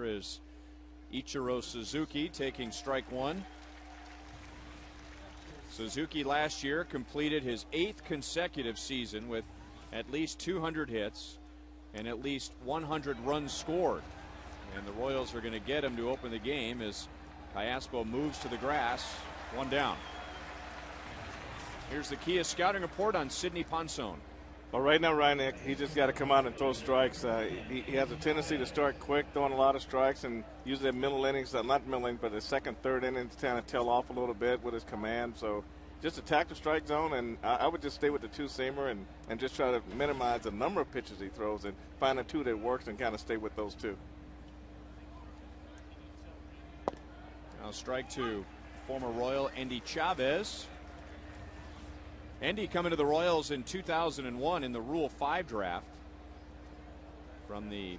Here is Ichiro Suzuki taking strike one. Suzuki last year completed his 8th consecutive season with at least 200 hits and at least 100 runs scored. And the Royals are going to get him to open the game as Callaspo moves to the grass. One down. Here's the Kia scouting report on Sidney Ponson. Well, right now, Ryan, he just got to come out and throw strikes. He has a tendency to start quick, throwing a lot of strikes, and usually at middle innings, not middle innings, but the second, third innings, kind of tail off a little bit with his command. So just attack the strike zone, and I would just stay with the two-seamer and just try to minimize the number of pitches he throws and find a two that works and kind of stay with those two. Now strike two, former Royal Endy Chavez. Endy coming to the Royals in 2001 in the Rule 5 draft from the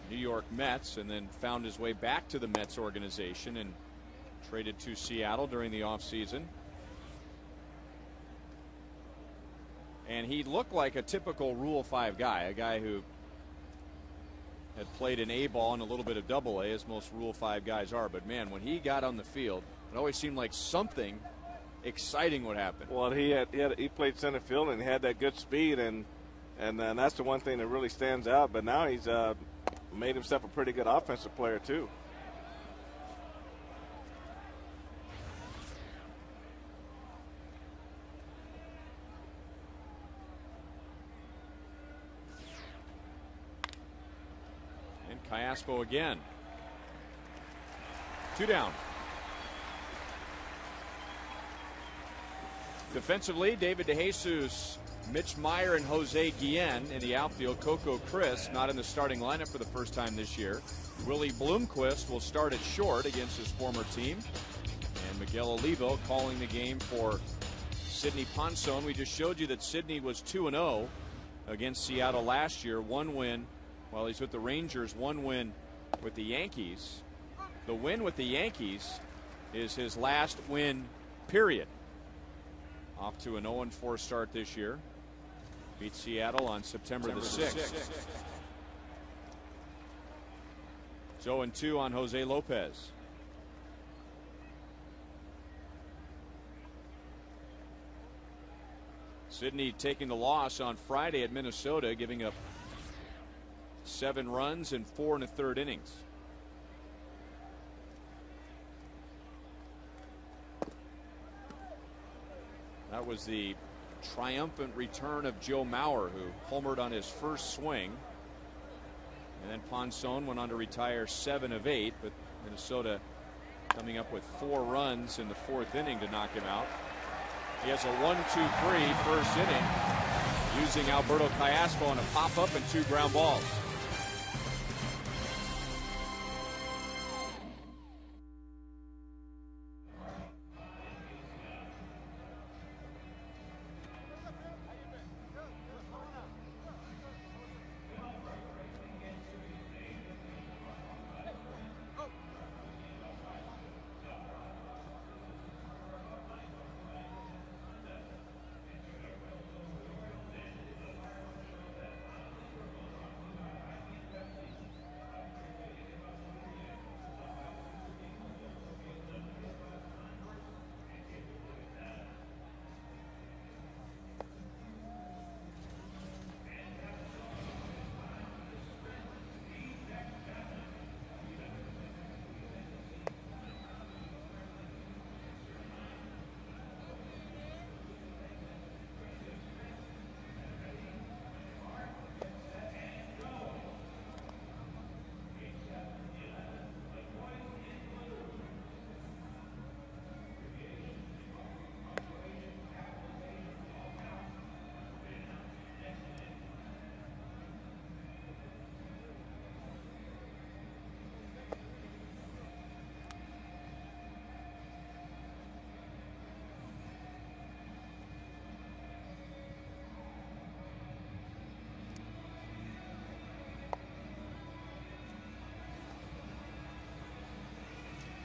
New York Mets, and then found his way back to the Mets organization and traded to Seattle during the offseason. And he looked like a typical Rule 5 guy, a guy who had played in A-ball and a little bit of Double-A, as most Rule 5 guys are. But, man, when he got on the field, it always seemed like something exciting would happen. Well, he played center field and he had that good speed, and that's the one thing that really stands out. But now he's made himself a pretty good offensive player too. And Callaspo again. 2 down. Defensively, David DeJesus, Mitch Meyer, and Jose Guillen in the outfield. Coco Chris not in the starting lineup for the first time this year. Willie Bloomquist will start at short against his former team. And Miguel Olivo calling the game for Sidney Ponson. We just showed you that Sidney was 2-0 against Seattle last year. 1 win while he's with the Rangers, 1 win with the Yankees. The win with the Yankees is his last win, period. Off to an 0-4 start this year. Beat Seattle on September the 6th. 0-2 on Jose Lopez. Sidney taking the loss on Friday at Minnesota, giving up 7 runs in 4 1/3 innings. That was the triumphant return of Joe Mauer, who homered on his first swing. And then Ponson went on to retire 7 of 8, but Minnesota coming up with 4 runs in the 4th inning to knock him out. He has a 1-2-3 first inning using Alberto Callaspo on a pop-up and 2 ground balls.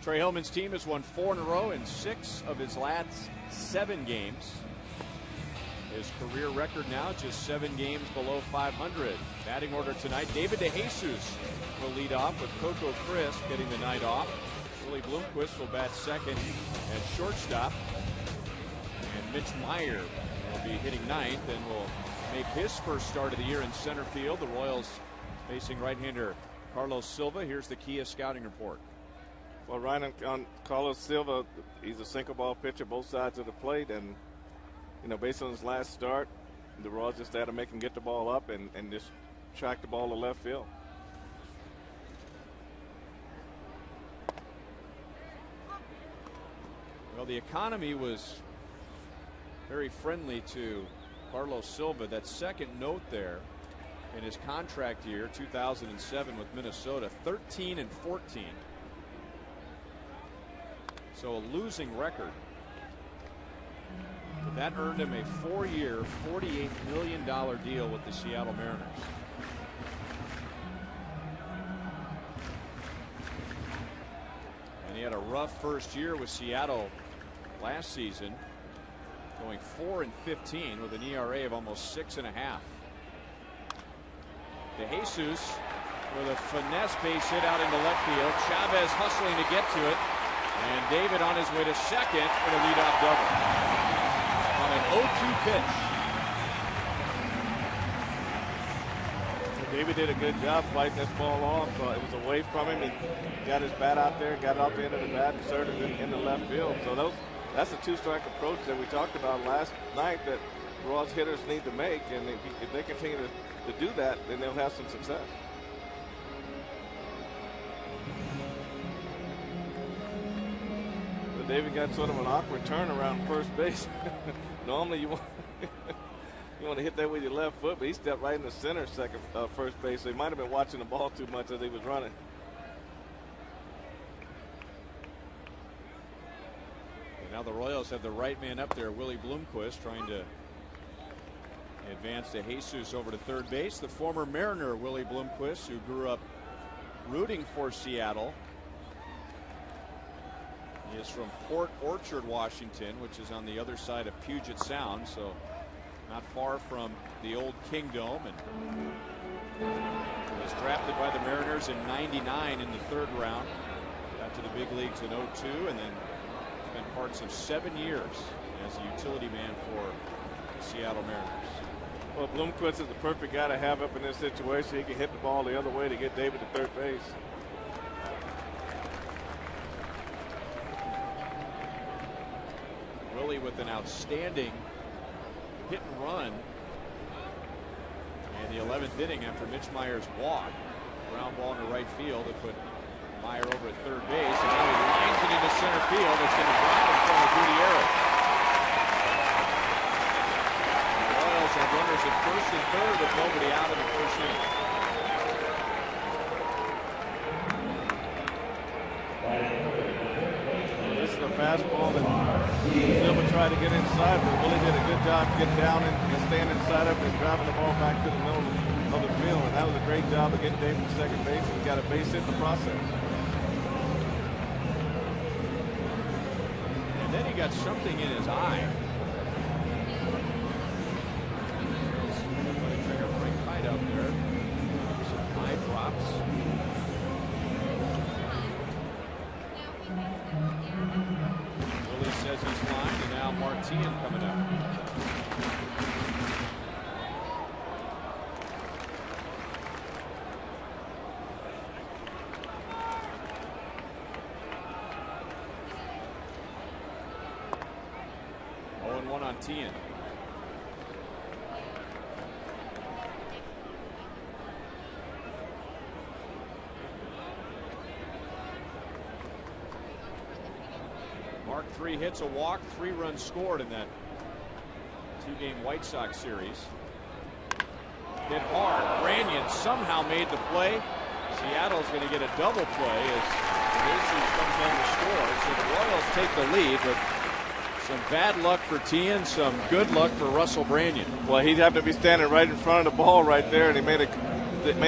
Trey Hillman's team has won 4 in a row in 6 of his last 7 games. His career record now just 7 games below 500. Batting order tonight, David DeJesus will lead off with Coco Crisp getting the night off. Willie Bloomquist will bat second at shortstop. And Mitch Maier will be hitting ninth and will make his first start of the year in center field. The Royals facing right-hander Carlos Silva. Here's the Kia scouting report. Well, Ryan, on Carlos Silva, he's a sinker ball pitcher, both sides of the plate, and based on his last start, the Royals just had to make him get the ball up and just track the ball to left field. Well, the economy was very friendly to Carlos Silva. That second note there in his contract year, 2007 with Minnesota, 13-14. So a losing record. But that earned him a 4-year, $48 million deal with the Seattle Mariners. And he had a rough first year with Seattle last season, going 4-15 with an ERA of almost 6.5. DeJesus with a finesse base hit out into left field. Chavez hustling to get to it. And David on his way to second for the leadoff double on an 0-2 pitch. David did a good job fighting this ball off. It was away from him. He got his bat out there, got off the end of the bat, and inserted it in the left field. So that's a two-strike approach that we talked about last night that Royals hitters need to make. And if they continue to do that, then they'll have some success. David got sort of an awkward turn around first base. Normally you want to hit that with your left foot, but he stepped right in the center first base. So he might have been watching the ball too much as he was running. And now the Royals have the right man up there, Willie Bloomquist, trying to advance DeJesus over to third base. The former Mariner Willie Bloomquist, who grew up rooting for Seattle. He is from Port Orchard, Washington, which is on the other side of Puget Sound, so not far from the old Kingdome, and was drafted by the Mariners in '99 in the third round. Got to the big leagues in '02, and then spent parts of 7 years as a utility man for the Seattle Mariners. Well, Bloomquist is the perfect guy to have up in this situation. He can hit the ball the other way to get David to third base. Willie with an outstanding hit and run in the 11th inning after Mitch Maier's walk. Ground ball into right field to put Maier over at third base, and now he lines it into center field. It's going to drop in front of Gutierrez. The Royals have runners at first and third with nobody out in the first inning. This is a fastball that Silva tried to get inside, but Willie did a good job getting down and staying inside of it and driving the ball back to the middle of the field. And that was a great job of getting David to second base, and he got a base hit in the process. And then he got something in his eye. Trigger Frank Kite out there. Some eye drops. Willie says he's fine, and now Martin coming up. On Tien. Mark 3 hits, a walk, 3 runs scored in that 2-game White Sox series. Hit hard. Branyan somehow made the play. Seattle's going to get a double play as DeJesus comes in to score. So the Royals take the lead, but some bad luck for Tien, some good luck for Russell Branyan. Well, he'd have to be standing right in front of the ball right there, and he made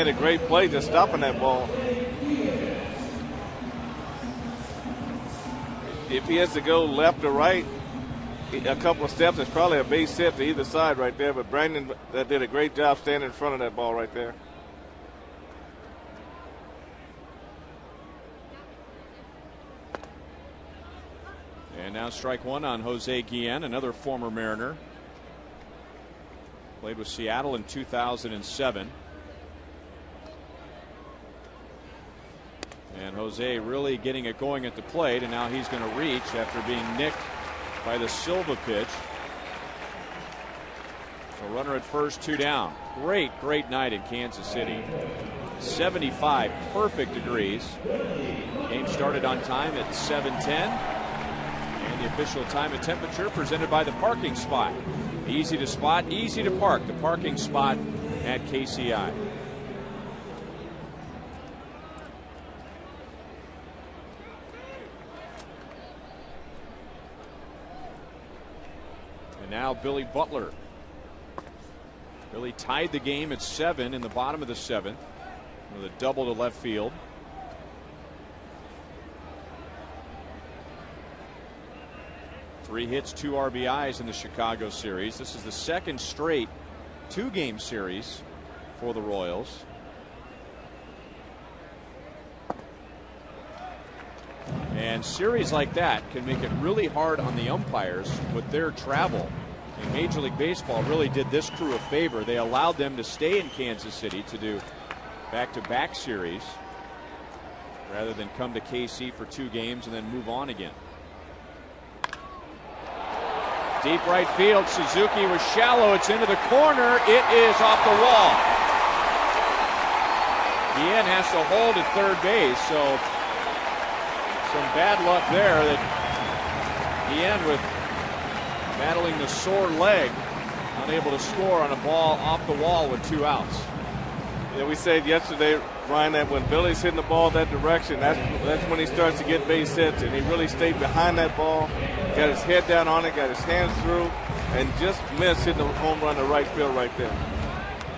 a great play just stopping that ball. If he has to go left or right, a couple of steps. It's probably a base hit to either side right there, but Brandon did a great job standing in front of that ball right there. And now strike one on Jose Guillen, another former Mariner. Played with Seattle in 2007. And Jose really getting it going at the plate, and now he's going to reach after being nicked by the Silva pitch. So runner at first, 2 down. Great night in Kansas City. 75 perfect degrees. Game started on time at 7:10. And the official time and temperature presented by the parking spot. Easy to spot, easy to park. The parking spot at KCI. And now Billy Butler. Billy tied the game at 7 in the bottom of the 7th with a double to left field. Three hits, 2 RBIs in the Chicago series. This is the second straight 2-game series for the Royals. And series like that can make it really hard on the umpires with their travel. And Major League Baseball really did this crew a favor. They allowed them to stay in Kansas City to do back-to-back series rather than come to KC for 2 games and then move on again. Deep right field. Suzuki was shallow. It's into the corner. It is off the wall. Guillen has to hold at third base, so some bad luck there. That Guillen, with battling the sore leg, unable to score on a ball off the wall with 2 outs. Yeah, we said yesterday, Ryan, that when Billy's hitting the ball that direction, that's when he starts to get base hits, and he really stayed behind that ball, got his head down on it, got his hands through, and just missed hitting the home run to right field right there.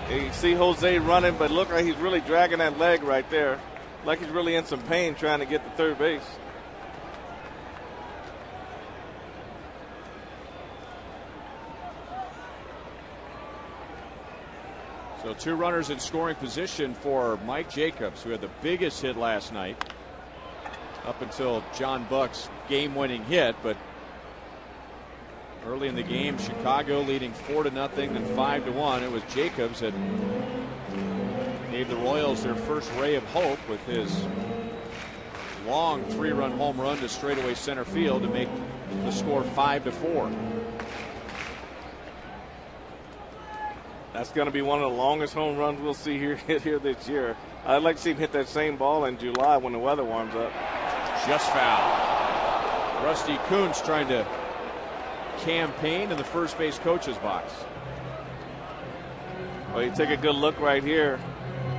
And you see Jose running, but look like he's really dragging that leg right there, like he's really in some pain trying to get to third base. So 2 runners in scoring position for Mike Jacobs, who had the biggest hit last night up until John Buck's game-winning hit. But early in the game, Chicago leading 4-0, then 5-1. It was Jacobs that gave the Royals their first ray of hope with his long 3-run home run to straightaway center field to make the score 5-4. That's going to be one of the longest home runs we'll see here this year. I'd like to see him hit that same ball in July when the weather warms up. Just foul. Rusty Kuntz trying to campaign in the first base coach's box. Well, you take a good look right here.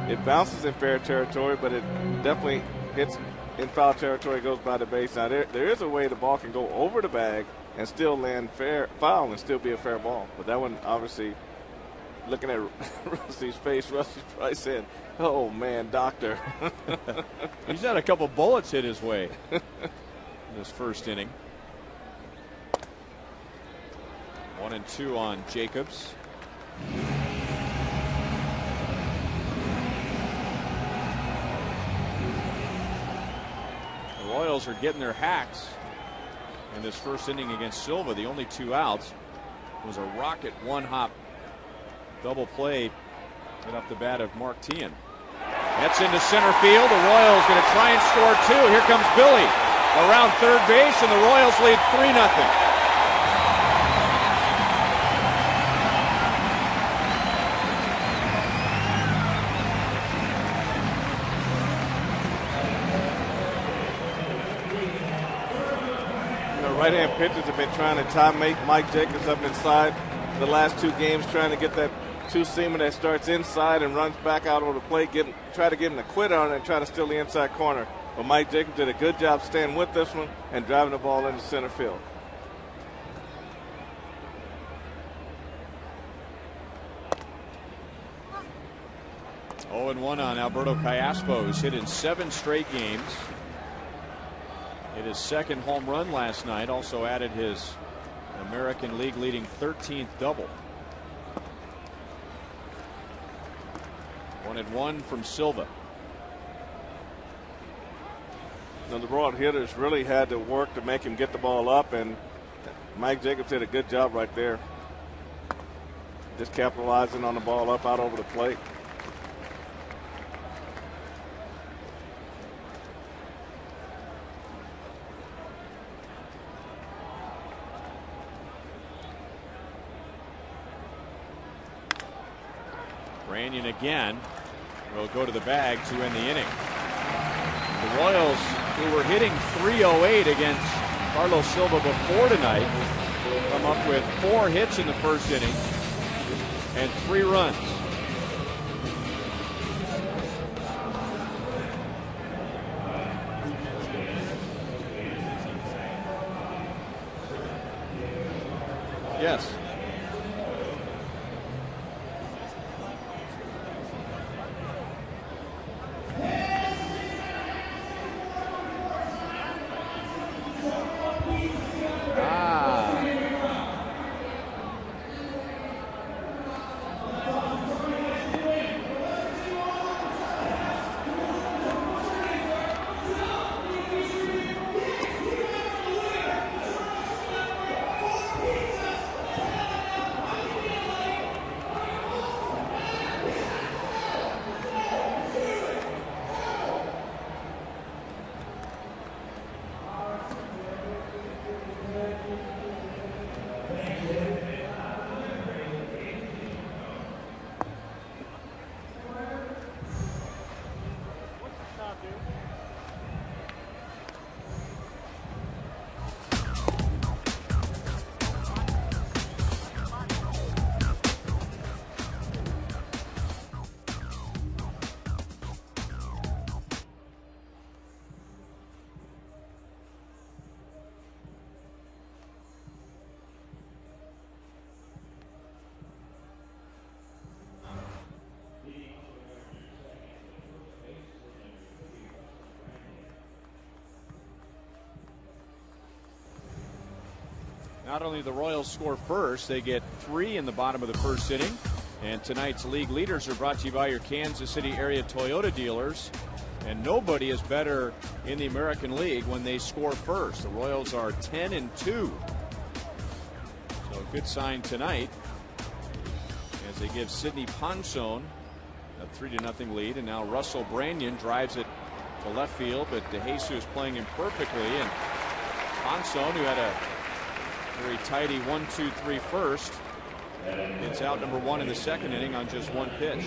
It bounces in fair territory, but it definitely hits in foul territory, goes by the base. Now, there is a way the ball can go over the bag and still land foul and still be a fair ball. But that one, obviously, looking at Rusty's face, Rusty's probably saying, "Oh man, doctor." He's had a couple bullets hit his way in this first inning. 1-2 on Jacobs. The Royals are getting their hacks in this first inning against Silva. The only 2 outs was a rocket 1-hop double play right off the bat of Mark Teahen. That's into center field. The Royals going to try and score 2. Here comes Billy around third base, and the Royals lead 3-0. Right-hand pitchers have been trying to time Mike Jacobs up inside the last 2 games, trying to get that 2-seamer that starts inside and runs back out over the plate, try to get him to quit on it and try to steal the inside corner. But Mike Jacobs did a good job staying with this one and driving the ball into center field. Oh, and 1 on Alberto Callaspo, who's hit in 7 straight games. Hit his second home run last night. Also added his American League leading 13th double. 1-1 from Silva. Now the Royal hitters really had to work to make him get the ball up, and Mike Jacobs did a good job right there. Just capitalizing on the ball up out over the plate. Branyan again will go to the bag to end the inning. The Royals, who were hitting .308 against Carlos Silva before tonight, come up with 4 hits in the first inning and 3 runs. Yes. Not only the Royals score first, they get 3 in the bottom of the first inning. And tonight's league leaders are brought to you by your Kansas City area Toyota dealers. And nobody is better in the American League when they score first. The Royals are 10-2. So a good sign tonight as they give Sidney Ponson a 3-0 lead. And now Russell Branyan drives it to left field, but DeJesus playing him perfectly. And Ponson, who had a very tidy 1-2-3 first, gets out number 1 in the second inning on just 1 pitch.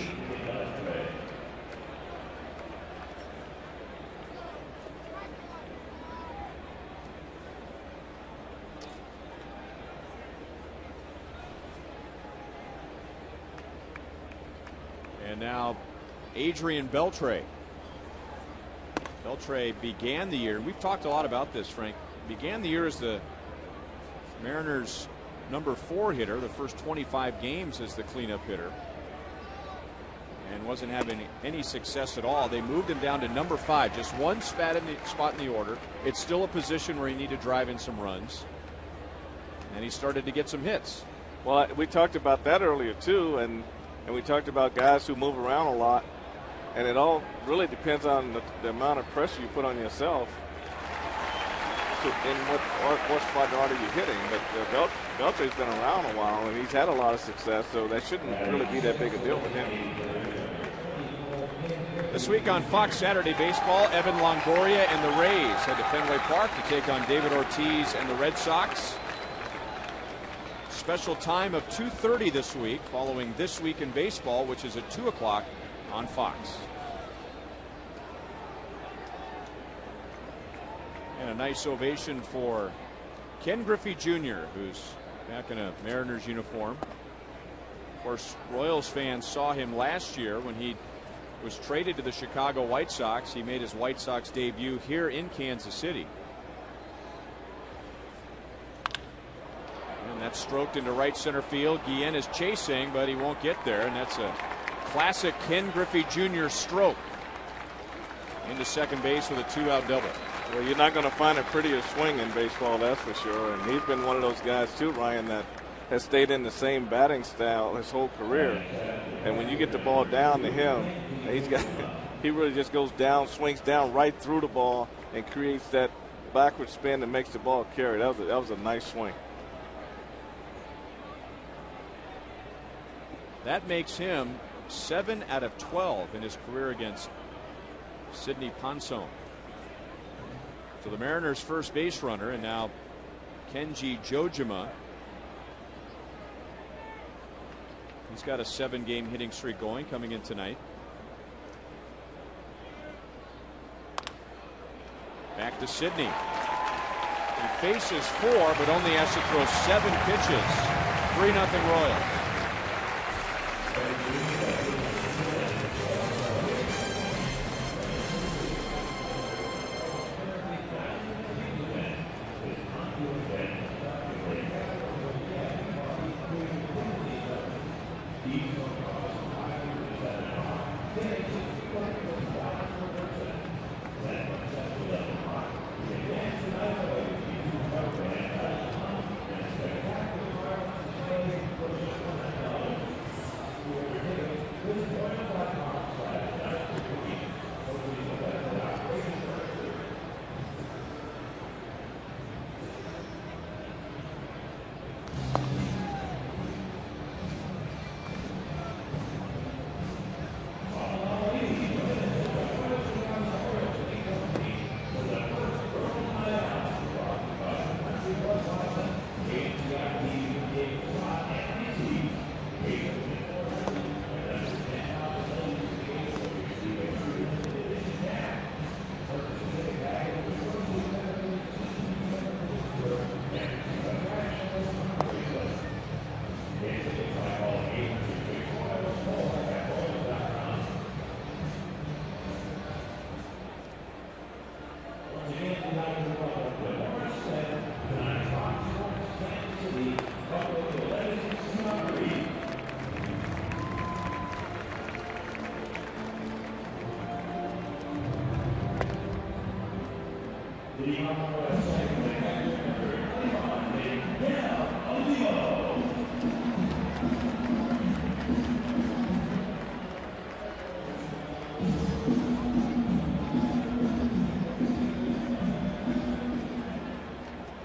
And now Adrian Beltre. Beltre began the year, we've talked a lot about this, Frank, began the year as the Mariners' number 4 hitter, the first 25 games as the cleanup hitter, and wasn't having any success at all. They moved him down to number 5, just one spot in the order. It's still a position where he needed to drive in some runs, and he started to get some hits. Well, we talked about that earlier too, and we talked about guys who move around a lot, and it all really depends on the amount of pressure you put on yourself. In what spot are you hitting? But Beltre's been around a while and he's had a lot of success, so that shouldn't really be that big a deal with him. This week on Fox Saturday Baseball, Evan Longoria and the Rays head to Fenway Park to take on David Ortiz and the Red Sox. Special time of 2:30 this week, following This Week in Baseball, which is at 2 o'clock on Fox. And a nice ovation for Ken Griffey Jr., who's back in a Mariners uniform. Of course, Royals fans saw him last year when he was traded to the Chicago White Sox. He made his White Sox debut here in Kansas City. And that's stroked into right center field. Guillen is chasing, but he won't get there. And that's a classic Ken Griffey Jr. stroke. into second base with a 2-out double. Well, you're not going to find a prettier swing in baseball, that's for sure. And he's been one of those guys too, Ryan, that has stayed in the same batting style his whole career. And when you get the ball down to him, he really just goes down, swings down right through the ball, and creates that backward spin that makes the ball carry. That was a nice swing. That makes him 7 out of 12 in his career against Sidney Ponson. So the Mariners' first base runner, and now Kenji Jojima. He's got a 7-game hitting streak going coming in tonight. Back to Sidney. He faces 4, but only has to throw 7 pitches. 3-0 Royals.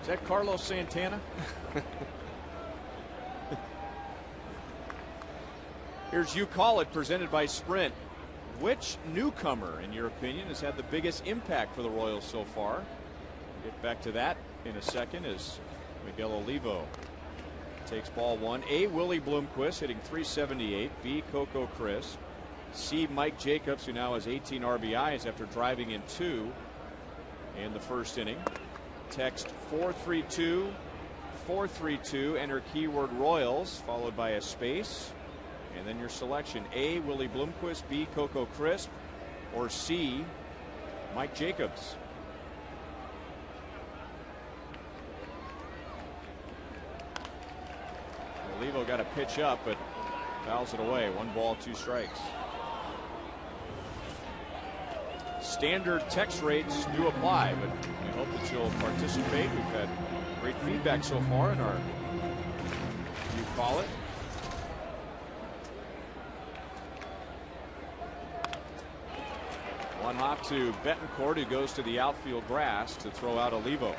Is that Carlos Santana? Here's You Call It, presented by Sprint. Which newcomer, in your opinion, has had the biggest impact for the Royals so far? We'll get back to that in a second as Miguel Olivo takes ball 1. A, Willie Bloomquist, hitting .378. B, Coco Crisp. C, Mike Jacobs, who now has 18 RBIs after driving in 2 in the first inning. Text 432-432. Enter keyword Royals, followed by a space. And then your selection: A, Willie Bloomquist, B, Coco Crisp, or C, Mike Jacobs. Olivo got a pitch up, but fouls it away. 1 ball, 2 strikes. Standard text rates do apply, but we hope that you'll participate. We've had great feedback so far in our You Call It. One hop to Betancourt, who goes to the outfield grass to throw out Olivo.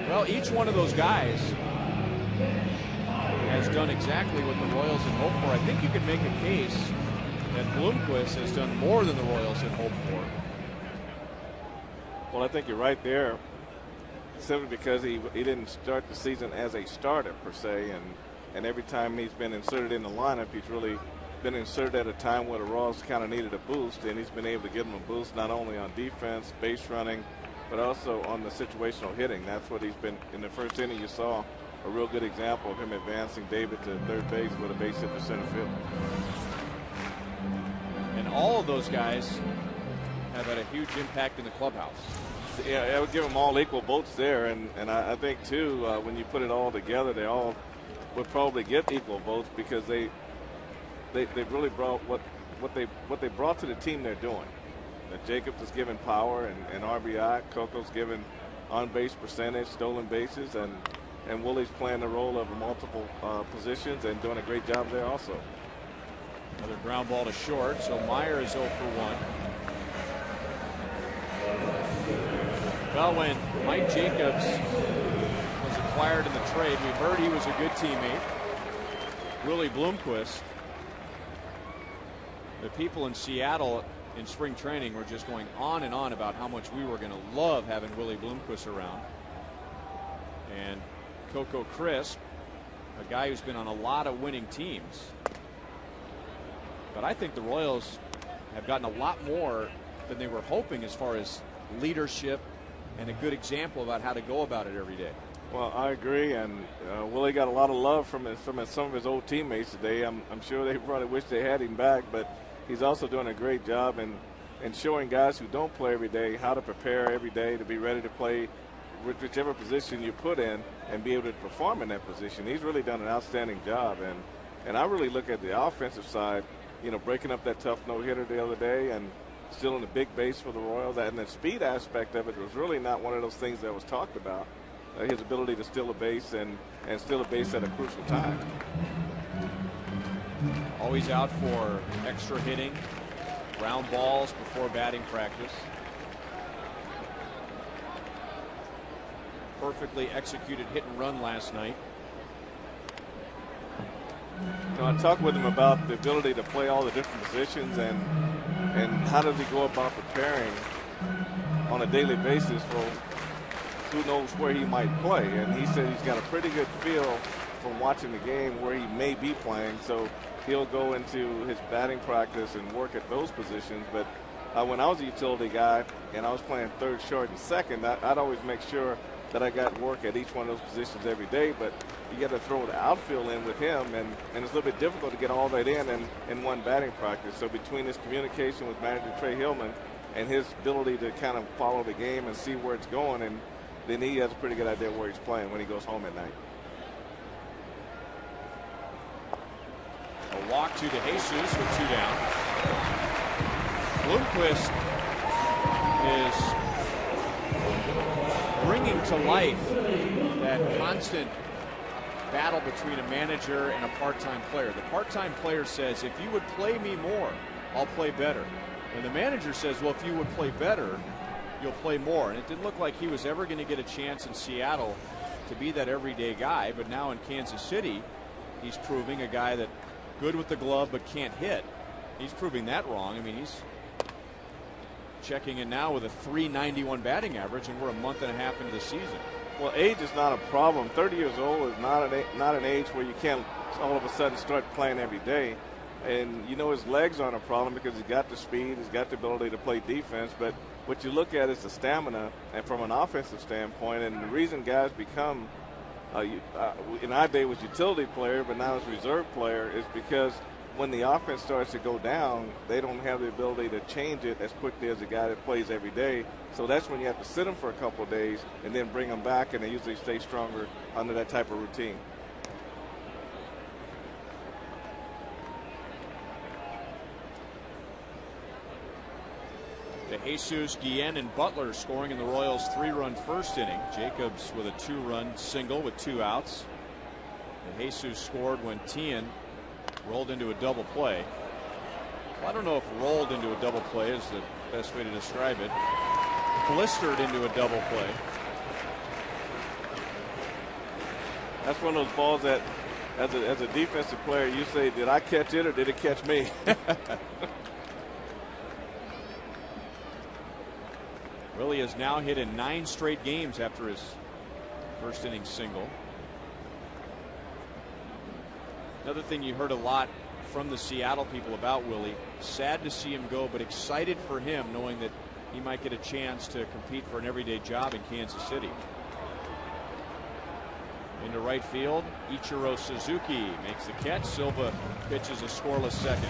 Well, each one of those guys has done exactly what the Royals had hoped for. I think you could make a case that Bloomquist has done more than the Royals had hoped for. Well, I think you're right there, simply because he didn't start the season as a starter per se, and every time he's been inserted in the lineup, he's really been inserted at a time where the Royals kind of needed a boost, and he's been able to give them a boost not only on defense, base running, but also on the situational hitting. That's what he's been. In the first inning, you saw a real good example of him advancing David to third base with a base hit to center field. And all of those guys have had a huge impact in the clubhouse. Yeah, I would give them all equal votes there, and I think too, when you put it all together, they all would probably get equal votes because they they've really brought what they brought to the team they're doing. Jacobs is giving power and RBI. Coco's giving on-base percentage, stolen bases, and Willie's playing the role of multiple positions and doing a great job there also. Another ground ball to short, so Meyer is 0 for 1. Well, when Mike Jacobs was acquired in the trade, we heard he was a good teammate. Willie Bloomquist, the people in Seattle in spring training were just going on and on about how much we were going to love having Willie Bloomquist around. And Coco Crisp, a guy who's been on a lot of winning teams. But I think the Royals have gotten a lot more than they were hoping as far as leadership and a good example about how to go about it every day. Well, I agree, and Willie got a lot of love from some of his old teammates today. I'm sure they probably wish they had him back, but he's also doing a great job in showing guys who don't play every day how to prepare every day to be ready to play whichever position you put in and be able to perform in that position. He's really done an outstanding job, and I really look at the offensive side, breaking up that tough no-hitter the other day and still in the big base for the Royals. And the speed aspect of it was really not one of those things that was talked about. His ability to steal a base and steal a base at a crucial time. Always out for extra hitting, ground balls before batting practice. Perfectly executed hit and run last night. I talked with him about the ability to play all the different positions and how does he go about preparing on a daily basis for who knows where he might play. And he said he's got a pretty good feel from watching the game where he may be playing. So he'll go into his batting practice and work at those positions. But when I was a utility guy and I was playing third, short, and second, I'd always make sure that I got work at each one of those positions every day. But you got to throw the outfield in with him, and it's a little bit difficult to get all that in one batting practice. So between his communication with manager Trey Hillman and his ability to kind of follow the game and see where it's going, and then he has a pretty good idea where he's playing when he goes home at night. A walk to DeJesus with 2 down. Bloomquist is bringing to life that constant battle between a manager and a part-time player. The part-time player says, if you would play me more, I'll play better. And the manager says, well, if you would play better, you'll play more. And it didn't look like he was ever going to get a chance in Seattle to be that everyday guy. But now in Kansas City, he's proving a guy that good with the glove but can't hit. He's proving that wrong. I mean, he's checking in now with a .391 batting average, and we're a month and a half into the season. Well, age is not a problem. 30 years old is not an age where you can't all of a sudden start playing every day. And, his legs aren't a problem because he's got the speed, he's got the ability to play defense. But what you look at is the stamina, and from an offensive standpoint, and the reason guys become, in our day was utility player, but now it's reserve player, is because when the offense starts to go down, they don't have the ability to change it as quickly as a guy that plays every day. So that's when you have to sit them for a couple of days and then bring them back, and they usually stay stronger under that type of routine. DeJesus, Guillen, and Butler scoring in the Royals' 3-run first inning. Jacobs with a 2-run single with 2 outs. DeJesus scored when Tien rolled into a double play. Well, I don't know if rolled into a double play is the best way to describe it. Blistered into a double play. That's one of those balls that, as a defensive player, you say, did I catch it or did it catch me? Willie has now hit in 9 straight games after his first inning single. Another thing you heard a lot from the Seattle people about Willie, sad to see him go, but excited for him, knowing that he might get a chance to compete for an everyday job in Kansas City. Into right field, Ichiro Suzuki makes the catch. Silva pitches a scoreless second.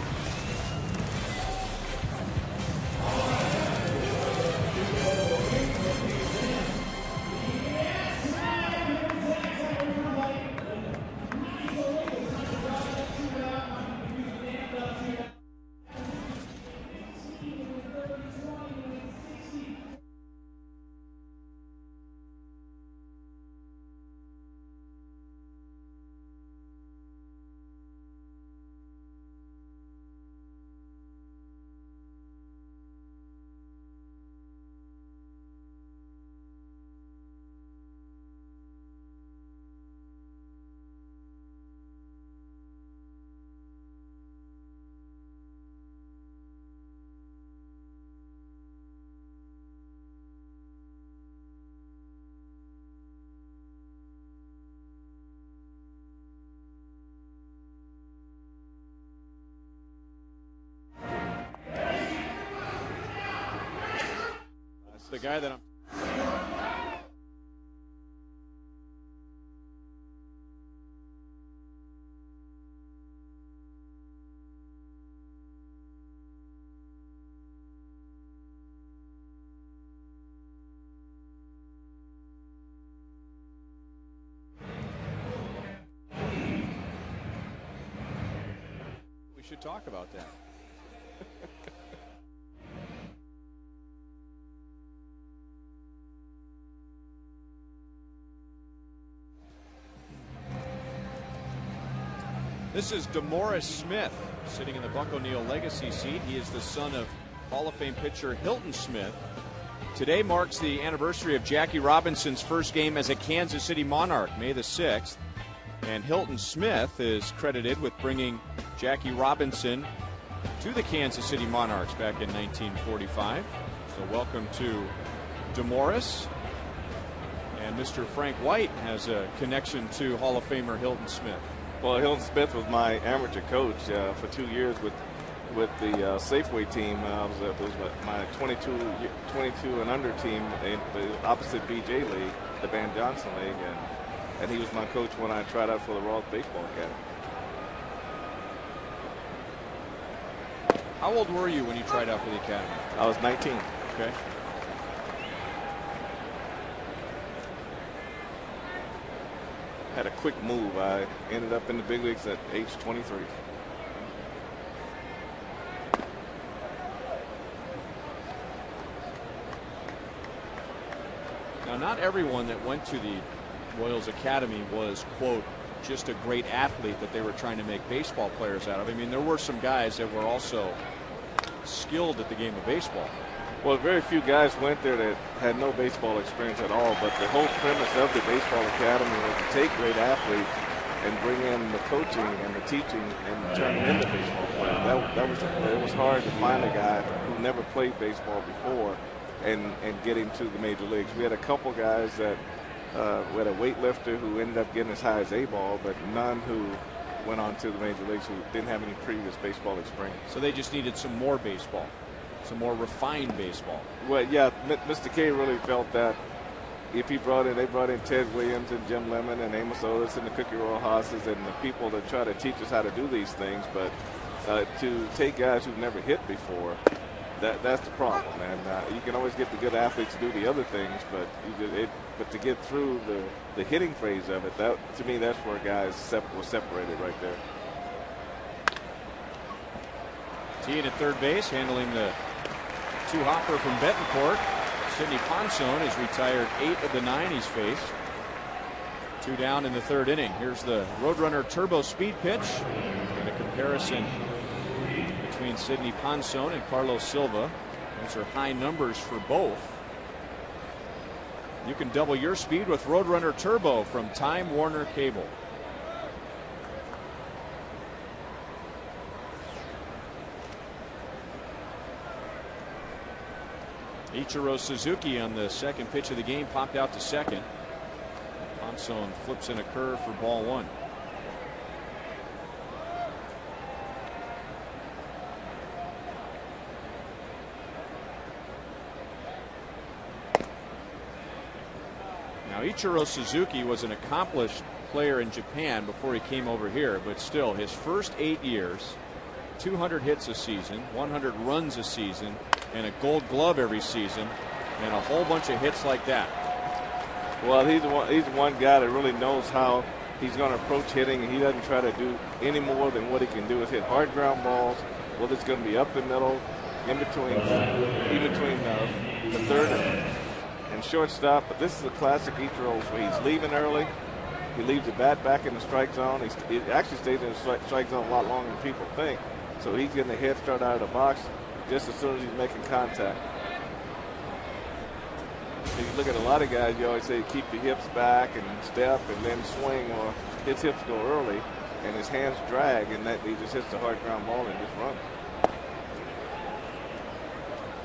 the guy that I'm. We should talk about that. This is DeMaurice Smith sitting in the Buck O'Neil legacy seat. He is the son of Hall of Fame pitcher Hilton Smith. Today marks the anniversary of Jackie Robinson's first game as a Kansas City Monarch, May the 6th. And Hilton Smith is credited with bringing Jackie Robinson to the Kansas City Monarchs back in 1945. So welcome to DeMaurice. And Mr. Frank White has a connection to Hall of Famer Hilton Smith. Well, Hilton Smith was my amateur coach for 2 years with the Safeway team. It was my 22 and under team in the opposite BJ League, the Van Johnson League, and he was my coach when I tried out for the Royals Baseball Academy. How old were you when you tried out for the academy? I was 19. Okay. Had a quick move. I ended up in the big leagues at age 23. Now, not everyone that went to the Royals Academy was, quote, just a great athlete that they were trying to make baseball players out of. I mean, there were some guys that were also skilled at the game of baseball. Well, very few guys went there that had no baseball experience at all, but the whole premise of the baseball academy was to take great athletes and bring in the coaching and the teaching and turn them into baseball players. It was hard to find a guy who never played baseball before and get him to the major leagues. We had a couple guys that we had a weightlifter who ended up getting as high as A-ball, but none who went on to the major leagues who didn't have any previous baseball experience. So they just needed some more baseball, some more refined baseball. Well, yeah, Mr. K really felt that if they brought in Ted Williams and Jim Lemon and Amos Otis and the Cookie Royal Hosses and the people that try to teach us how to do these things, but to take guys who've never hit before, that's the problem. And you can always get the good athletes to do the other things, but to get through the hitting phase of it, that to me, that's where guys were separated right there. Teeing at third base, handling the two-hopper from Betancourt. Sidney Ponson has retired 8 of the 9 he's faced. 2 down in the third inning. Here's the Roadrunner turbo speed pitch. And a comparison between Sidney Ponson and Carlos Silva. Those are high numbers for both. You can double your speed with Roadrunner Turbo from Time Warner Cable. Ichiro Suzuki on the second pitch of the game popped out to second. Ponson flips in a curve for ball 1. Now, Ichiro Suzuki was an accomplished player in Japan before he came over here, but still, his first 8 years, 200 hits a season, 100 runs a season, and a Gold Glove every season, and a whole bunch of hits like that. Well, he's one guy that really knows how he's going to approach hitting, and he doesn't try to do any more than what he can do is hit hard ground balls, whether it's going to be up the middle, in between the third and shortstop. But this is a classic Ichiro where he's leaving early. He leaves the bat back in the strike zone. He actually stays in the strike zone a lot longer than people think. So he's getting a head start out of the box just as soon as he's making contact. If you look at a lot of guys, you always say keep your hips back and step and then swing, or his hips go early and his hands drag, and that he just hits the hard ground ball and just runs.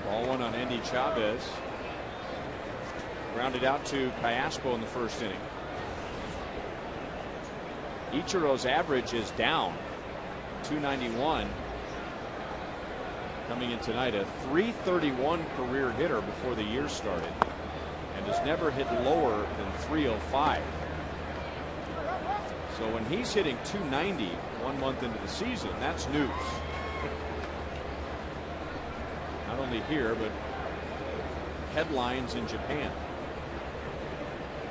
Ball 1 on Andy Chavez. Grounded out to Callaspo in the first inning. Ichiro's average is down, 291. coming in tonight, a .331 career hitter before the year started, and has never hit lower than .305. So when he's hitting .290 1 month into the season, that's news. Not only here, but headlines in Japan.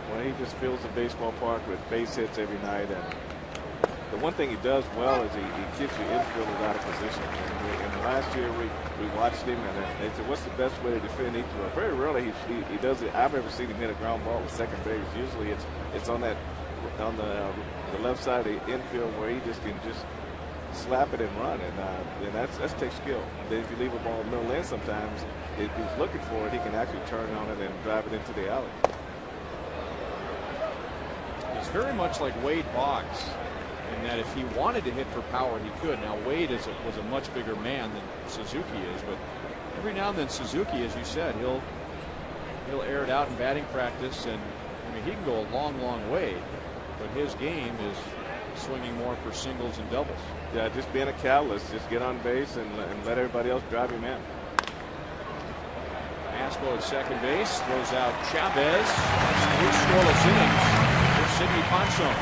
Well, he just fills the baseball park with base hits every night, and the one thing he does well is he keeps the infielders out of position. And last year we watched him, and they said, "What's the best way to defend each other?" Very rarely he does it. I've ever seen him hit a ground ball with second base. Usually it's on the left side of the infield where he just can slap it and run, and that takes skill. And then if you leave a ball middle in, sometimes if he's looking for it, he can actually turn on it and drive it into the alley. He's very much like Wade Boggs, in that if he wanted to hit for power, he could. Now Wade was a much bigger man than Suzuki is, but every now and then Suzuki, as you said, he'll air it out in batting practice, and I mean he can go a long way, but his game is swinging more for singles and doubles. Yeah, just being a catalyst, just get on base and let everybody else drive him in. Aspo at second base, throws out Chavez. That's 3 scoreless innings for Sidney Ponson.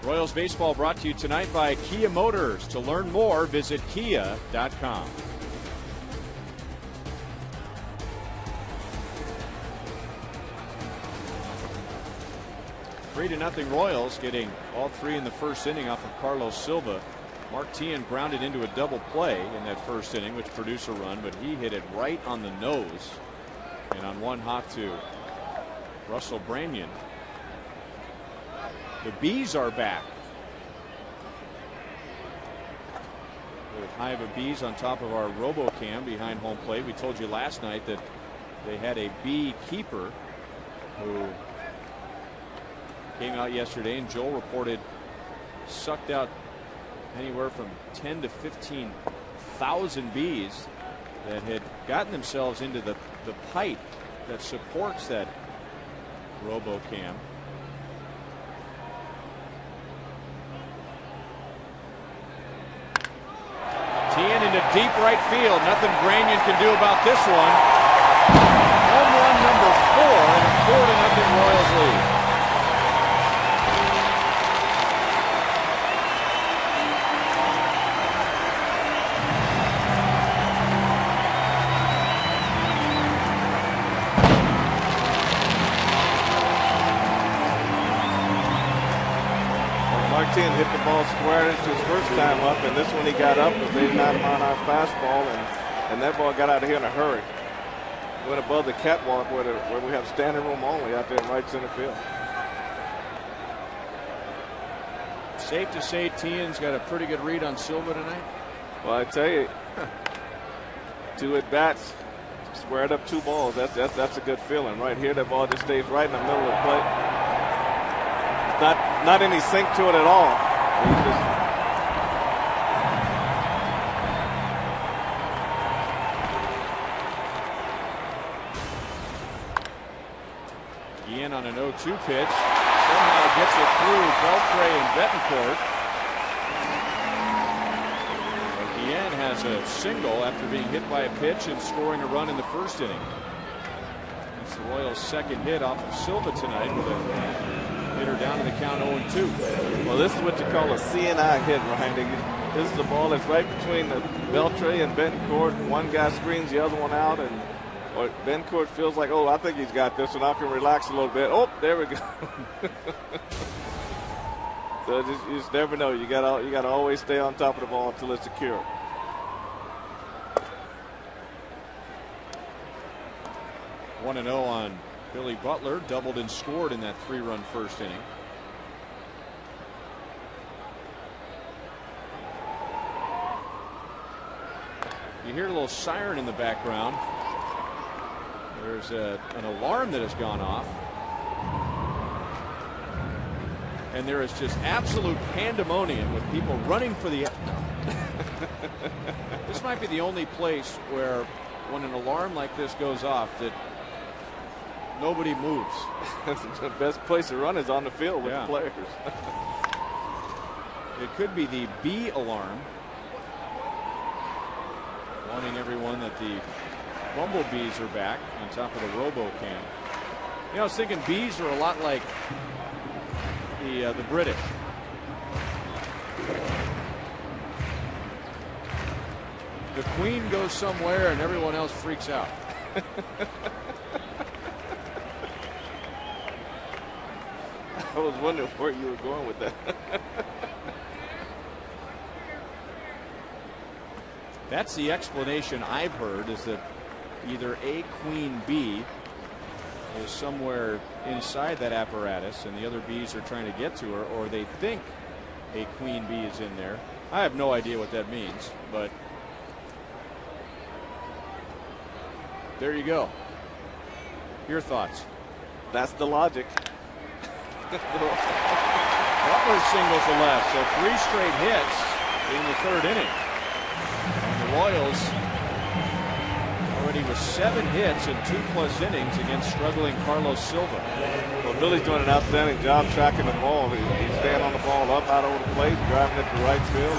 Royals baseball brought to you tonight by Kia Motors. To learn more, visit kia.com. Three to nothing Royals, getting all 3 in the first inning off of Carlos Silva. Mark Teahen grounded into a double play in that first inning, which produced a run, but he hit it right on the nose. And on one hop to Russell Branyan. The Bees are back. With Hive of Bees on top of our RoboCam behind home plate. We told you last night that they had a bee keeper who came out yesterday, and Joel reported sucked out anywhere from 10 to 15,000 bees that had gotten themselves into the pipe that supports that RoboCam. Teahen into deep right field. Nothing Branyan can do about this one. Home run number 4 and a 4-0 Royals lead. Teahen hit the ball square. It's his first time up, and this one he got up with 89-mile-an-hour fastball, and that ball got out of here in a hurry. Went above the catwalk where we have standing room only out there in right center field. Safe to say Tien's got a pretty good read on Silva tonight? Well, I tell you, 2 at bats, squared up 2 balls. That's a good feeling. Right here, that ball just stays right in the middle of the plate. Not any sink to it at all. Guillen on an 0-2 pitch. Somehow gets it through Beltre and Betancourt. Guillen has a single after being hit by a pitch and scoring a run in the first inning. It's the Royals' second hit off of Silva tonight with a hitter down to the count 0-2. Well, this is what you call a CNI hit, Ryan. This is the ball that's right between the Beltre and Betancourt. One guy screens the other one out, and Betancourt feels like, oh, I think he's got this one. I can relax a little bit. Oh, there we go. So you just never know. You gotta always stay on top of the ball until it's secure. One 1-0 on Billy Butler, doubled and scored in that 3-run first inning. You hear a little siren in the background. There's an alarm that has gone off. And there is just absolute pandemonium with people running for the. This might be the only place where, when an alarm like this goes off, that nobody moves. The best place to run is on the field with the players. It could be the bee alarm, warning everyone that the bumblebees are back on top of the RoboCam. I was thinking bees are a lot like the British. The Queen goes somewhere and everyone else freaks out. I was wondering where you were going with that. That's the explanation I've heard, is that either a queen bee is somewhere inside that apparatus and the other bees are trying to get to her, or they think a queen bee is in there. I have no idea what that means, but there you go. Your thoughts? That's the logic. Butler singles to left, so 3 straight hits in the 3rd inning. And the Royals already with 7 hits in 2+ innings against struggling Carlos Silva. Well, Billy's doing an outstanding job tracking the ball. He's staying on the ball up out over the plate, driving it to right field,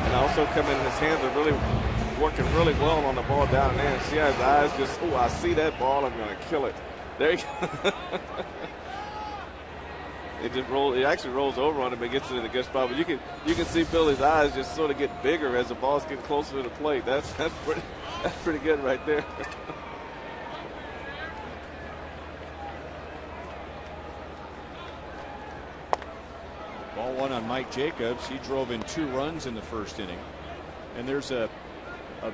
and also coming in his hands are really working really well on the ball down there. And see how his eyes just, oh, I see that ball, I'm going to kill it. There you go. It just rolls. It actually rolls over on him and gets it in a good spot. But you can see Billy's eyes just sort of get bigger as the ball's getting closer to the plate. That's pretty good right there. Ball 1 on Mike Jacobs. He drove in 2 runs in the first inning. And there's a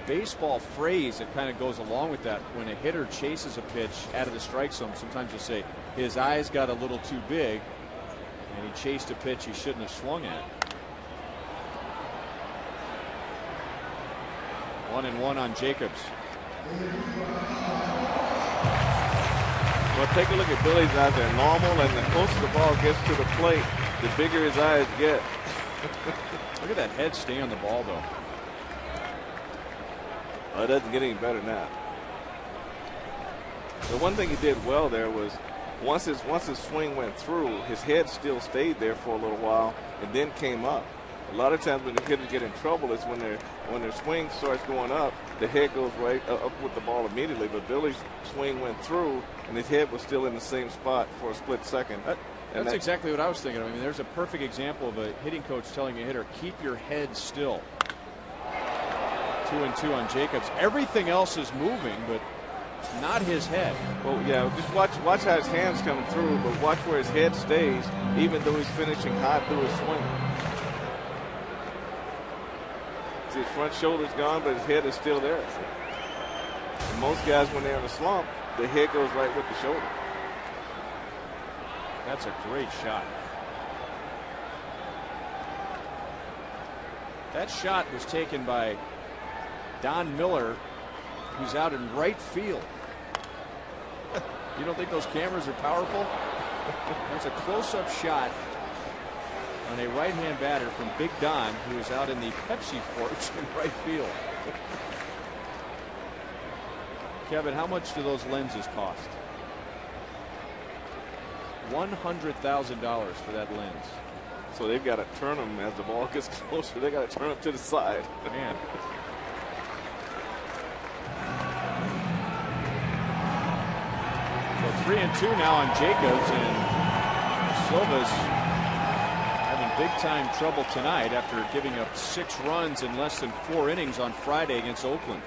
baseball phrase that kind of goes along with that. When a hitter chases a pitch out of the strike zone, sometimes you'll say his eyes got a little too big and he chased a pitch he shouldn't have swung at. 1-1 on Jacobs. Well, take a look at Billy's eyes. They're normal, and the closer the ball gets to the plate, the bigger his eyes get. Look at that head stay on the ball, though. Oh, it doesn't get any better than that. The one thing he did well there was once his swing went through, his head still stayed there for a little while and then came up. A lot of times when the hitters get in trouble, it's when their swing starts going up, the head goes right up with the ball immediately. But Billy's swing went through, and his head was still in the same spot for a split second. That's exactly what I was thinking. I mean, there's a perfect example of a hitting coach telling a hitter, keep your head still. 2-2 on Jacobs. Everything else is moving, but not his head. Well, yeah, just watch how his hand's coming through, but watch where his head stays, even though he's finishing high through his swing. See, his front shoulder's gone, but his head is still there. And most guys, when they're in a slump, the head goes right with the shoulder. That's a great shot. That shot was taken by Don Miller, who's out in right field. You don't think those cameras are powerful? That's a close-up shot on a right-hand batter from Big Don, who is out in the Pepsi porch in right field. Kevin, how much do those lenses cost? $100,000 for that lens. So they've got to turn them as the ball gets closer. They got to turn them to the side. Man. So 3-2 now on Jacobs, and Silva's having big time trouble tonight after giving up 6 runs in less than 4 innings on Friday against Oakland.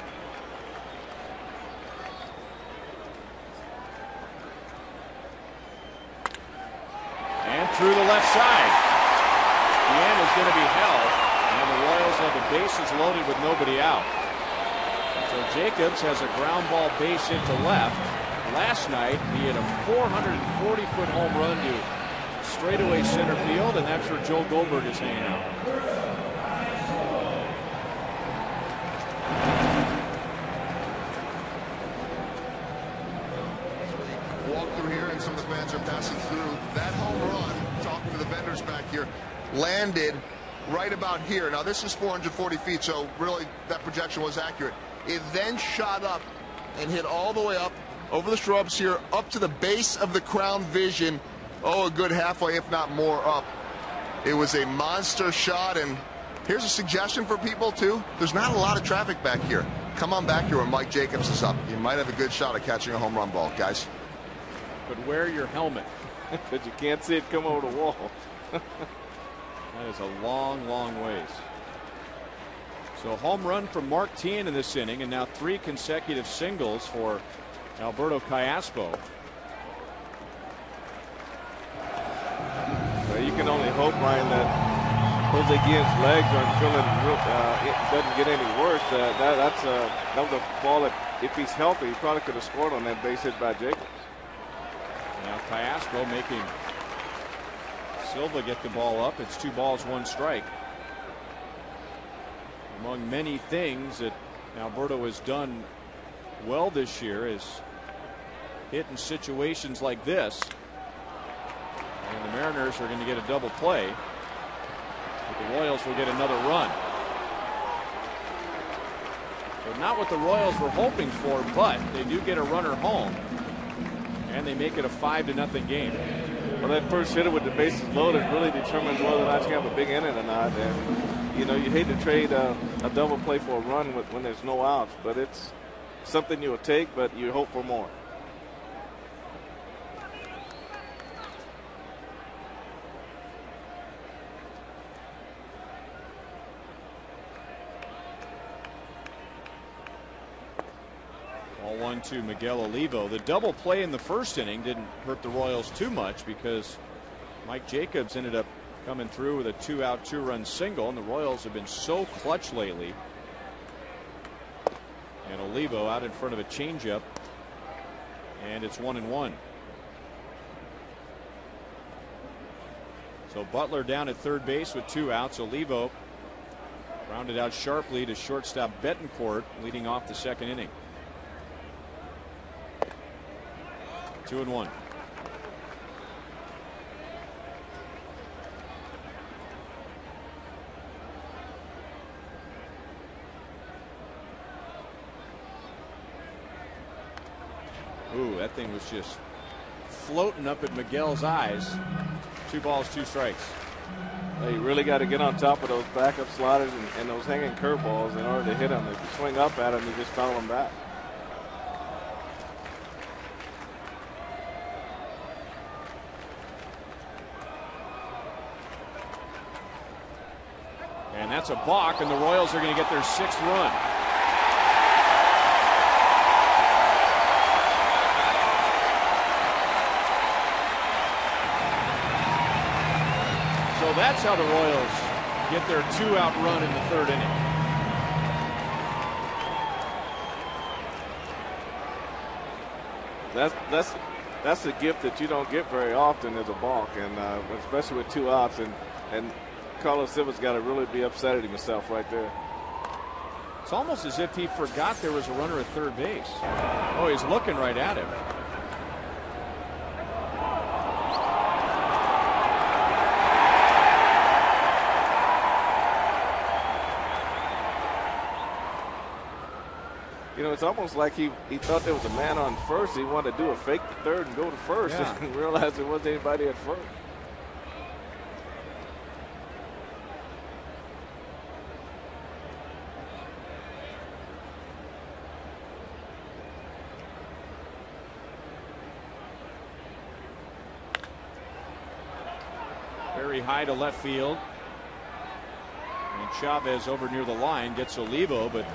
And through the left side. Deanne is going to be held, and the Royals have the bases loaded with nobody out. So Jacobs has a ground ball base into left. Last night he hit a 440-foot home run to straightaway center field, and that's where Joe Goldberg is hanging out. Walk through here, and some of the fans are passing through. That home run, talking to the vendors back here, landed right about here. Now this is 440 feet, so really that projection was accurate. It then shot up and hit all the way up over the shrubs here, up to the base of the Crown Vision. Oh, a good halfway, if not more, up. It was a monster shot, and here's a suggestion for people too. There's not a lot of traffic back here. Come on back here when Mike Jacobs is up. You might have a good shot at catching a home run ball, guys. But wear your helmet. But you can't see it come over the wall. That is a long, long ways. So home run from Mark Teahen in this inning, and now 3 consecutive singles for Alberto Callaspo. Well, you can only hope, Ryan, that Jose Guillen's legs aren't feeling it doesn't get any worse. That was a ball that, if he's healthy, he probably could have scored on that base hit by Jacobs. Now Callaspo making Silva get the ball up. It's 2 balls, 1 strike. Among many things that Alberto has done well this year is hit in situations like this. And the Mariners are going to get a double play. But the Royals will get another run. So not what the Royals were hoping for, but they do get a runner home. And they make it a 5-0 game. Well, that first hitter with the bases loaded really determines whether or not you have a big inning or not. And, you know, you hate to trade a double play for a run when there's no outs, but it's something you'll take, but you hope for more. Ball 1 to Miguel Olivo. The double play in the first inning didn't hurt the Royals too much because Mike Jacobs ended up coming through with a 2-out 2-run single, and the Royals have been so clutch lately. And Olivo out in front of a changeup, and it's 1-1. So Butler down at third base with 2 outs. Olivo rounded out sharply to shortstop Bettencourt, leading off the second inning. 2-1. Ooh, that thing was just floating up at Miguel's eyes. 2 balls, 2 strikes. Well, you really got to get on top of those backup sliders and those hanging curveballs in order to hit them. If you swing up at them, you just foul them back. And that's a balk, and the Royals are going to get their 6th run. So that's how the Royals get their 2-out run in the 3rd inning. That's a gift that you don't get very often as a balk, and especially with 2 outs. And Carlos Silva's got to really be upset at himself right there. It's almost as if he forgot there was a runner at third base. Oh, he's looking right at him. You know, it's almost like he thought there was a man on first. He wanted to do a fake to third and go to first, yeah, and realized there wasn't anybody at first. Very high to left field. And Chavez over near the line gets Olivo, but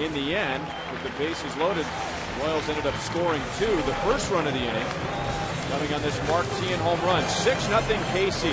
in the end, with the bases loaded, Royals ended up scoring 2, the first run of the inning, coming on this Mark Teahen home run. 6-0 KC.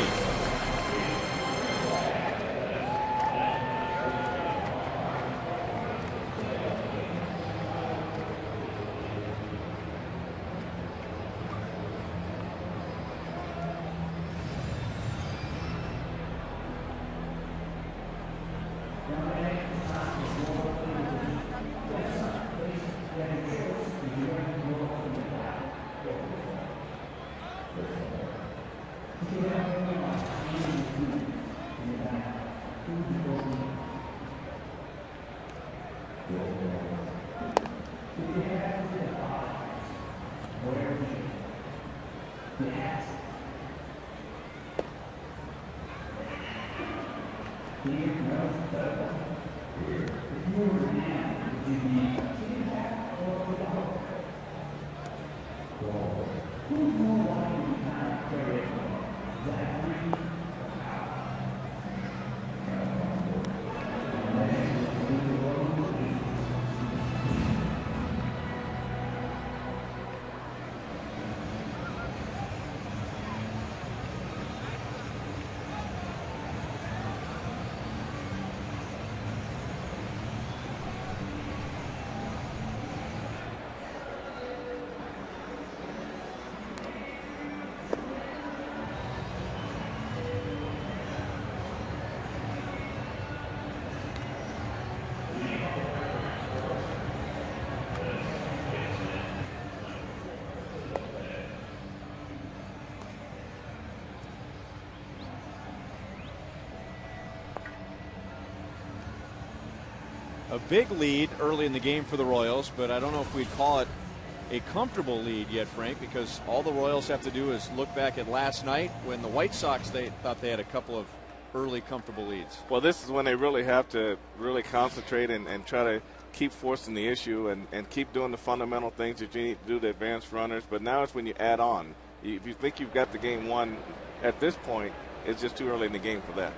A big lead early in the game for the Royals, but I don't know if we'd call it a comfortable lead yet, Frank, because all the Royals have to do is look back at last night when the White Sox, they thought they had a couple of early comfortable leads. Well, this is when they really have to really concentrate and try to keep forcing the issue and keep doing the fundamental things that you need to do to advance runners. But now it's when you add on. If you think you've got the game won at this point, it's just too early in the game for that.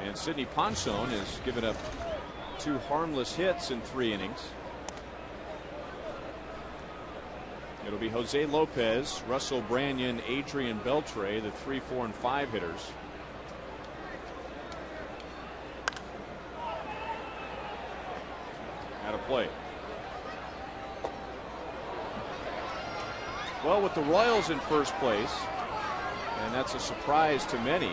And Sidney Ponson has given up 2 harmless hits in 3 innings. It'll be Jose Lopez, Russell Branyan, Adrian Beltre, the 3, 4, and 5 hitters. Out of play. Well, with the Royals in first place, and that's a surprise to many.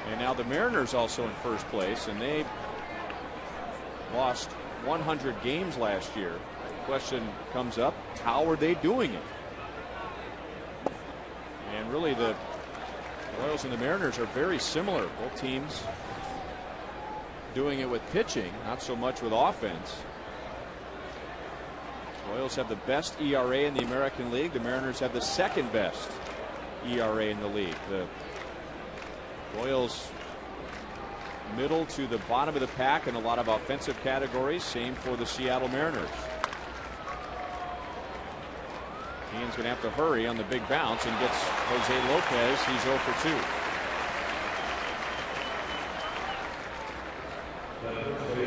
And now the Mariners also in first place, and they lost 100 games last year. The question comes up, how are they doing it? And really the Royals and the Mariners are very similar. Both teams doing it with pitching, not so much with offense. The Royals have the best ERA in the American League. The Mariners have the second best ERA in the league. The Royals middle to the bottom of the pack in a lot of offensive categories. Same for the Seattle Mariners. Ian's going to have to hurry on the big bounce and gets Jose Lopez. He's 0 for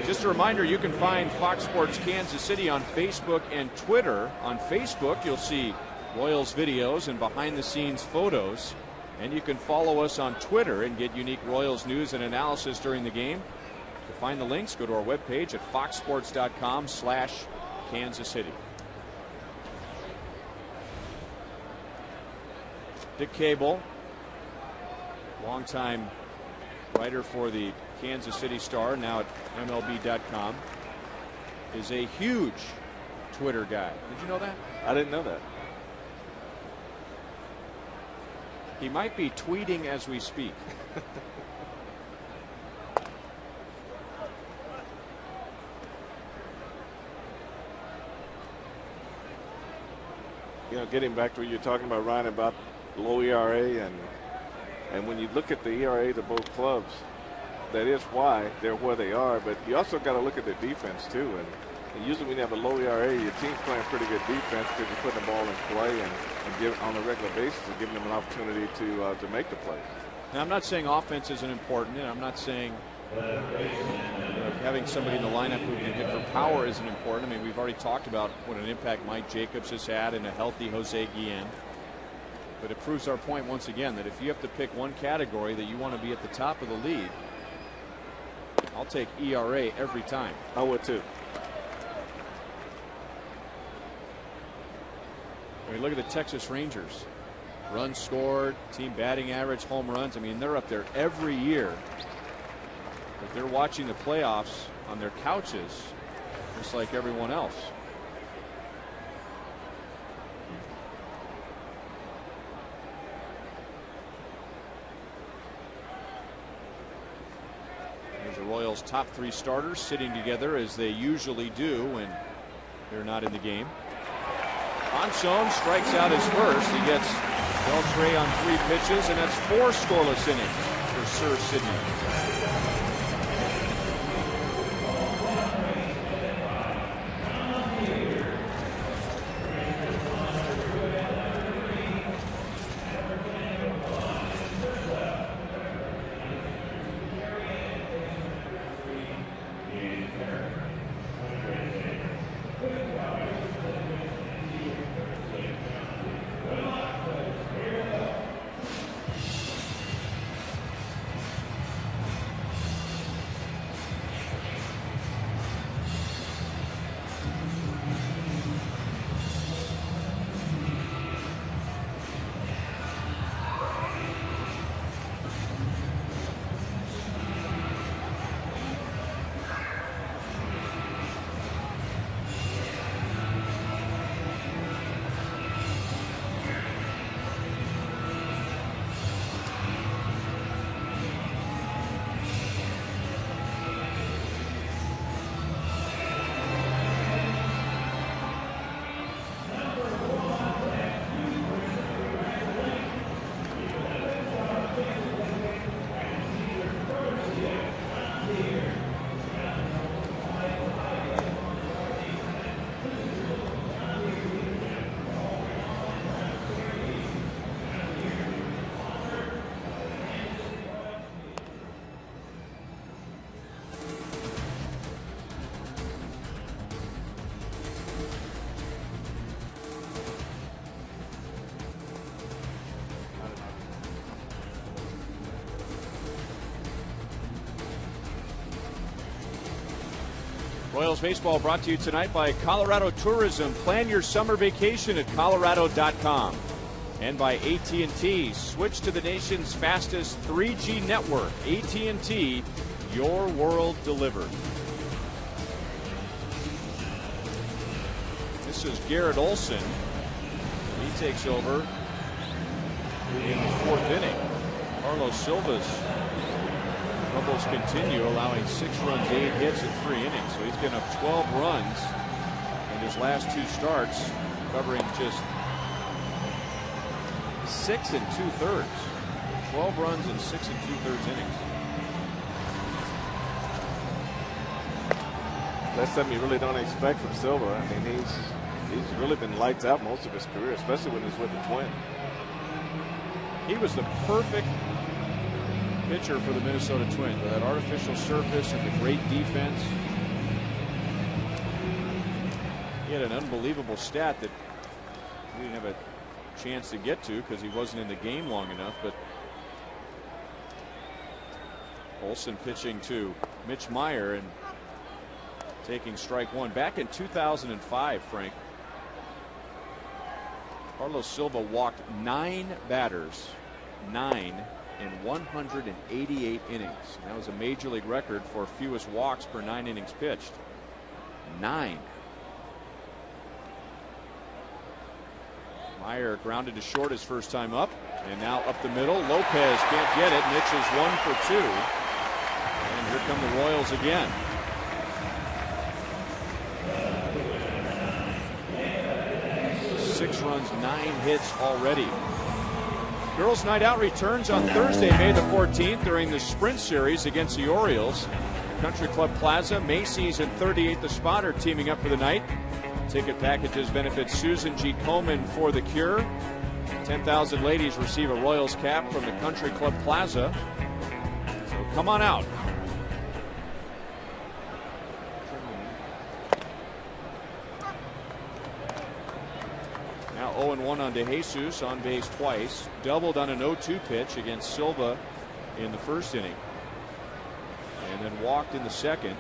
2. Just a reminder, you can find Fox Sports Kansas City on Facebook and Twitter. On Facebook, you'll see Royals videos and behind-the-scenes photos. And you can follow us on Twitter and get unique Royals news and analysis during the game. To find the links, go to our webpage at foxsports.com/Kansas City. Dick Cable longtime writer for the Kansas City Star, now at MLB.com, is a huge Twitter guy. Did you know that? I didn't know that. He might be tweeting as we speak. You know, getting back to what you're talking about, Ryan, about low ERA, and when you look at the ERAs of both clubs, that is why they're where they are. But you also got to look at their defense too. And usually when you have a low ERA, your team's playing pretty good defense because you're putting the ball in play and give on a regular basis and giving them an opportunity to make the play. Now, I'm not saying offense isn't important, and I'm not saying having somebody in the lineup who can hit for power isn't important. I mean, we've already talked about what an impact Mike Jacobs has had and a healthy Jose Guillen. But it proves our point once again that if you have to pick one category that you want to be at the top of the league, I'll take ERA every time. I would too. I mean, look at the Texas Rangers. Runs scored, team batting average, home runs. I mean, they're up there every year. But they're watching the playoffs on their couches just like everyone else. There's the Royals' top three starters sitting together as they usually do when they're not in the game. Monson strikes out his first. He gets Beltre on 3 pitches, and that's 4 scoreless innings for Sir Sidney. Royals baseball brought to you tonight by Colorado Tourism. Plan your summer vacation at Colorado.com. And by AT&T. Switch to the nation's fastest 3G network. AT&T, your world delivered. This is Garrett Olson. He takes over in the 4th inning. Carlos Silva's troubles continue, allowing 6 runs, 8 hits in 3 innings. So he's given up 12 runs in his last 2 starts, covering just 6 2/3. 12 runs in 6 2/3 innings. That's something you really don't expect from Silva. I mean, he's really been lights out most of his career, especially when he's with the Twins. He was the perfect pitcher for the Minnesota Twins with that artificial surface and the great defense. He had an unbelievable stat that we didn't have a chance to get to because he wasn't in the game long enough. But Olson pitching to Mitch Maier and taking strike 1. Back in 2005, Frank, Carlos Silva walked 9 batters, 9, in 188 innings. That was a major league record for fewest walks per 9 innings pitched. 9. Meyer grounded to short his first time up, and now up the middle. Lopez can't get it. Mitch is 1 for 2. And here come the Royals again. Six runs, 9 hits already. Girls Night Out returns on Thursday, May the 14th during the Sprint Series against the Orioles. Country Club Plaza, Macy's and 38th The Spot are teaming up for the night. Ticket packages benefit Susan G. Komen for the Cure. 10,000 ladies receive a Royals cap from the Country Club Plaza. So come on out. Now 0-1 on DeJesus, on base twice. Doubled on an 0-2 pitch against Silva in the first inning. And then walked in the second.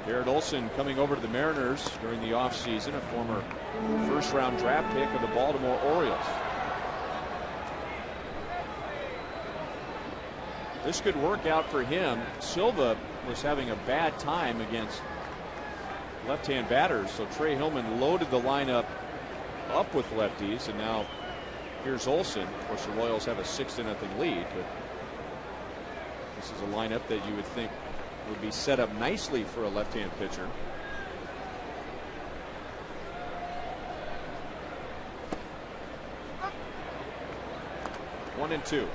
Garrett Olson coming over to the Mariners during the offseason, a former first-round draft pick of the Baltimore Orioles. This could work out for him. Silva was having a bad time against left-hand batters, so Trey Hillman loaded the lineup up with lefties, and now here's Olson. Of course, the Royals have a 6-0 lead, but this is a lineup that you would think would be set up nicely for a left-hand pitcher. One and two.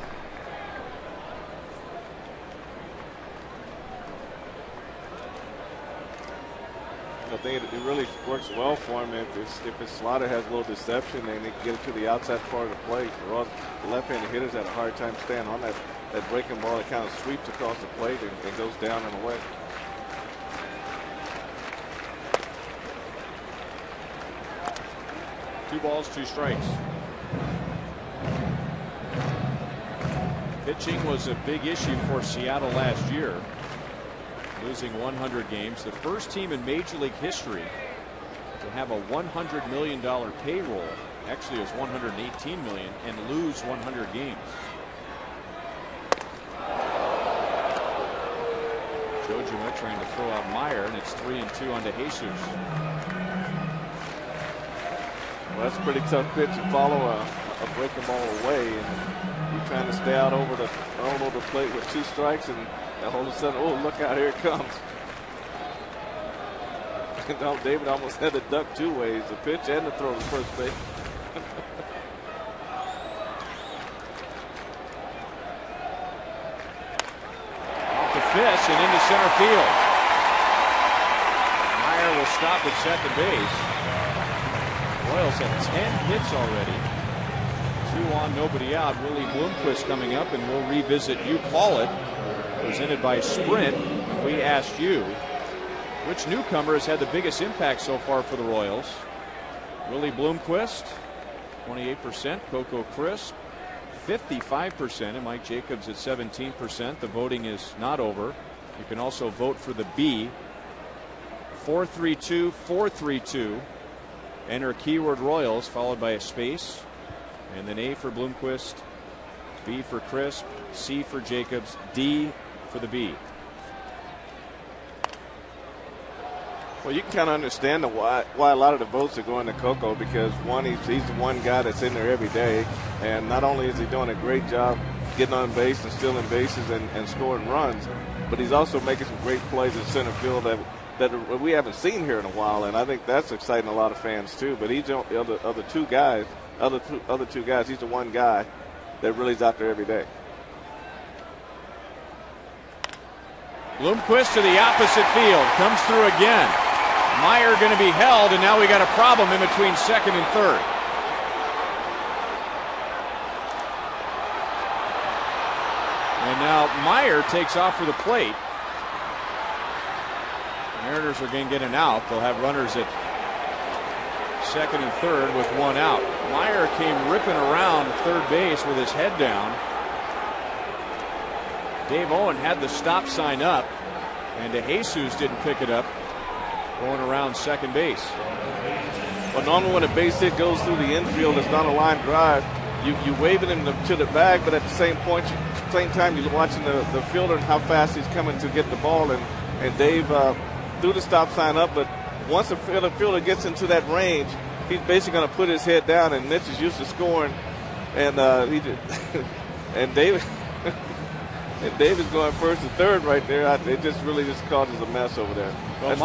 I think it really works well for him if his slider has a little deception and he can get it to the outside part of the plate. Or else the left-handed hitters had a hard time staying on that breaking ball that kind of sweeps across the plate and goes down and away. Two balls, two strikes. Pitching was a big issue for Seattle last year, losing 100 games. The first team in Major League history to have a $100 million payroll. Actually, it was $118 million, and lose 100 games. Jojima trying to throw out Meyer, and it's 3-2 on DeJesus. Well, that's a pretty tough pitch to follow a breaking ball away, and you're trying to stay out over the plate with 2 strikes, and all of a sudden, oh, look out, here it comes. And David almost had to duck 2 ways, the pitch and the throw to first base. Fish and into center field. Meyer will stop at second base. Royals have 10 hits already. 2 on, nobody out. Willie Bloomquist coming up, and we'll revisit You Call It, presented by Sprint. We asked you, which newcomer has had the biggest impact so far for the Royals? Willie Bloomquist, 28%. Coco Crisp, 55%, and Mike Jacobs at 17%. The voting is not over. You can also vote for the B. 432 432. Enter keyword Royals followed by a space, and then A for Bloomquist, B for Crisp, C for Jacobs, D for the B. Well, you can kind of understand why a lot of the votes are going to Coco, because one, he's the one guy that's in there every day, and not only is he doing a great job getting on base and stealing bases and scoring runs, but he's also making some great plays in center field that we haven't seen here in a while, and I think that's exciting a lot of fans too. But he's the other two guys, he's the one guy that really is out there every day. Bloomquist to the opposite field, comes through again. Meyer going to be held, and now we got a problem in between second and third. And now Meyer takes off for the plate. The Mariners are going to get an out. They'll have runners at second and third with 1 out. Meyer came ripping around third base with his head down. Dave Owen had the stop sign up. And DeJesus didn't pick it up, going around second base. But normally when a base hit goes through the infield, it's not a line drive. You waving him to the bag, but at the same time you're watching the fielder and how fast he's coming to get the ball. And Dave threw the stop sign up, but once the fielder gets into that range, he's basically going to put his head down. And Mitch is used to scoring, and he did, and Dave. And David's going first and third right there. It just really causes a mess over there. Well,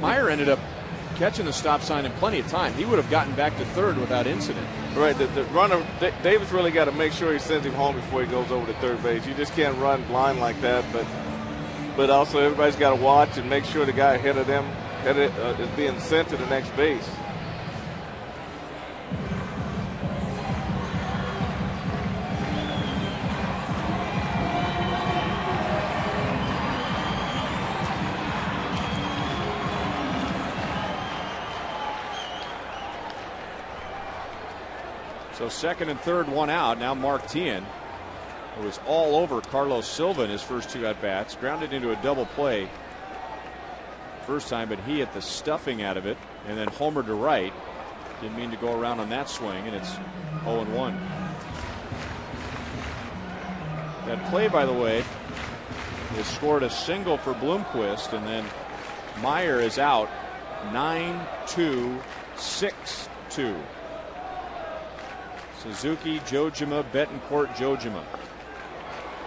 Meyer ended up catching the stop sign in plenty of time. He would have gotten back to third without incident. Right. The runner, David's really got to make sure he sends him home before he goes over to third base. You just can't run blind like that. But also everybody's got to watch and make sure the guy ahead of them is being sent to the next base. So second and third, one out. Now Mark Teahen, who was all over Carlos Silva in his first two at-bats, grounded into a double play first time, but he hit the stuffing out of it and then homered to right. Didn't mean to go around on that swing, and it's 0-1. That play, by the way, has scored a single for Bloomquist, and then Meyer is out 9-2, 6-2. Suzuki, Jojima, Betancourt, Jojima.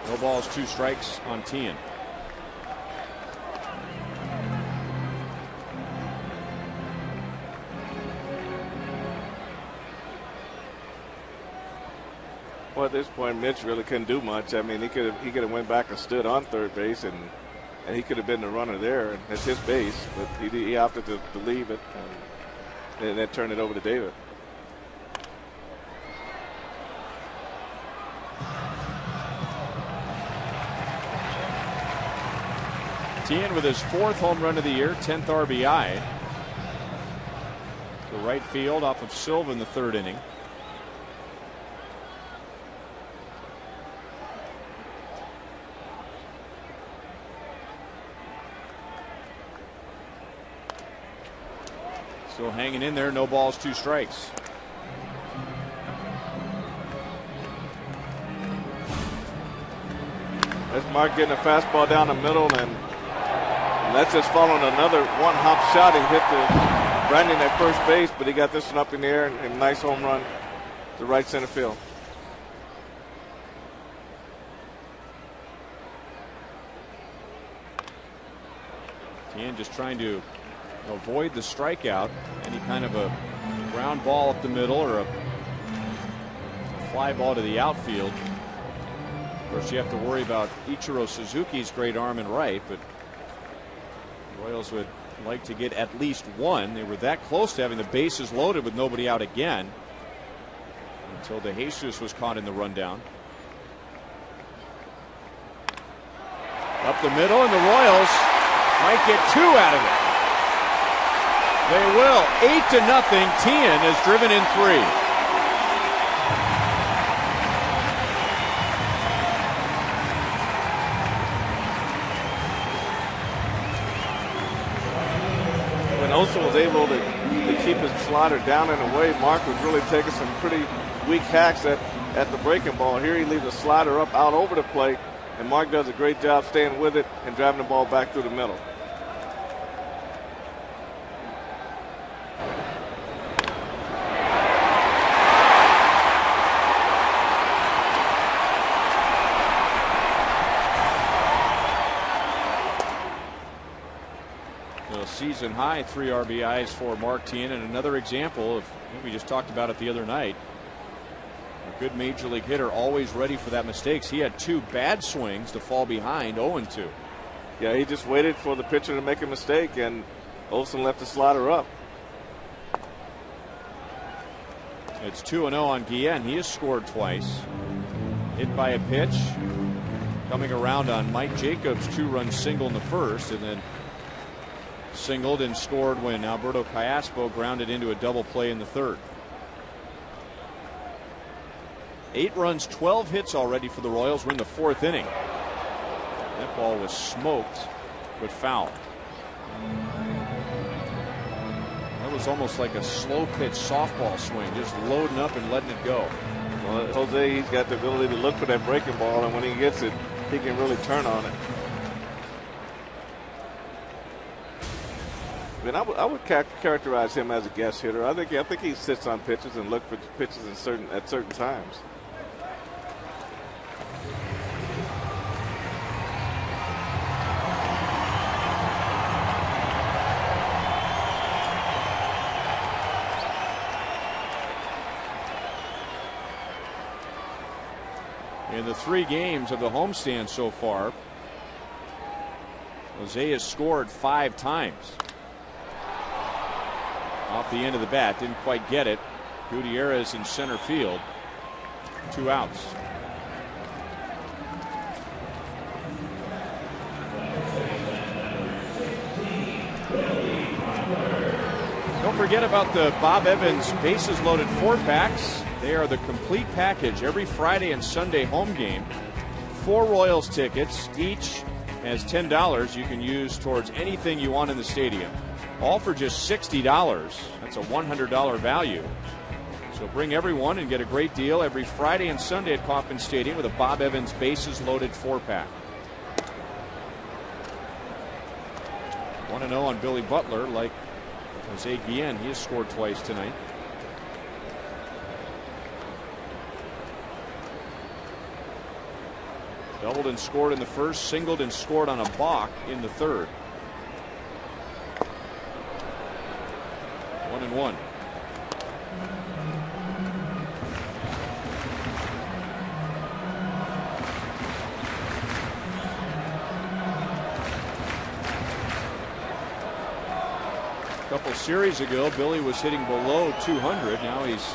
No balls, 2 strikes on Teahen. Well, at this point, Mitch really couldn't do much. I mean, he could have went back and stood on third base, and he could have been the runner there. And it's his base, but he opted to leave it and then turn it over to David. Teahen with his 4th home run of the year, 10th RBI. To right field off of Silva in the 3rd inning. Still hanging in there, no balls, 2 strikes. That's Mark getting a fastball down the middle, and that's just following another one-hop shot. He hit Brandon at first base, but he got this one up in the air, and a nice home run to right center field. Teahen just trying to avoid the strikeout. Any kind of a ground ball up the middle or a fly ball to the outfield. Of course, you have to worry about Ichiro Suzuki's great arm in right, but Royals would like to get at least one. They were that close to having the bases loaded with nobody out again until DeJesus was caught in the rundown. Up the middle, and the Royals might get 2 out of it. They will. 8-0. Teahen has driven in 3. Olson was able to keep his slider down and away. Mark was really taking some pretty weak hacks at the breaking ball. Here he leaves the slider up out over the plate, and Mark does a great job staying with it and driving the ball back through the middle. Season high 3 RBIs for Mark Teahen, and another example of we just talked about it the other night. A good major league hitter, always ready for that mistakes. He had 2 bad swings to fall behind 0-2. Yeah, he just waited for the pitcher to make a mistake, and Olson left the slider up. It's 2-0 on Guillen. He has scored twice. Hit by a pitch, coming around on Mike Jacobs' 2-run single in the first, and then singled and scored when Alberto Callaspo grounded into a double play in the 3rd. 8 runs, 12 hits already for the Royals. We're in the 4th inning. That ball was smoked but foul. That was almost like a slow pitch softball swing, just loading up and letting it go. Well, Jose, he's got the ability to look for that breaking ball, and when he gets it, he can really turn on it. I mean, I would characterize him as a guest hitter. I think he sits on pitches and looks for pitches at certain times. In the 3 games of the homestand so far, Jose has scored 5 times. Off the end of the bat, didn't quite get it. Gutierrez in center field. 2 outs. Don't forget about the Bob Evans bases loaded 4-packs. They are the complete package every Friday and Sunday home game. 4 Royals tickets, each has $10 you can use towards anything you want in the stadium. All for just $60. That's a $100 value. So bring everyone and get a great deal every Friday and Sunday at Kauffman Stadium with a Bob Evans bases loaded 4-pack. 1-0 on Billy Butler, like Jose Guillen. He has scored twice tonight. Doubled and scored in the first, singled and scored on a balk in the third. 1-1. A couple series ago, Billy was hitting below 200. Now he's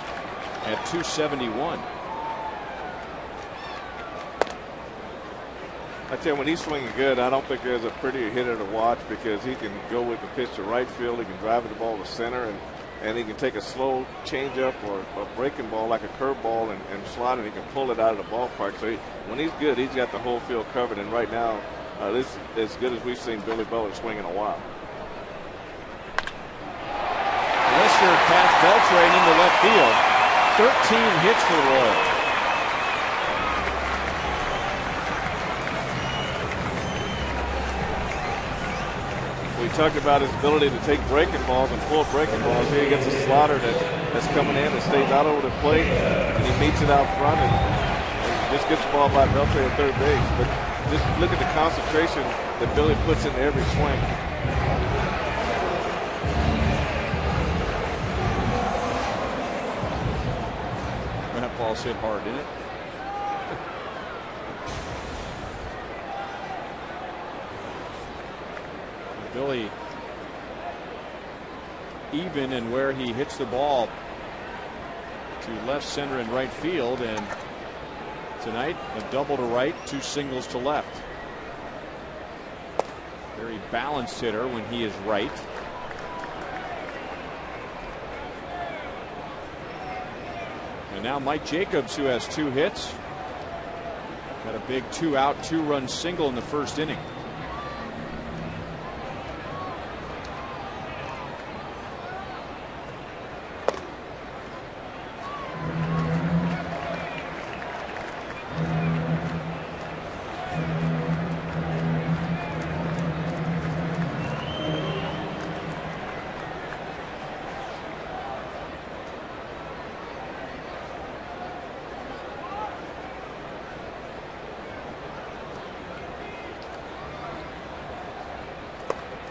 at 271. I tell you, when he's swinging good, I don't think there's a prettier hitter to watch because he can go with the pitch to right field. He can drive the ball to center, and he can take a slow changeup or a breaking ball like a curveball and slide it. He can pull it out of the ballpark. So when he's good, he's got the whole field covered. And right now, this is as good as we've seen Billy Butler swing in a while. Lester passed Beltran into left field. 13 hits for the Royals. We talked about his ability to take breaking balls and pull breaking balls. Here he gets a slaughter that's coming in and stays out over the plate, and he meets it out front and just gets the ball by Beltran at third base. But just look at the concentration that Billy puts in every swing. That ball's hit hard, didn't it? Billy even in where he hits the ball to left, center, and right field, and tonight a double to right, 2 singles to left. Very balanced hitter when he is right. And now Mike Jacobs, who has 2 hits, got a big 2-out, 2-run single in the first inning.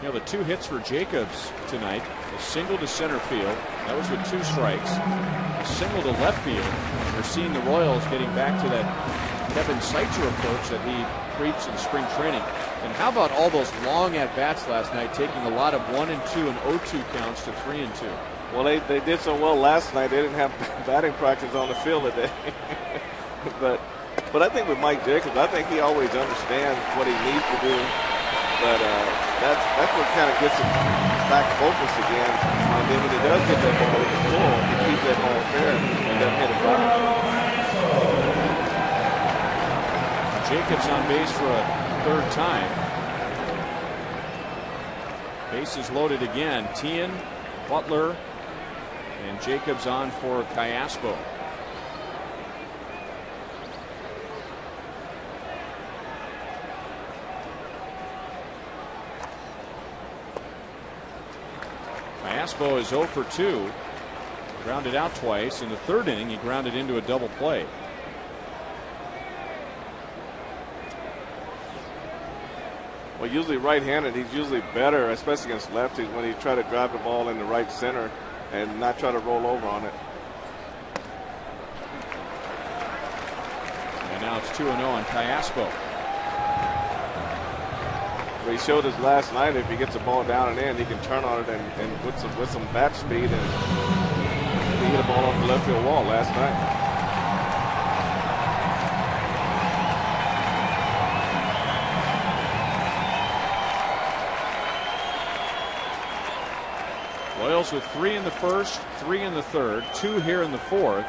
You know, the 2 hits for Jacobs tonight, a single to center field. That was with 2 strikes. A single to left field. We're seeing the Royals getting back to that Kevin Seitzer approach that he preached in spring training. And how about all those long at-bats last night, taking a lot of 1-2 and 0-2 counts to 3-2. Well, they did so well last night. They didn't have batting practice on the field today. But I think with Mike Jacobs, I think he always understands what he needs to do. But that's what kind of gets him back focused again. And then when he does get that ball, he can pull and keep that ball fair and doesn't hit it foul. Jacobs on base for a 3rd time. Bases loaded again. Tien, Butler, and Jacobs on for Callaspo. Callaspo is 0 for 2. Grounded out twice. In the third inning, he grounded into a double play. Well, usually right-handed, he's usually better, especially against lefties, when he try to drive the ball in the right center and not try to roll over on it. And now it's 2-0 on Callaspo. Well, he showed us last night if he gets the ball down and in, he can turn on it and with some bat speed, and he hit a ball off the left field wall last night. Royals with 3 in the first, 3 in the third, 2 here in the fourth.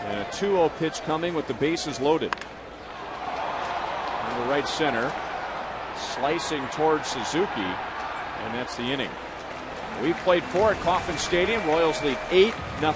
And a 2-0 pitch coming with the bases loaded. In the right center, slicing towards Suzuki, and that's the inning. We played 4 at Kauffman Stadium. Royals lead 8-0.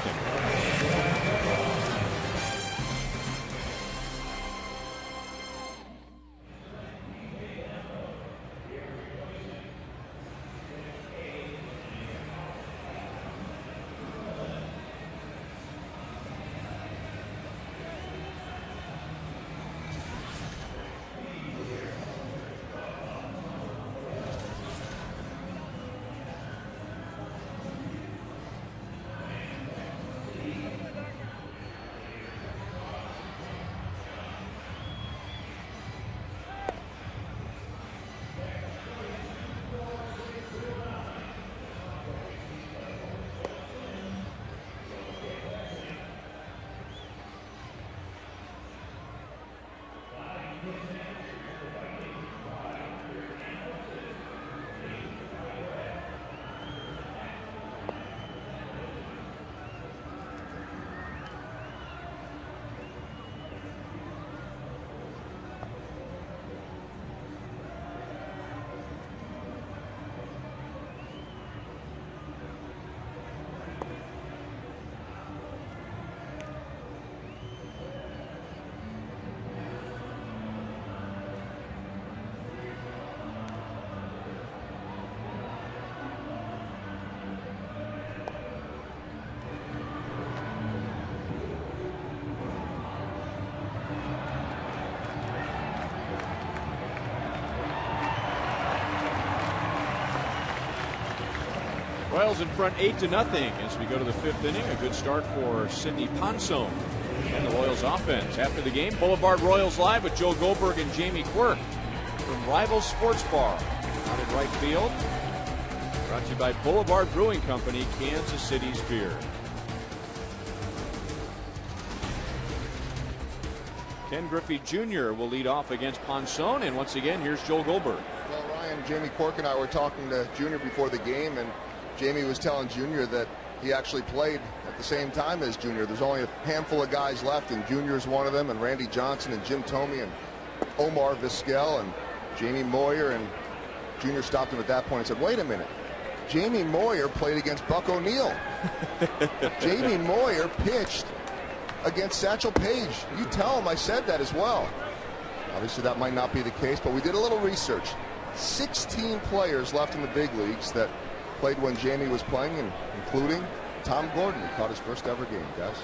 Royals in front 8-0 as we go to the 5th inning. A good start for Sidney Ponson and the Royals offense. After the game, Boulevard Royals Live with Joe Goldberg and Jamie Quirk from Rivals Sports Bar out in right field. Brought to you by Boulevard Brewing Company, Kansas City's beer. Ken Griffey Jr. will lead off against Ponson, and once again, here's Joel Goldberg. Well, Ryan, Jamie Quirk and I were talking to Junior before the game, and Jamie was telling Junior that he actually played at the same time as Junior. There's only a handful of guys left, and Junior's one of them, and Randy Johnson and Jim Thome and Omar Vizquel and Jamie Moyer. And Junior stopped him at that point and said, wait a minute. Jamie Moyer played against Buck O'Neil. Jamie Moyer pitched against Satchel Paige. You tell him I said that as well. Obviously that might not be the case, but we did a little research. 16 players left in the big leagues that played when Jamie was playing, and including Tom Gordon, who caught his first ever game, guys.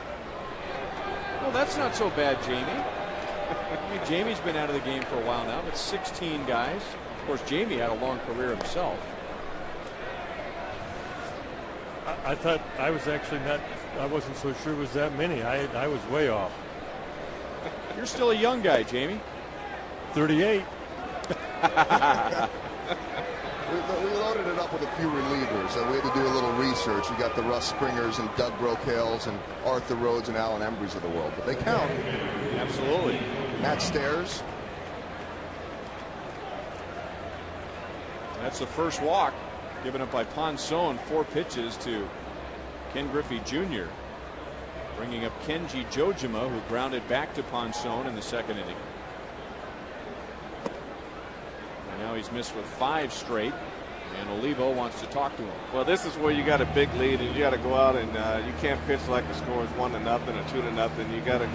Well, that's not so bad, Jamie. I mean, Jamie's been out of the game for a while now, but 16 guys. Of course, Jamie had a long career himself. I thought I was actually not. I wasn't so sure it was that many. I was way off. You're still a young guy, Jamie. 38. We loaded it up with a few relievers, and we had to do a little research. We got the Russ Springers and Doug Brocails and Arthur Rhodes and Alan Embrys of the world, but they count. Absolutely. Matt Stairs. That's the first walk given up by Ponson. 4 pitches to Ken Griffey Jr. Bringing up Kenji Jojima, who grounded back to Ponson in the second inning. And now he's missed with 5 straight. And Olivo wants to talk to him. Well, this is where you got a big lead, and you got to go out and you can't pitch like the score is 1-0 or 2-0. You got to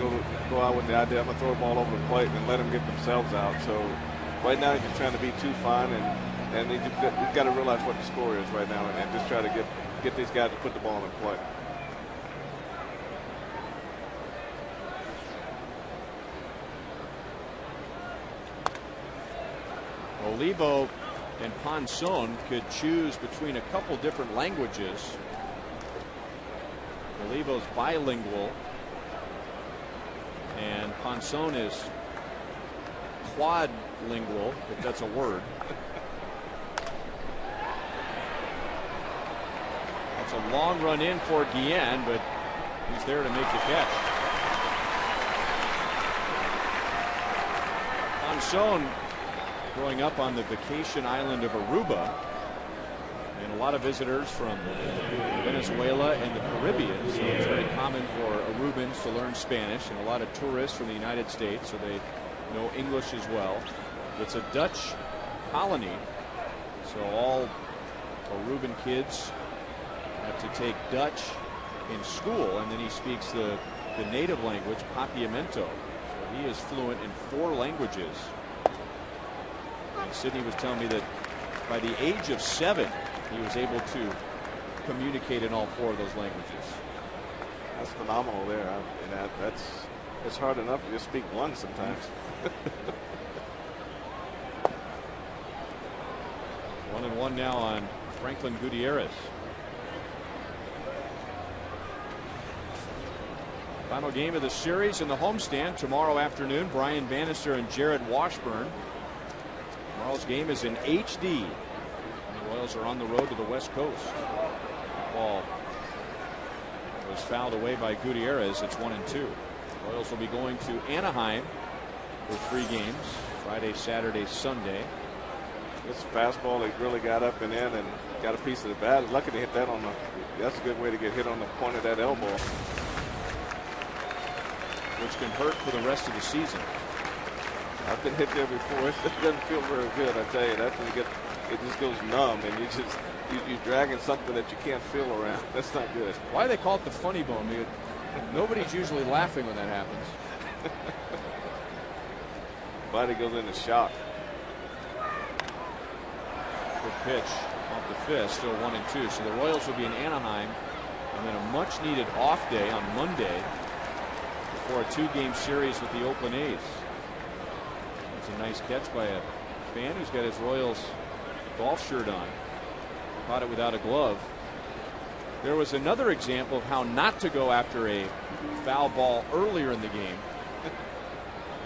go out with the idea I'm gonna throw the ball over the plate and let them get themselves out. So right now he's just trying to be too fine, and he's got to realize what the score is right now, and just try to get these guys to put the ball in play. Olivo and Ponson could choose between a couple different languages. Olivo's bilingual, and Ponson is quadlingual, if that's a word. That's a long run in for Guillen, but he's there to make the catch. Ponson growing up on the vacation island of Aruba, and a lot of visitors from Venezuela and the Caribbean, so it's very common for Arubans to learn Spanish, and a lot of tourists from the United States, so they know English as well. It's a Dutch colony, so all Aruban kids have to take Dutch in school, and then he speaks the native language, Papiamento. So he is fluent in 4 languages. And Sidney was telling me that by the age of 7, he was able to communicate in all 4 of those languages. That's phenomenal there. It's hard enough to just speak one sometimes. 1-1 now on Franklin Gutierrez. Final game of the series in the homestand tomorrow afternoon. Brian Bannister and Jared Washburn. Tomorrow's game is in HD. The Royals are on the road to the West Coast. Ball was fouled away by Gutierrez. It's 1-2. Royals will be going to Anaheim for 3 games. Friday, Saturday, Sunday. This fastball, he really got up and in and got a piece of the bat. Lucky to hit that on the. That's a good way to get hit on the point of that elbow, which can hurt for the rest of the season. I've been hit there before. It doesn't feel very good, I tell you. That's when it just goes numb, and you're dragging something that you can't feel around. That's not good. Why do they call it the funny bone? Nobody's usually laughing when that happens. Body goes into shock. Good pitch off the fist, still 1-2. So the Royals will be in Anaheim, and then a much-needed off day on Monday for a 2-game series with the Oakland A's. That's a nice catch by a fan who's got his Royals golf shirt on. Caught it without a glove. There was another example of how not to go after a foul ball earlier in the game.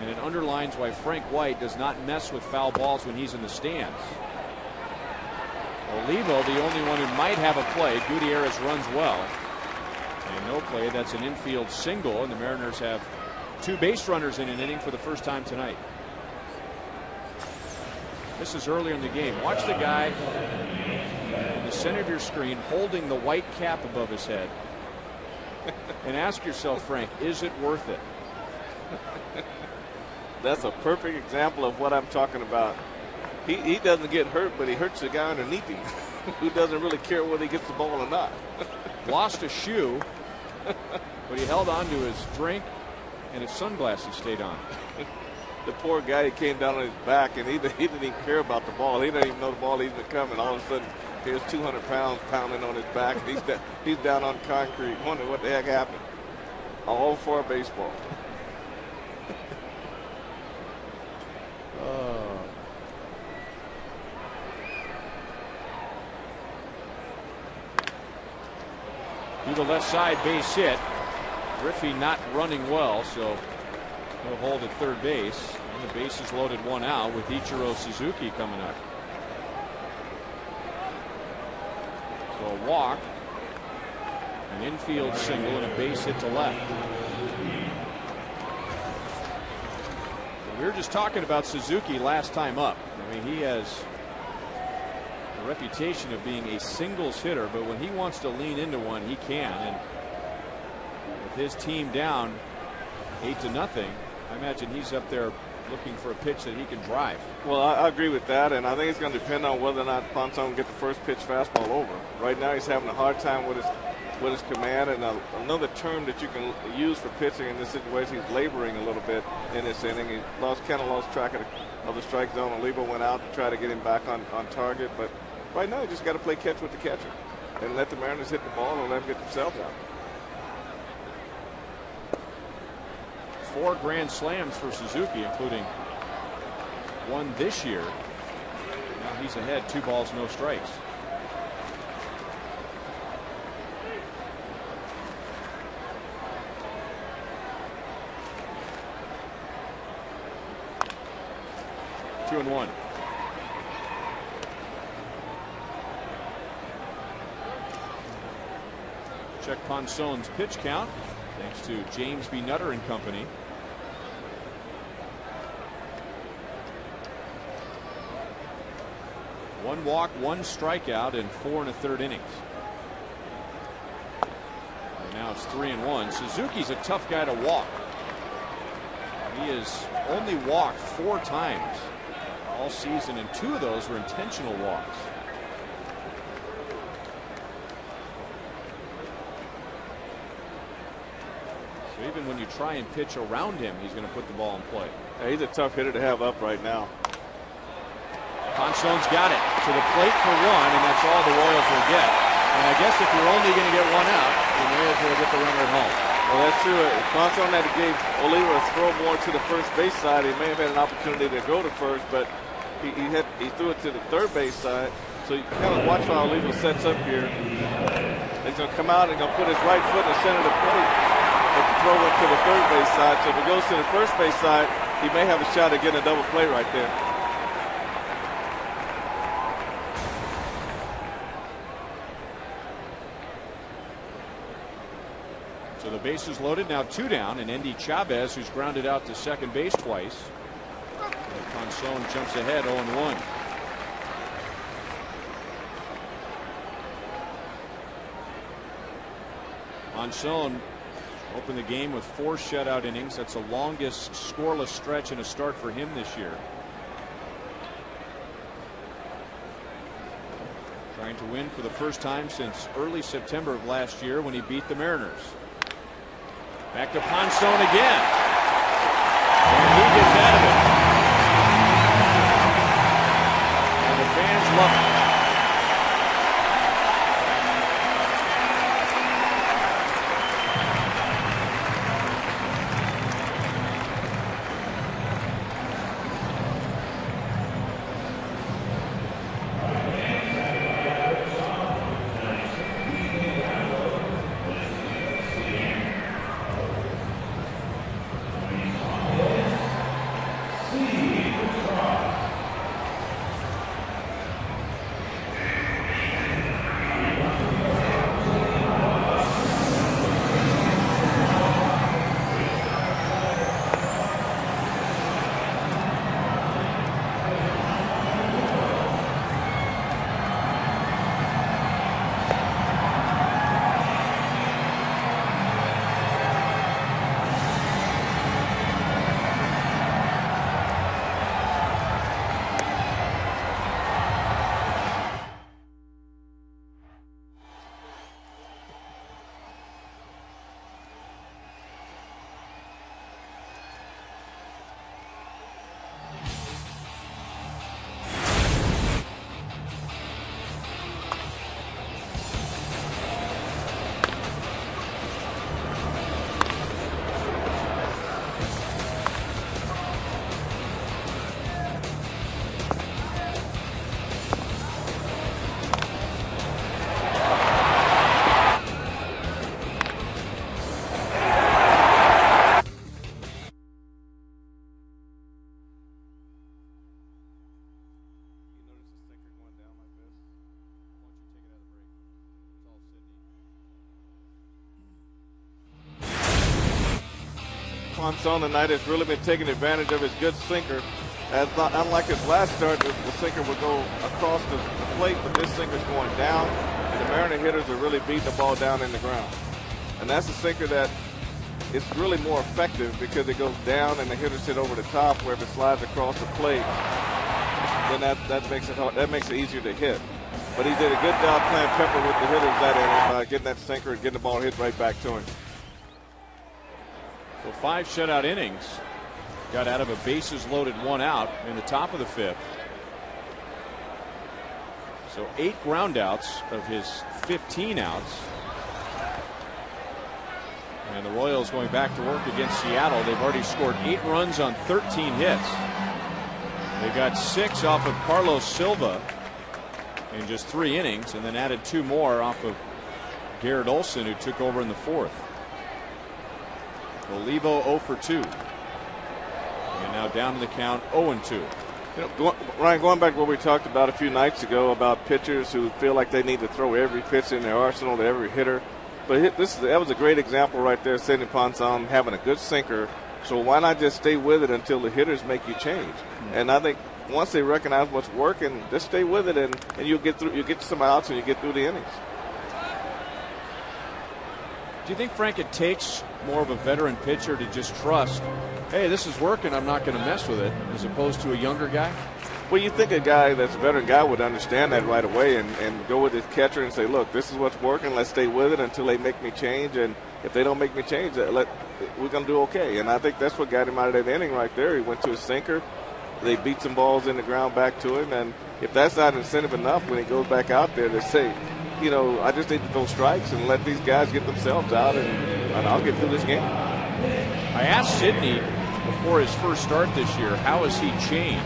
And it underlines why Frank White does not mess with foul balls when he's in the stands. Olivo, the only one who might have a play. Gutierrez runs well. And no play. That's an infield single, and the Mariners have 2 base runners in an inning for the first time tonight. This is earlier in the game. Watch the guy in the center of your screen holding the white cap above his head. And ask yourself, Frank, is it worth it? That's a perfect example of what I'm talking about. He doesn't get hurt, but he hurts the guy underneath him who doesn't really care whether he gets the ball or not. Lost a shoe, but he held on to his drink, and his sunglasses stayed on. The poor guy, he came down on his back, and he didn't even care about the ball. He didn't even know the ball even coming. All of a sudden, here's 200 pounds pounding on his back. He's down on concrete, wondering what the heck happened. All for a baseball. To the left side, base hit. Griffey not running well, so he'll hold at third base. And the base is loaded, 1 out with Ichiro Suzuki coming up. So a walk, an infield single, and a base hit to left. We were just talking about Suzuki last time up. I mean, he has a reputation of being a singles hitter, but when he wants to lean into one, he can. And with his team down 8-0, I imagine he's up there looking for a pitch that he can drive. Well, I agree with that, and I think it's going to depend on whether or not Ponson can get the first pitch fastball over. Right now he's having a hard time with his command, and another term that you can use for pitching in this situation, he's laboring a little bit in this inning. He kind of lost track of the strike zone. Oliva went out to try to get him back on target, but right now you just got to play catch with the catcher and let the Mariners hit the ball and let them get themselves out. 4 grand slams for Suzuki, including one this year. Now he's ahead, 2 balls, no strikes. Two and one. Check Ponson's pitch count, thanks to James B. Nutter and company. One walk, 1 strikeout in 4 1/3 innings. And now it's 3 and 1. Suzuki's a tough guy to walk. He has only walked 4 times all season, and 2 of those were intentional walks. So even when you try and pitch around him, he's going to put the ball in play. Yeah, he's a tough hitter to have up right now. Ponson's got it to the plate for 1, and that's all the Royals will get. And I guess if you're only going to get 1 out, you may as well get the runner at home. Well, that's true. If Ponson had gave Oliva a throw more to the first base side, he may have had an opportunity to go to first, but he threw it to the third base side. So you kind of watch how Oliva sets up here. He's going to come out and going to put his right foot in the center of the plate and throw it to the third base side. So if it goes to the first base side, he may have a shot at getting a double play right there. So the bases loaded, now 2 down, and Endy Chavez, who's grounded out to second base twice. And Ponson jumps ahead 0-1. Ponson opened the game with 4 shutout innings. That's the longest scoreless stretch in a start for him this year. Trying to win for the first time since early September of last year when he beat the Mariners. Back to Ponson again. And he gets out of it. And the fans love it. Ponson tonight has really been taking advantage of his good sinker. Unlike his last start, the sinker would go across the plate, but this sinker's going down, and the Mariner hitters are really beating the ball down in the ground. And that's a sinker that it's really more effective because it goes down and the hitters hit over the top. Where if it slides across the plate, then that makes it hard, that makes it easier to hit. But he did a good job playing pepper with the hitters that inning by getting that sinker and getting the ball hit right back to him. So 5 shutout innings. Got out of a bases loaded 1 out in the top of the 5th. So 8 groundouts of his 15 outs. And the Royals going back to work against Seattle. They've already scored 8 runs on 13 hits. They got 6 off of Carlos Silva in just 3 innings, and then added 2 more off of Garrett Olson, who took over in the 4th. Olivo 0 for 2. And now down to the count 0-2. Ryan, going back to what we talked about a few nights ago about pitchers who feel like they need to throw every pitch in their arsenal to every hitter. But that was a great example right there, Sidney Ponson having a good sinker. So why not just stay with it until the hitters make you change? Mm-hmm. And I think once they recognize what's working, just stay with it, and you'll get through. You get some outs and you get through the innings. Do you think, Frank, it takes more of a veteran pitcher to just trust, hey, this is working, I'm not going to mess with it, as opposed to a younger guy? Well, you think a guy that's a veteran guy would understand that right away and go with his catcher and say, look, this is what's working, let's stay with it until they make me change, and if they don't make me change, we're going to do okay. And I think that's what got him out of that inning right there. He went to his sinker. They beat some balls in the ground back to him, and if that's not incentive enough when he goes back out there to say, I just need to throw strikes and let these guys get themselves out, and I'll get through this game. I asked Sidney before his first start this year, how has he changed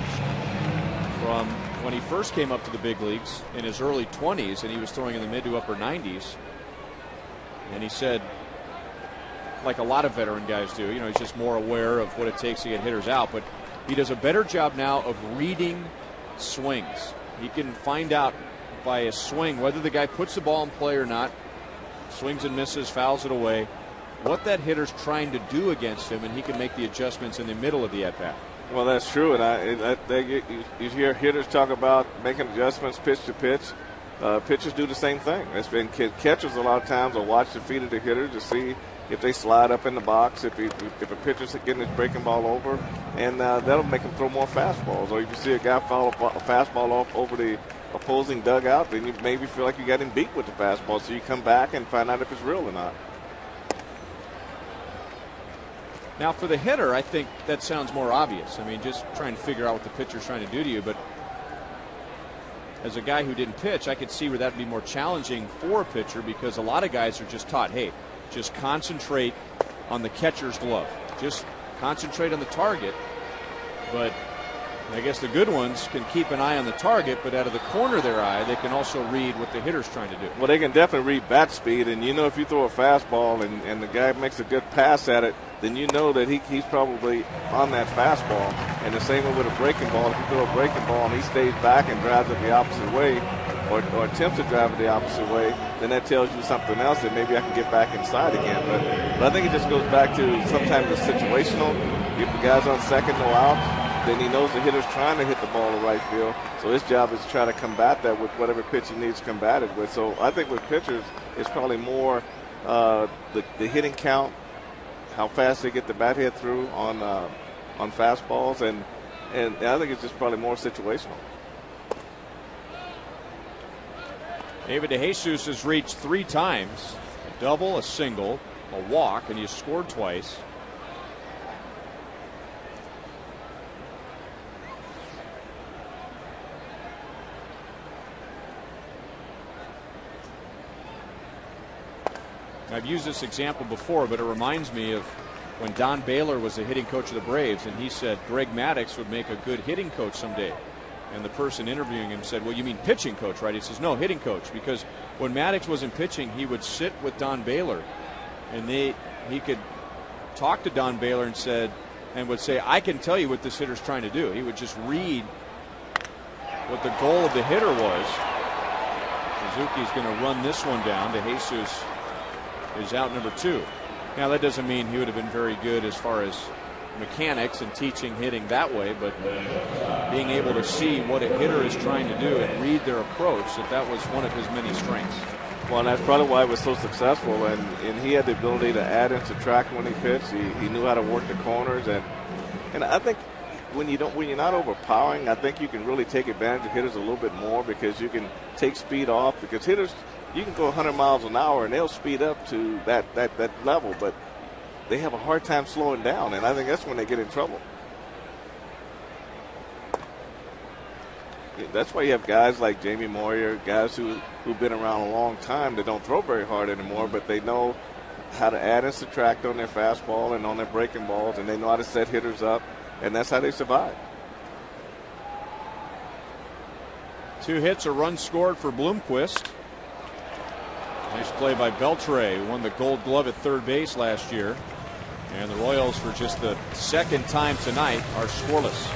from when he first came up to the big leagues in his early 20s, and he was throwing in the mid to upper 90s. And he said, like a lot of veteran guys do, he's just more aware of what it takes to get hitters out, but he does a better job now of reading swings. He can find out by a swing whether the guy puts the ball in play or not, swings and misses, fouls it away, what that hitter's trying to do against him, and he can make the adjustments in the middle of the at-bat. Well, that's true, and you hear hitters talk about making adjustments pitch to pitch. Pitchers do the same thing. It's been catchers a lot of times will watch the feet of the hitter to see if they slide up in the box, if a pitcher's getting his breaking ball over, and that'll make him throw more fastballs. Or if you see a guy foul a fastball off over the opposing dugout, then you maybe feel like you got him beat with the fastball, so you come back and find out if it's real or not. Now, for the hitter, I think that sounds more obvious. I mean, just trying to figure out what the pitcher's trying to do to you. But as a guy who didn't pitch, I could see where that would be more challenging for a pitcher, because a lot of guys are just taught, hey, just concentrate on the catcher's glove. Just concentrate on the target. But I guess the good ones can keep an eye on the target, but out of the corner of their eye, they can also read what the hitter's trying to do. Well, they can definitely read bat speed, and if you throw a fastball and the guy makes a good pass at it, then you know that he's probably on that fastball. And the same way with a breaking ball. If you throw a breaking ball and he stays back and drives it the opposite way, or attempts to drive it the opposite way, then that tells you something else, that maybe I can get back inside again. But I think it just goes back to sometimes it's situational. If the guy's on second, no out, then he knows the hitter's trying to hit the ball to right field. So his job is to try to combat that with whatever pitch he needs to combat it with. So I think with pitchers, it's probably more the hitting count, how fast they get the bat hit through on fastballs, and I think it's just probably more situational. David DeJesus has reached 3 times, a double, a single, a walk, and he's scored twice. I've used this example before, but it reminds me of when Don Baylor was the hitting coach of the Braves, and he said Greg Maddux would make a good hitting coach someday. And the person interviewing him said, well, you mean pitching coach, right? He says, no, hitting coach, because when Maddux wasn't pitching, he would sit with Don Baylor, and he could talk to Don Baylor and would say, I can tell you what this hitter's trying to do. He would just read what the goal of the hitter was. Suzuki's going to run this one down. DeJesus is out number 2. Now, that doesn't mean he would have been very good as far as mechanics and teaching hitting that way, but being able to see what a hitter is trying to do and read their approach, that was one of his many strengths. Well, and that's probably why he was so successful, and he had the ability to add into track when he pitched. He knew how to work the corners, and I think when you're not overpowering, I think you can really take advantage of hitters a little bit more, because you can take speed off, because hitters, you can go 100 miles an hour and they'll speed up to that level, but they have a hard time slowing down, and I think that's when they get in trouble. That's why you have guys like Jamie Moyer, guys who've been around a long time that don't throw very hard anymore, but they know how to add and subtract on their fastball and on their breaking balls, and they know how to set hitters up, and that's how they survive. 2 hits, a run scored for Bloomquist. Nice play by Beltre, who won the Gold Glove at third base last year. And the Royals, for just the second time tonight, are scoreless.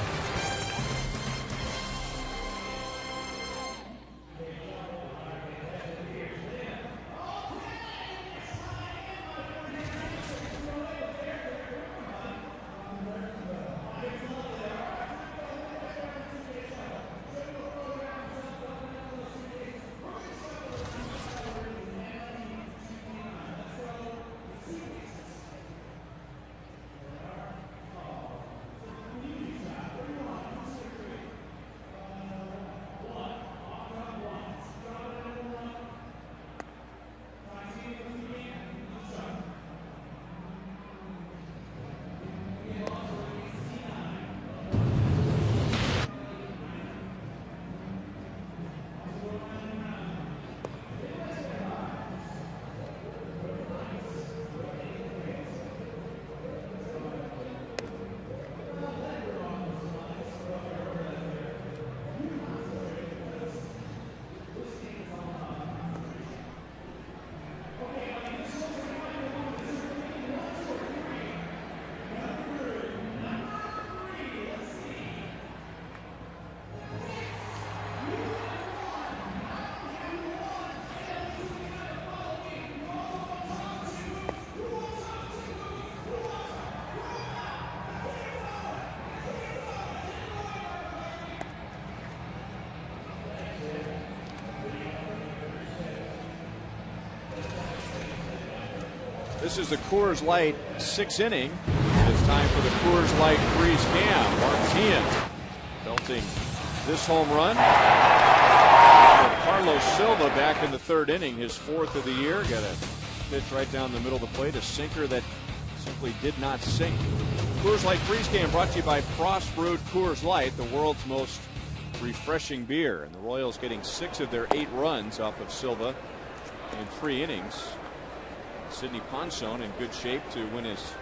This is the Coors Light 6th inning. It's time for the Coors Light freeze cam. Martin belting this home run. Carlos Silva back in the 3rd inning, his 4th of the year. Got a pitch right down the middle of the plate, a sinker that simply did not sink. Coors Light freeze cam brought to you by Frost Brewed Coors Light, the world's most refreshing beer. And the Royals getting 6 of their 8 runs off of Silva in 3 innings. Sidney Ponson in good shape to win his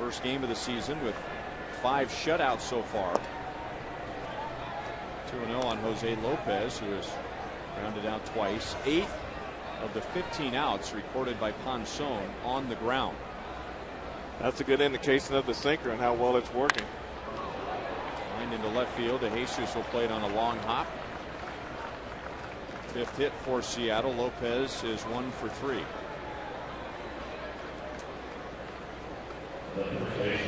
first game of the season with 5 shutouts so far. 2-0 on Jose Lopez, who has grounded out twice. 8 of the 15 outs recorded by Ponson on the ground. That's a good indication of the sinker and how well it's working. Lined into left field. De Jesus will play it on a long hop. 5th hit for Seattle. Lopez is 1 for 3. Ray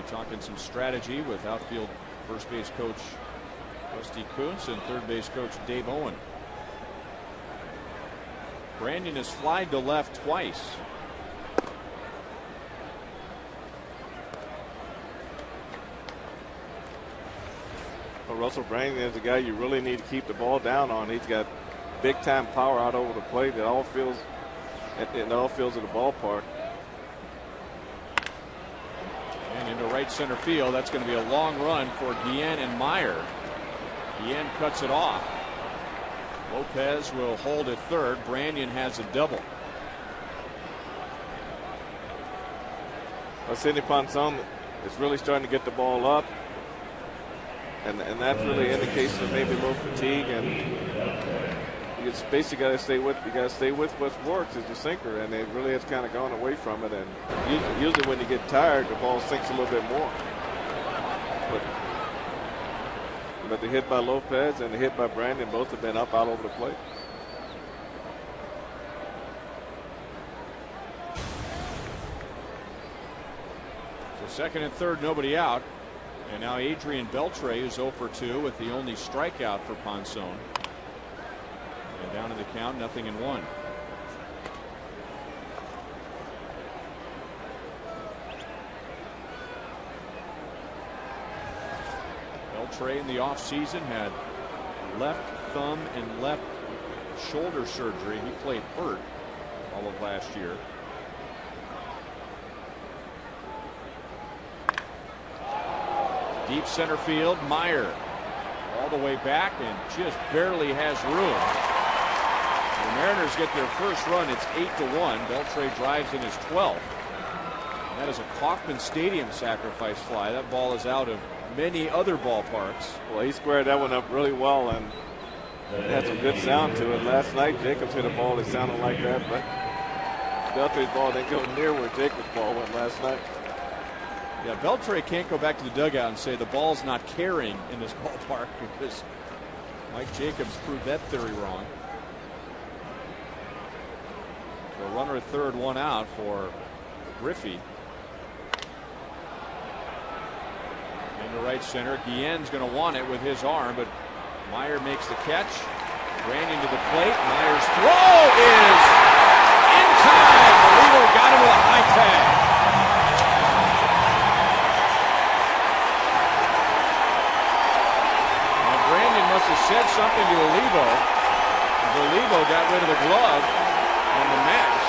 talking some strategy with outfield first base coach Rusty Kuntz and third base coach Dave Owen. Brandon has flied to left twice. Well, Russell Brandon is a guy you really need to keep the ball down on. He's got big time power out over the plate. It all feels at the ballpark. And into right center field. That's going to be a long run for Guillen and Meyer. Guillen cuts it off. Lopez will hold at third. Brandon has a double. Well, Sidney Ponson is really starting to get the ball up. And that's really an indication of maybe a little fatigue, and you just basically got to stay with what works is the sinker, and it really has kind of gone away from it. And usually when you get tired, the ball sinks a little bit more. But the hit by Lopez and the hit by Brandon both have been up out over the plate. So second and third, nobody out. And now Adrian Beltre is 0 for 2 with the only strikeout for Ponson. And down in the count, 0-1. Beltre in the offseason had left thumb and left shoulder surgery. He played hurt all of last year. Deep center field, Meyer all the way back and just barely has room. The Mariners get their first run. It's 8-1. Beltre drives in his 12th. And that is a Kauffman Stadium sacrifice fly. That ball is out of many other ballparks. Well, he squared that one up really well, and it had some good sound to it. Last night, Jacobs hit a ball that sounded like that, but Beltre's ball didn't go near where Jacobs' ball went last night. Yeah, Beltre can't go back to the dugout and say the ball's not carrying in this ballpark because Mike Jacobs proved that theory wrong. So runner at third, one out for Griffey. Into right center. Guillen's going to want it with his arm, but Meyer makes the catch. Branyan to the plate. Meyer's throw is in time. Olivo got him with a high tag. Must have said something to Olivo. Olivo got rid of the glove on the mask.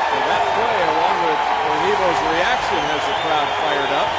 So that play, along with Olivo's reaction, has the crowd fired up.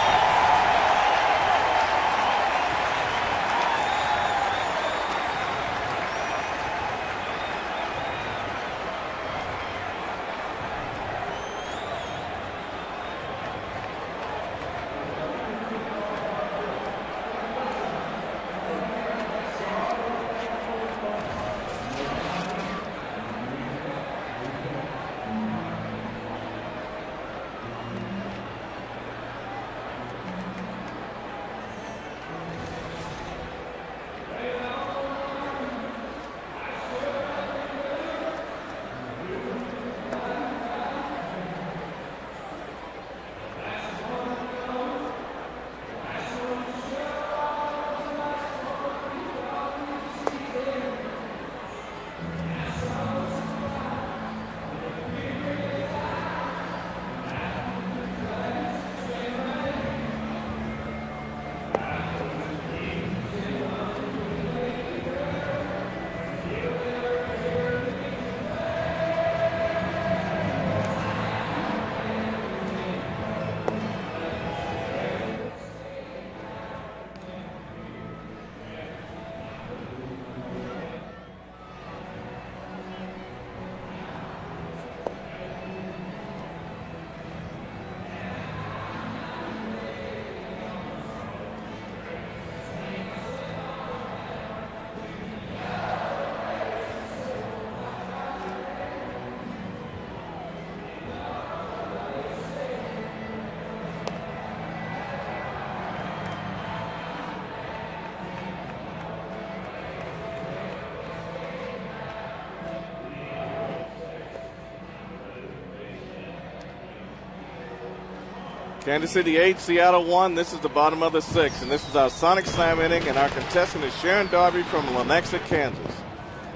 Kansas City 8, Seattle 1. This is the bottom of the 6th, and this is our Sonic Slam inning, and our contestant is Sharon Darby from Lenexa, Kansas.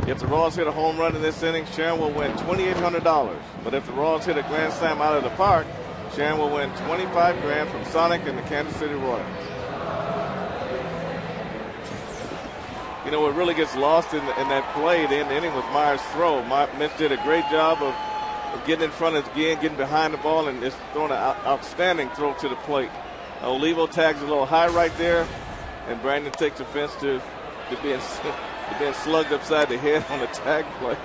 If the Royals hit a home run in this inning, Sharon will win $2,800. But if the Royals hit a grand slam out of the park, Sharon will win $25,000 from Sonic and the Kansas City Royals. You know, what really gets lost in that play at the end of the inning was Meyer's throw. Mitch did a great job of getting in front of Guillen, getting behind the ball, and just throwing an outstanding throw to the plate. Olivo tags a little high right there, and Brandon takes offense to being slugged upside the head on the tag play.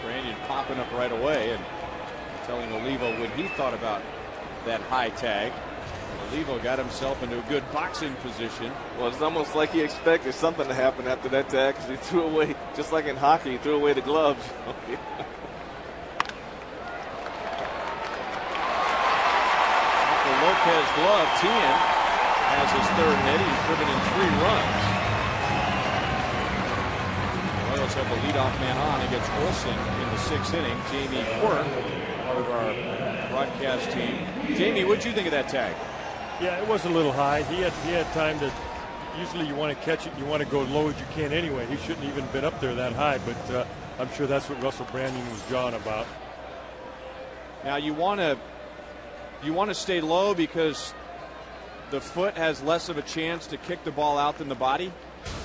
Brandon popping up right away and telling Olivo what he thought about that high tag. Olivo got himself into a good boxing position. Well, it's almost like he expected something to happen after that tag, because he threw away, just like in hockey, he threw away the gloves. Vasquez glove. Tian has his third hit. He's driven in 3 runs. The Royals have the leadoff man on against Olson in the 6th inning. Jamie Quirk, part of our broadcast team. Jamie, what'd you think of that tag? Yeah, it was a little high. He had time to. Usually you want to catch it, you want to go low as you can anyway. He shouldn't even been up there that high, but I'm sure that's what Russell Branyan was jawing about. Now you want to stay low because the foot has less of a chance to kick the ball out than the body.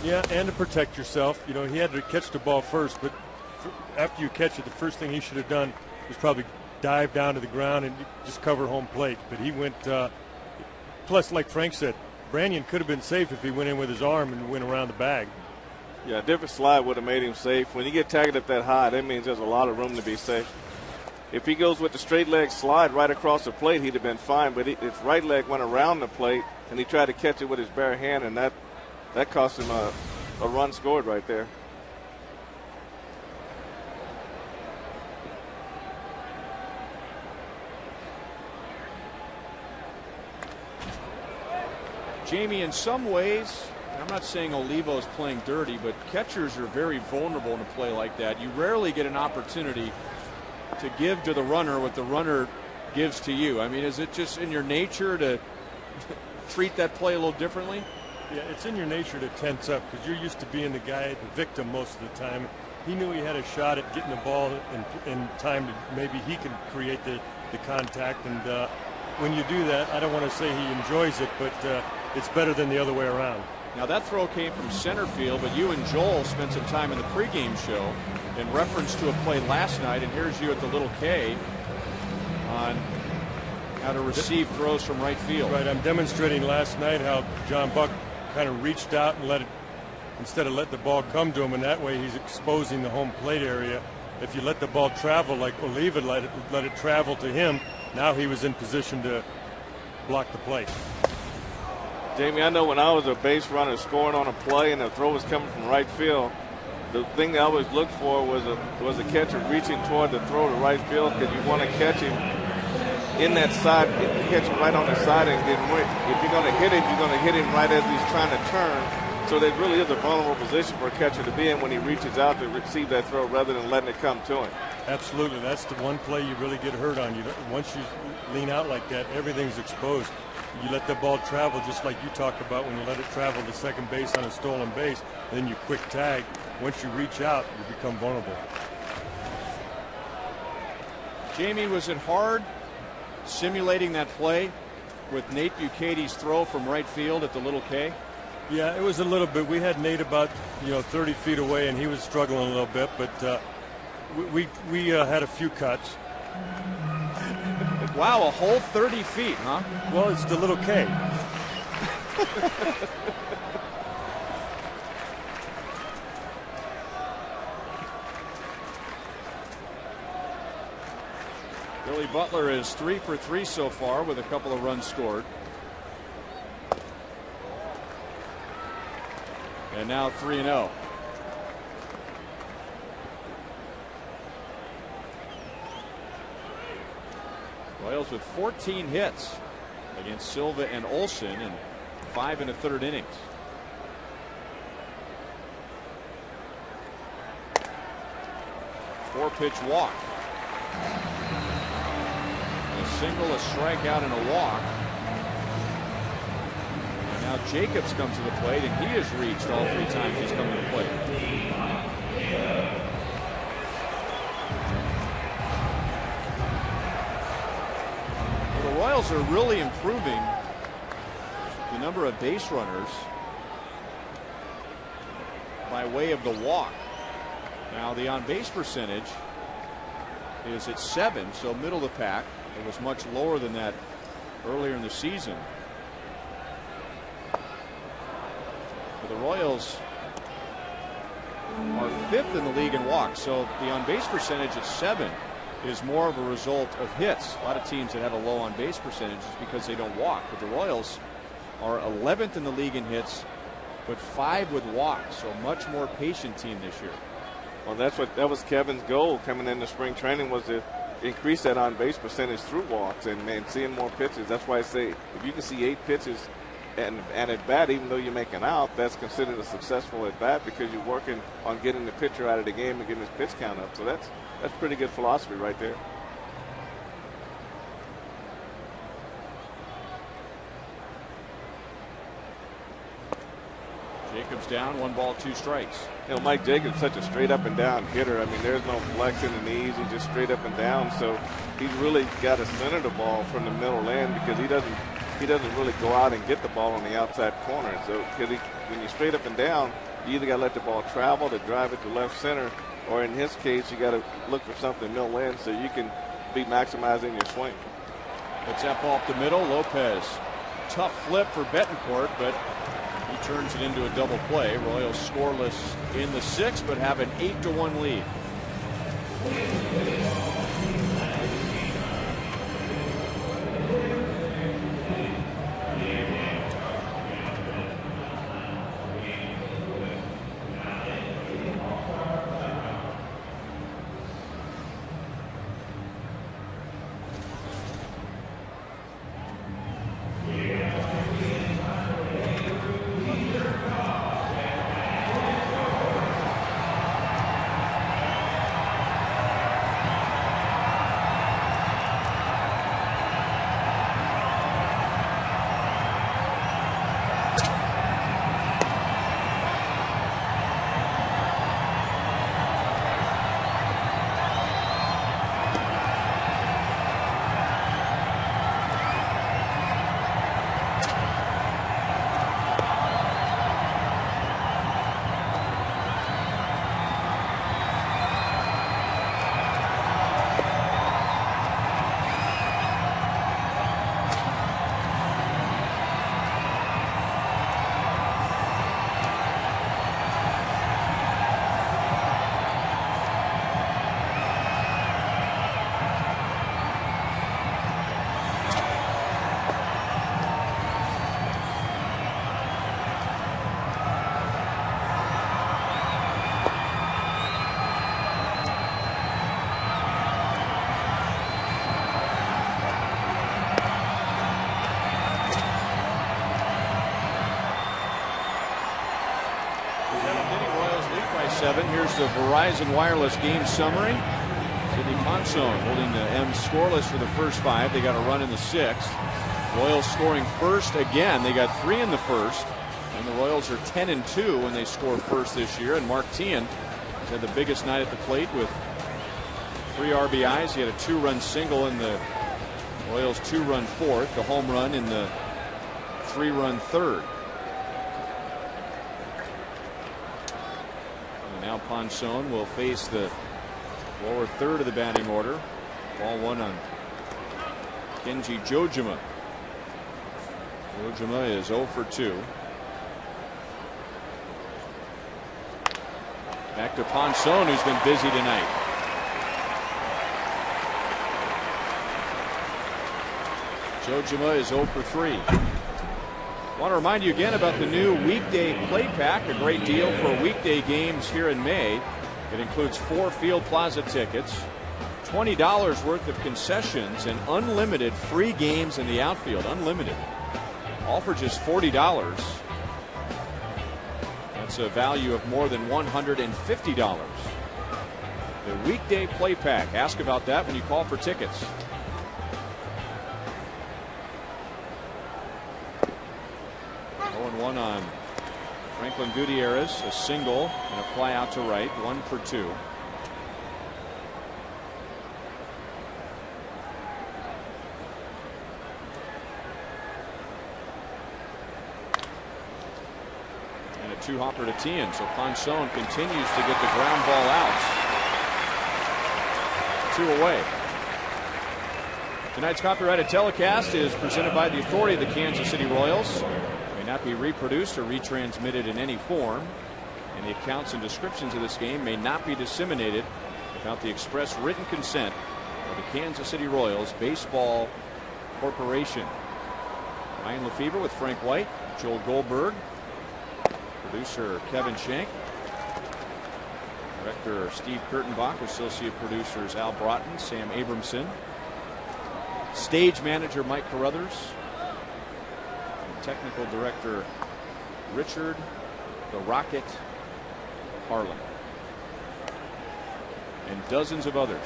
Yeah, and to protect yourself. You know, he had to catch the ball first, but after you catch it, the first thing he should have done was probably dive down to the ground and just cover home plate. But he went. Plus, like Frank said, Branyan could have been safe if he went in with his arm and went around the bag. Yeah, a different slide would have made him safe. When you get tagged up that high, that means there's a lot of room to be safe. If he goes with the straight leg slide right across the plate, he'd have been fine. But his right leg went around the plate, and he tried to catch it with his bare hand, and that cost him a run scored right there. Jamie, in some ways, I'm not saying Olivo's playing dirty, but catchers are very vulnerable in a play like that. You rarely get an opportunity to give to the runner what the runner gives to you. I mean, is it just in your nature to treat that play a little differently? Yeah, it's in your nature to tense up because you're used to being the guy, the victim most of the time. He knew he had a shot at getting the ball in time to maybe he can create the contact. And when you do that, I don't want to say he enjoys it, but it's better than the other way around. Now that throw came from center field, but you and Joel spent some time in the pregame show in reference to a play last night, and here's you at the Little K on how to receive throws from right field. Right, I'm demonstrating last night how John Buck kind of reached out and instead of let the ball come to him, and that way he's exposing the home plate area. If you let the ball travel like Oliva let it travel to him, now he was in position to block the plate. Jamie, I know when I was a base runner scoring on a play and the throw was coming from right field, the thing that I always looked for was a catcher reaching toward the throw to right field because you want to catch him in that side, catch him right on the side and get him. If you're going to hit it, you're going to hit him right as he's trying to turn. So that really is a vulnerable position for a catcher to be in when he reaches out to receive that throw rather than letting it come to him. Absolutely. That's the one play you really get hurt on. Once you lean out like that, everything's exposed. You let the ball travel just like you talk about when you let it travel to second base on a stolen base, then you quick tag. Once you reach out, you become vulnerable. Jamie, was it hard simulating that play with Nate Bucatie's throw from right field at the Little K? Yeah, it was a little bit. We had Nate about 30 feet away, and he was struggling a little bit, but we had a few cuts. Wow, a whole 30 feet, huh? Well, it's the Little K. Billy Butler is 3 for 3 so far with a couple of runs scored. And now 3-0. Royals with 14 hits against Silva and Olson and 5 1/3 innings. Four-pitch walk. A single, a strikeout, and a walk. And now Jacobs comes to the plate, and he has reached all 3 times he's come to the plate. The Royals are really improving the number of base runners by way of the walk. Now the on-base percentage is at 7, so middle of the pack. It was much lower than that earlier in the season. But the Royals are 5th in the league in walks, so the on-base percentage at 7 is more of a result of hits. A lot of teams that have a low on-base percentage is because they don't walk, but the Royals are 11th in the league in hits, but 5 with walks, so a much more patient team this year. Well, that was Kevin's goal coming into spring training, was to increase that on-base percentage through walks and seeing more pitches. That's why I say if you can see 8 pitches and at bat, even though you make an out, that's considered a successful at bat because you're working on getting the pitcher out of the game and getting his pitch count up. So that's pretty good philosophy right there. Jacobs down, 1 ball, 2 strikes. You know, Mike Jacobs is such a straight up and down hitter. I mean, there's no flex in the knees. He's just straight up and down. So he's really got to center the ball from the middle end because he doesn't really go out and get the ball on the outside corner. So when you're straight up and down, you either got to let the ball travel to drive it to left center, or in his case, you got to look for something middle end so you can be maximizing your swing. Puts that ball up the middle. Lopez, tough flip for Betancourt, but he turns it into a double play. Royals scoreless in the 6th, but have an 8-1 lead. Here's the Verizon Wireless game summary. Sidney Ponson holding the M's scoreless for the first 5. They got a run in the 6th. Royals scoring first again. They got 3 in the 1st. And the Royals are 10-2 when they score first this year. And Mark Teahen has had the biggest night at the plate with 3 RBIs. He had a 2-run single in the Royals' 2-run 4th. The home run in the 3-run 3rd. Now Ponson will face the lower 3rd of the batting order. Ball 1 on Kenji Jojima. Jojima is 0 for 2. Back to Ponson, who's been busy tonight. Jojima is 0 for 3. I want to remind you again about the new weekday play pack, a great deal for weekday games here in May. It includes 4 Field Plaza tickets, $20 worth of concessions, and unlimited free games in the outfield. Unlimited. All for just $40. That's a value of more than $150. The weekday play pack. Ask about that when you call for tickets. One on Franklin Gutierrez, a single and a fly out to right, 1 for 2. And a 2-hopper to Teahen, so Ponson continues to get the ground ball out. 2 away. Tonight's copyrighted telecast is presented by the authority of the Kansas City Royals. Not be reproduced or retransmitted in any form, and the accounts and descriptions of this game may not be disseminated without the express written consent of the Kansas City Royals Baseball Corporation. Ryan Lefebvre with Frank White, Joel Goldberg, producer Kevin Shank. Director Steve Kurtenbach, associate producers Al Broughton, Sam Abramson, stage manager Mike Carruthers, and technical director Richard the Rocket Harlan, and dozens of others.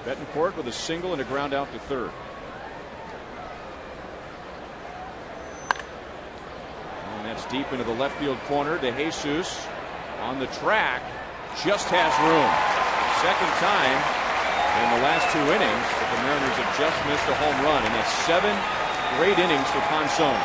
Betancourt with a single and a ground out to third. And that's deep into the left field corner. DeJesus on the track, just has room. Second time in the last 2 innings that the Mariners have just missed a home run, and that's 7 great innings for Ponson.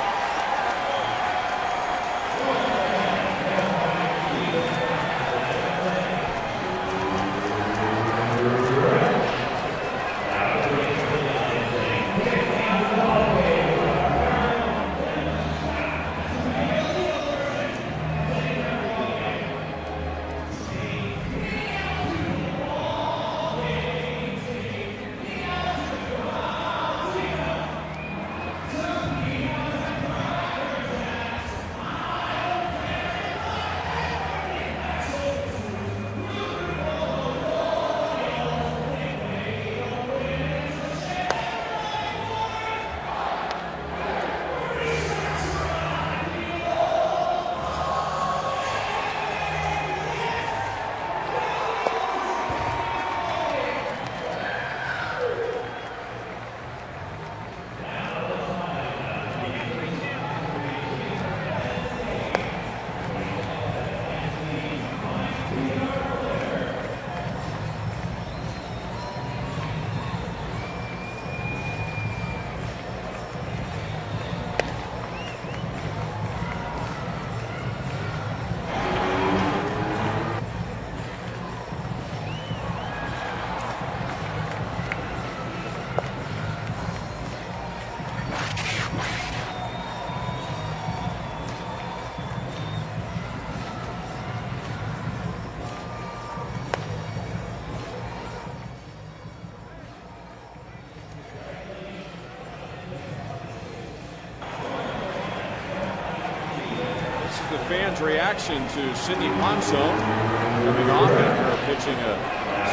Fans' reaction to Sidney Ponson coming off after pitching a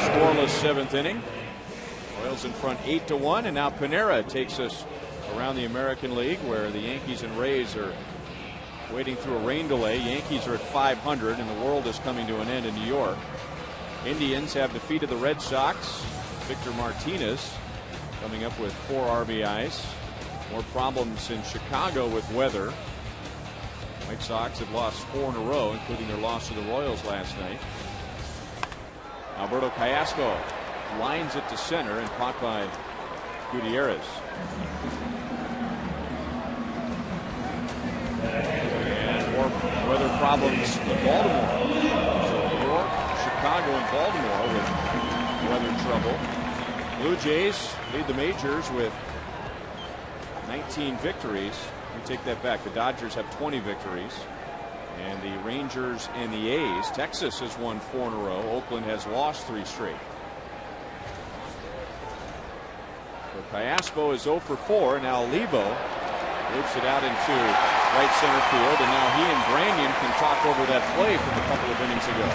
scoreless 7th inning. Royals in front 8-1, and now Panera takes us around the American League, where the Yankees and Rays are waiting through a rain delay. Yankees are at 500, and the world is coming to an end in New York. Indians have defeated the Red Sox. Victor Martinez coming up with 4 RBIs. More problems in Chicago with weather. White Sox have lost 4 in a row, including their loss to the Royals last night. Alberto Callasco lines it to center and caught by Gutierrez. And more weather problems in Baltimore. So New York, Chicago, and Baltimore with weather trouble. Blue Jays lead the majors with 19 victories. We take that back. The Dodgers have 20 victories, and the Rangers and the A's. Texas has won 4 in a row. Oakland has lost 3 straight. So Callasco is 0 for 4. Now Levo loops it out into right center field, and now he and Branyan can talk over that play from a couple of innings ago.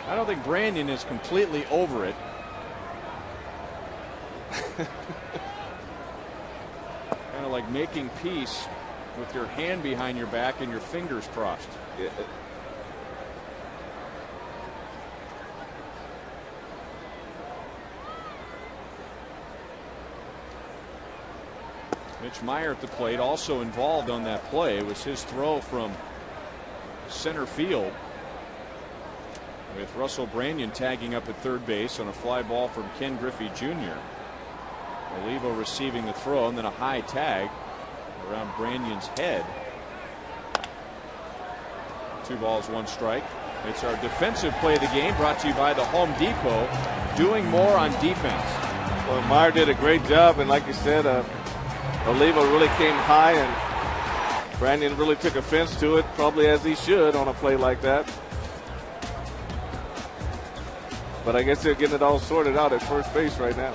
I don't think Branyan is completely over it. Kind of like making peace with your hand behind your back and your fingers crossed. Yeah. Mitch Meyer at the plate, also involved on that play. It was his throw from center field, with Russell Branyan tagging up at third base on a fly ball from Ken Griffey Jr. Olivo receiving the throw, and then a high tag around Branyan's head. 2 balls, 1 strike. It's our defensive play of the game, brought to you by the Home Depot, doing more on defense. Well, Meyer did a great job, and like you said, Olivo really came high, and Brandon really took offense to it, probably as he should on a play like that. But I guess they're getting it all sorted out at first base right now.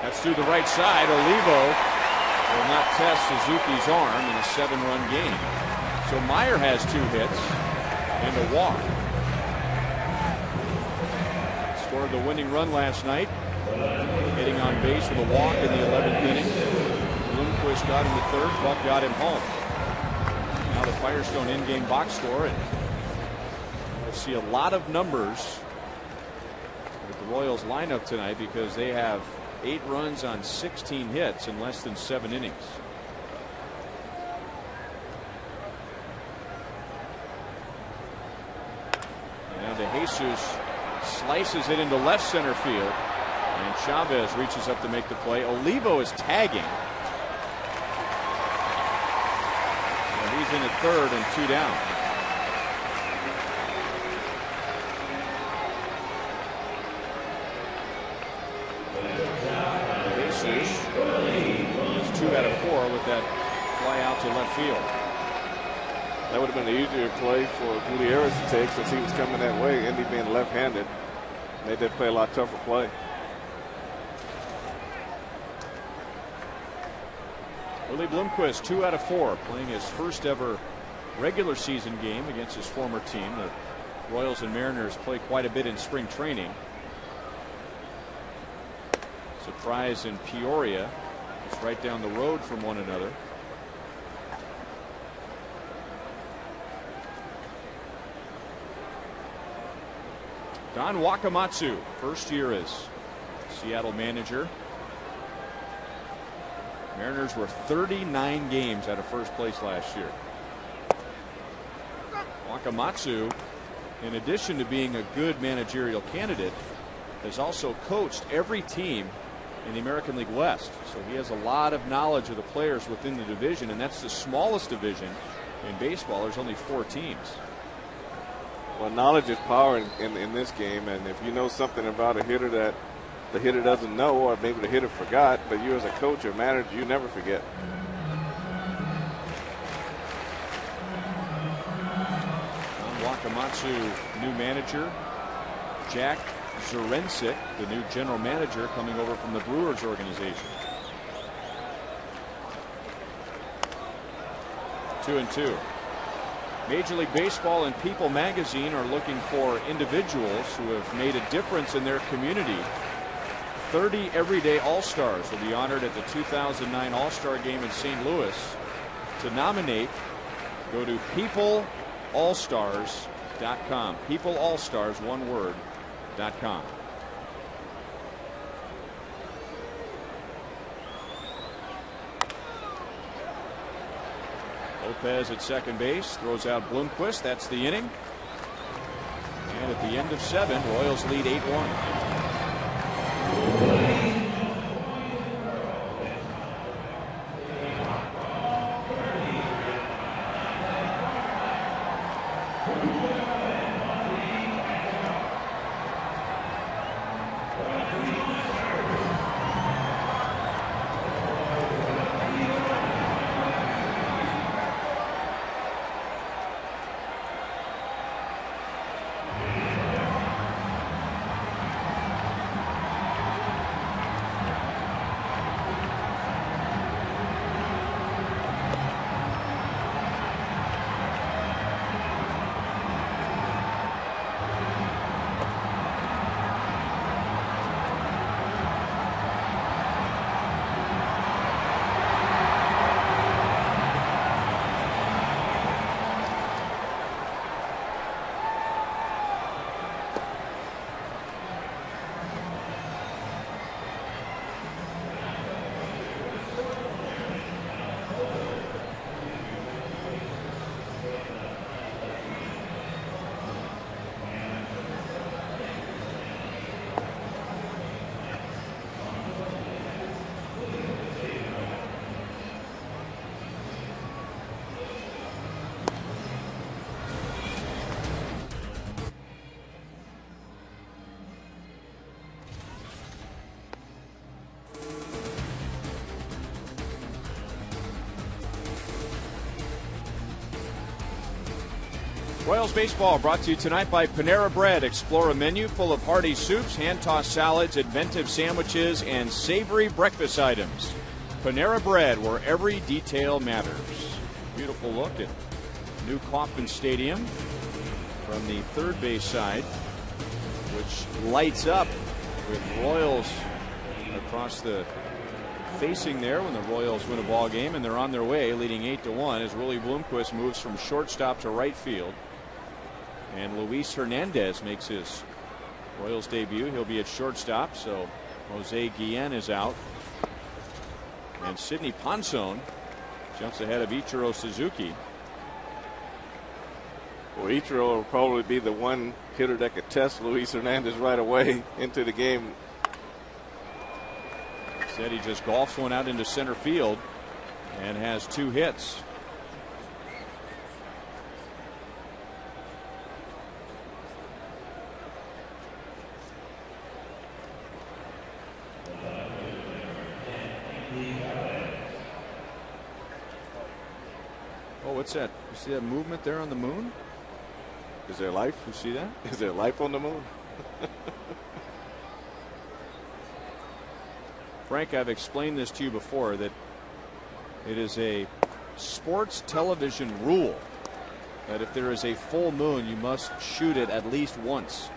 That's through the right side. Olivo will not test Suzuki's arm in a 7-run game. So Meyer has 2 hits and a walk. Scored the winning run last night, hitting on base with a walk in the 11th inning. Bloomquist got in the 3rd. Buck got him home. Now the Firestone in-game box score, and we'll see a lot of numbers with the Royals lineup tonight because they have 8 runs on 16 hits in less than 7 innings. And De Jesus slices it into left center field, and Chavez reaches up to make the play. Olivo is tagging. And he's in at 3rd and 2 down. He's 2 out of 4 with that fly out to left field. That would have been an easier play for Gutierrez to take since he was coming that way, Indy being left-handed. They did play a lot tougher play. Willie Bloomquist, 2 out of 4, playing his first ever regular season game against his former team. The Royals and Mariners play quite a bit in spring training. Surprise in Peoria. It's right down the road from one another. Don Wakamatsu, first year as Seattle manager. Mariners were 39 games out of first place last year. Wakamatsu, in addition to being a good managerial candidate, has also coached every team in the American League West. So he has a lot of knowledge of the players within the division, and that's the smallest division in baseball. There's only 4 teams. Well, knowledge is power in this game, and if you know something about a hitter that the hitter doesn't know, or maybe the hitter forgot, but you as a coach or manager, you never forget. Wakamatsu, new manager. Jack Zurensik, the new general manager, coming over from the Brewers organization. 2-2. Major League Baseball and People magazine are looking for individuals who have made a difference in their community. 30 everyday All-Stars will be honored at the 2009 All-Star Game in St. Louis. To nominate, go to peopleallstars.com. PeopleAllstars, one word.com. Lopez at second base, throws out Bloomquist. That's the inning. And at the end of 7, Royals lead 8-1. Royals baseball brought to you tonight by Panera Bread. Explore a menu full of hearty soups, hand-tossed salads, inventive sandwiches, and savory breakfast items. Panera Bread, where every detail matters. Beautiful look at new Kauffman Stadium from the third base side, which lights up with Royals across the facing there when the Royals win a ball game, and they're on their way, leading 8-1 as Willie Bloomquist moves from shortstop to right field. And Luis Hernandez makes his Royals debut. He'll be at shortstop, so Jose Guillen is out. And Sidney Ponson jumps ahead of Ichiro Suzuki. Well, Ichiro will probably be the one hitter that could test Luis Hernandez right away into the game. Said he just golfs one out into center field and has 2 hits. Oh, what's that? You see that movement there on the moon? Is there life? You see that? Is there life on the moon? Frank, I've explained this to you before, that it is a sports television rule that if there is a full moon, you must shoot it at least once.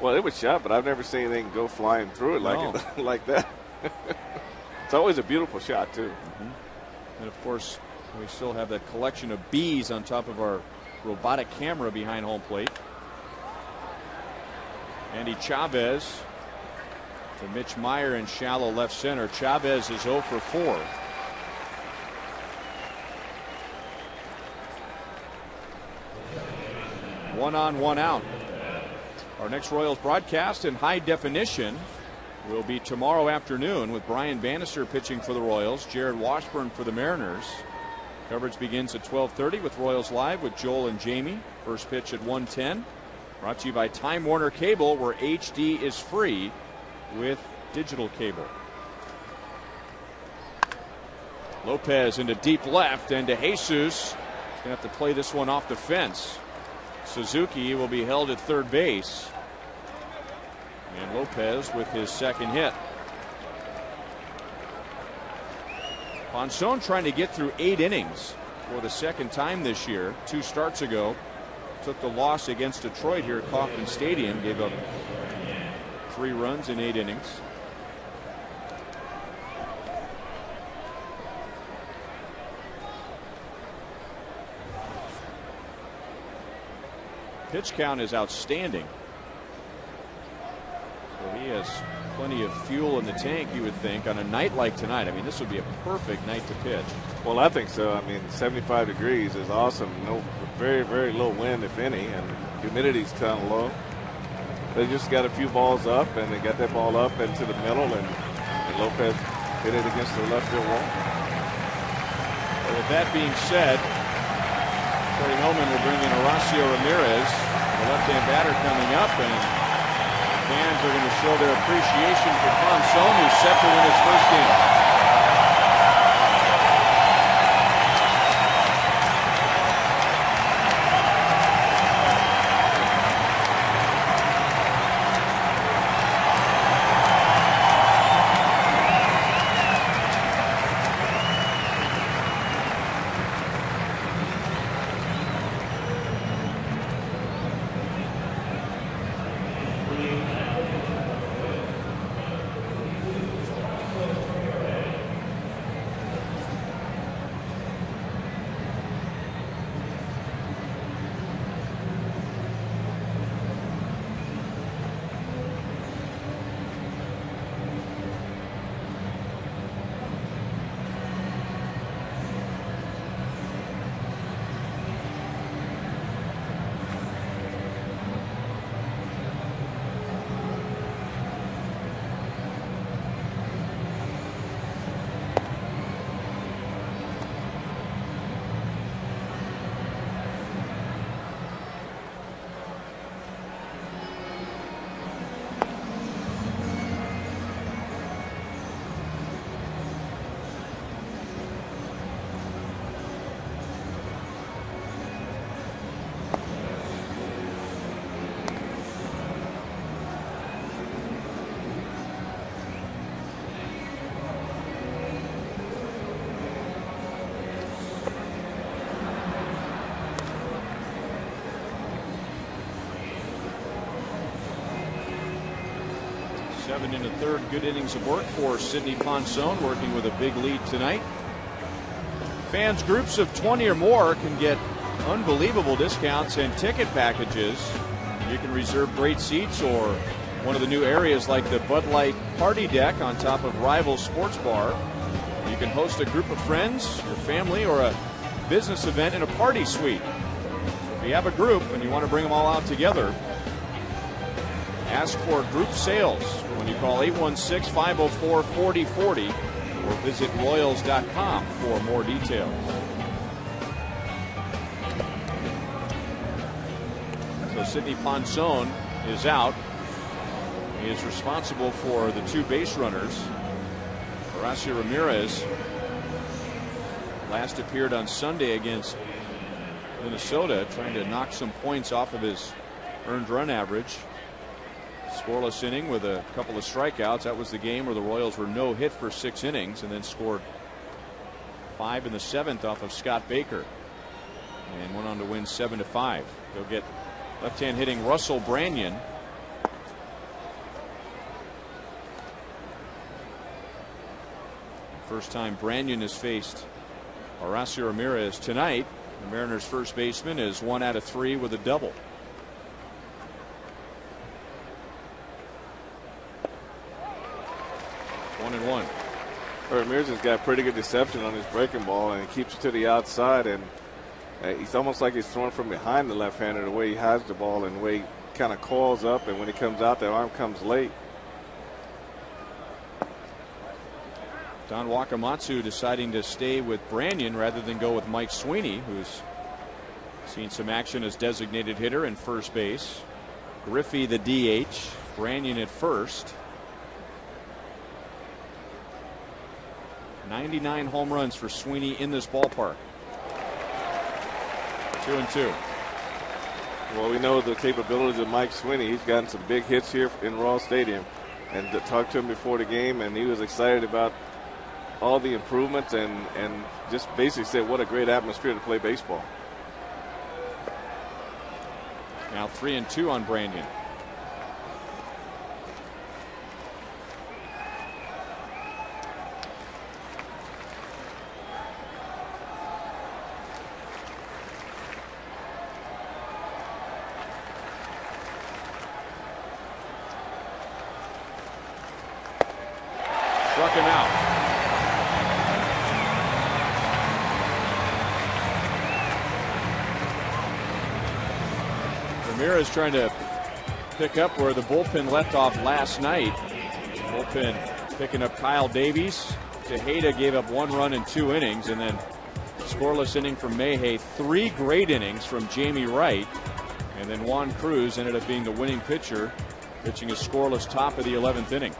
Well, it was shot, but I've never seen anything go flying through it like that. It's always a beautiful shot, too. And, of course, we still have that collection of bees on top of our robotic camera behind home plate. Andy Chavez to Mitch Meyer in shallow left center. Chavez is 0 for 4. One on, one out. Our next Royals broadcast in high definition will be tomorrow afternoon with Brian Bannister pitching for the Royals, Jared Washburn for the Mariners. Coverage begins at 12:30 with Royals Live with Joel and Jamie. First pitch at 1:10. Brought to you by Time Warner Cable, where HD is free with digital cable. Lopez into deep left, and to Jesus. He's going to have to play this one off the fence. Suzuki will be held at third base. And Lopez with his second hit. Ponson trying to get through 8 innings for the second time this year. 2 starts ago. Took the loss against Detroit here at Kauffman Stadium. Gave up 3 runs in 8 innings. Pitch count is outstanding. So he has plenty of fuel in the tank, you would think, on a night like tonight. I mean, this would be a perfect night to pitch. Well, I think so. I mean, 75 degrees is awesome. No, very, very low wind, if any, and humidity's kind of low. They just got a few balls up, and they got that ball up into the middle, and Lopez hit it against the left field wall. Well, with that being said, Corey Hillman will bring in Horacio Ramirez, the left-hand batter coming up, and fans are going to show their appreciation for Ponson, who's set to win his first game. 7 in the third. Good innings of work for Sidney Ponson, working with a big lead tonight. Fans groups of 20 or more can get unbelievable discounts and ticket packages. You can reserve great seats or one of the new areas like the Bud Light Party Deck on top of Rival Sports Bar. You can host a group of friends, your family, or a business event in a party suite. If you have a group and you want to bring them all out together, ask for group sales when you call 816-504-4040 or visit royals.com for more details. So Sidney Ponson is out. He is responsible for the 2 base runners. Horacio Ramirez last appeared on Sunday against Minnesota, trying to knock some points off of his earned run average. Scoreless inning with a couple of strikeouts. That was the game where the Royals were no hit for 6 innings and then scored 5 in the 7th off of Scott Baker and went on to win 7-5. They'll get left-hand hitting Russell Branyan. First time Branyan has faced Horacio Ramirez tonight. The Mariners' first baseman is 1 out of 3 with a double. 1-1. Ramirez has got pretty good deception on his breaking ball, and he keeps it to the outside, and he's almost like he's throwing from behind the left-hander, the way he has the ball and the way he kind of coils up, and when he comes out, the arm comes late. Don Wakamatsu deciding to stay with Branyan rather than go with Mike Sweeney, who's seen some action as designated hitter in first base. Griffey the DH, Branyan at first. 99 home runs for Sweeney in this ballpark. 2-2. Well, we know the capabilities of Mike Sweeney. He's gotten some big hits here in Royal Stadium, and to talk to him before the game, and he was excited about all the improvements and just basically said what a great atmosphere to play baseball. Now 3-2 on Branyan. Struck him out. Ramirez trying to pick up where the bullpen left off last night. Bullpen picking up Kyle Davies. Tejeda gave up 1 run in 2 innings, and then scoreless inning from Mayhay. 3 great innings from Jamie Wright, and then Juan Cruz ended up being the winning pitcher, pitching a scoreless top of the 11th inning.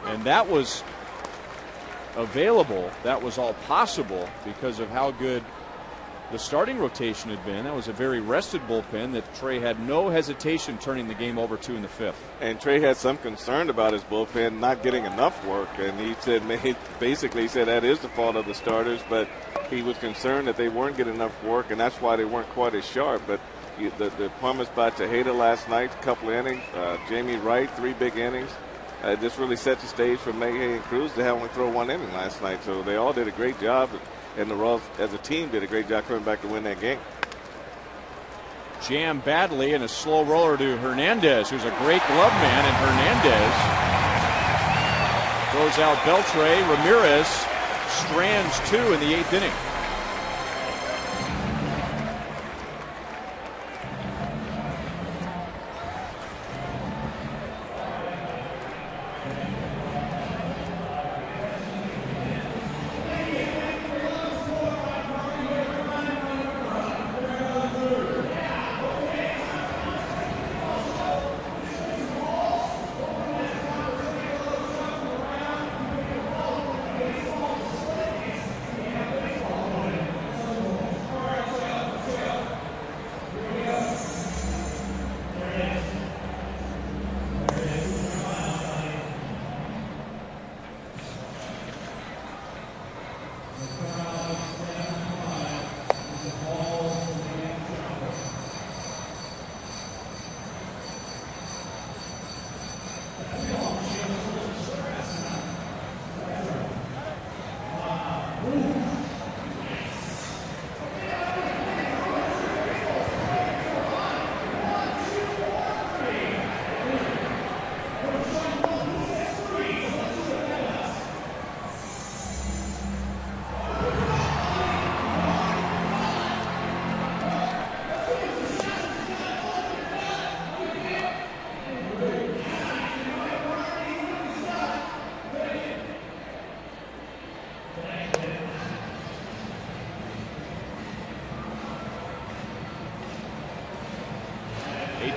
And that was available. That was all possible because of how good the starting rotation had been. That was a very rested bullpen that Trey had no hesitation turning the game over to in the 5th. And Trey had some concern about his bullpen not getting enough work, and he said basically he said that is the fault of the starters, but he was concerned that they weren't getting enough work, and that's why they weren't quite as sharp. But the performance by Tejeda last night, a couple of innings, Jamie Wright, 3 big innings. This really set the stage for Mayhay and Cruz to have only throw 1 inning last night. So they all did a great job, and the Royals as a team did a great job coming back to win that game. Jam badly and a slow roller to Hernandez, who's a great glove man, and Hernandez throws out Beltre. Ramirez strands 2 in the 8th inning.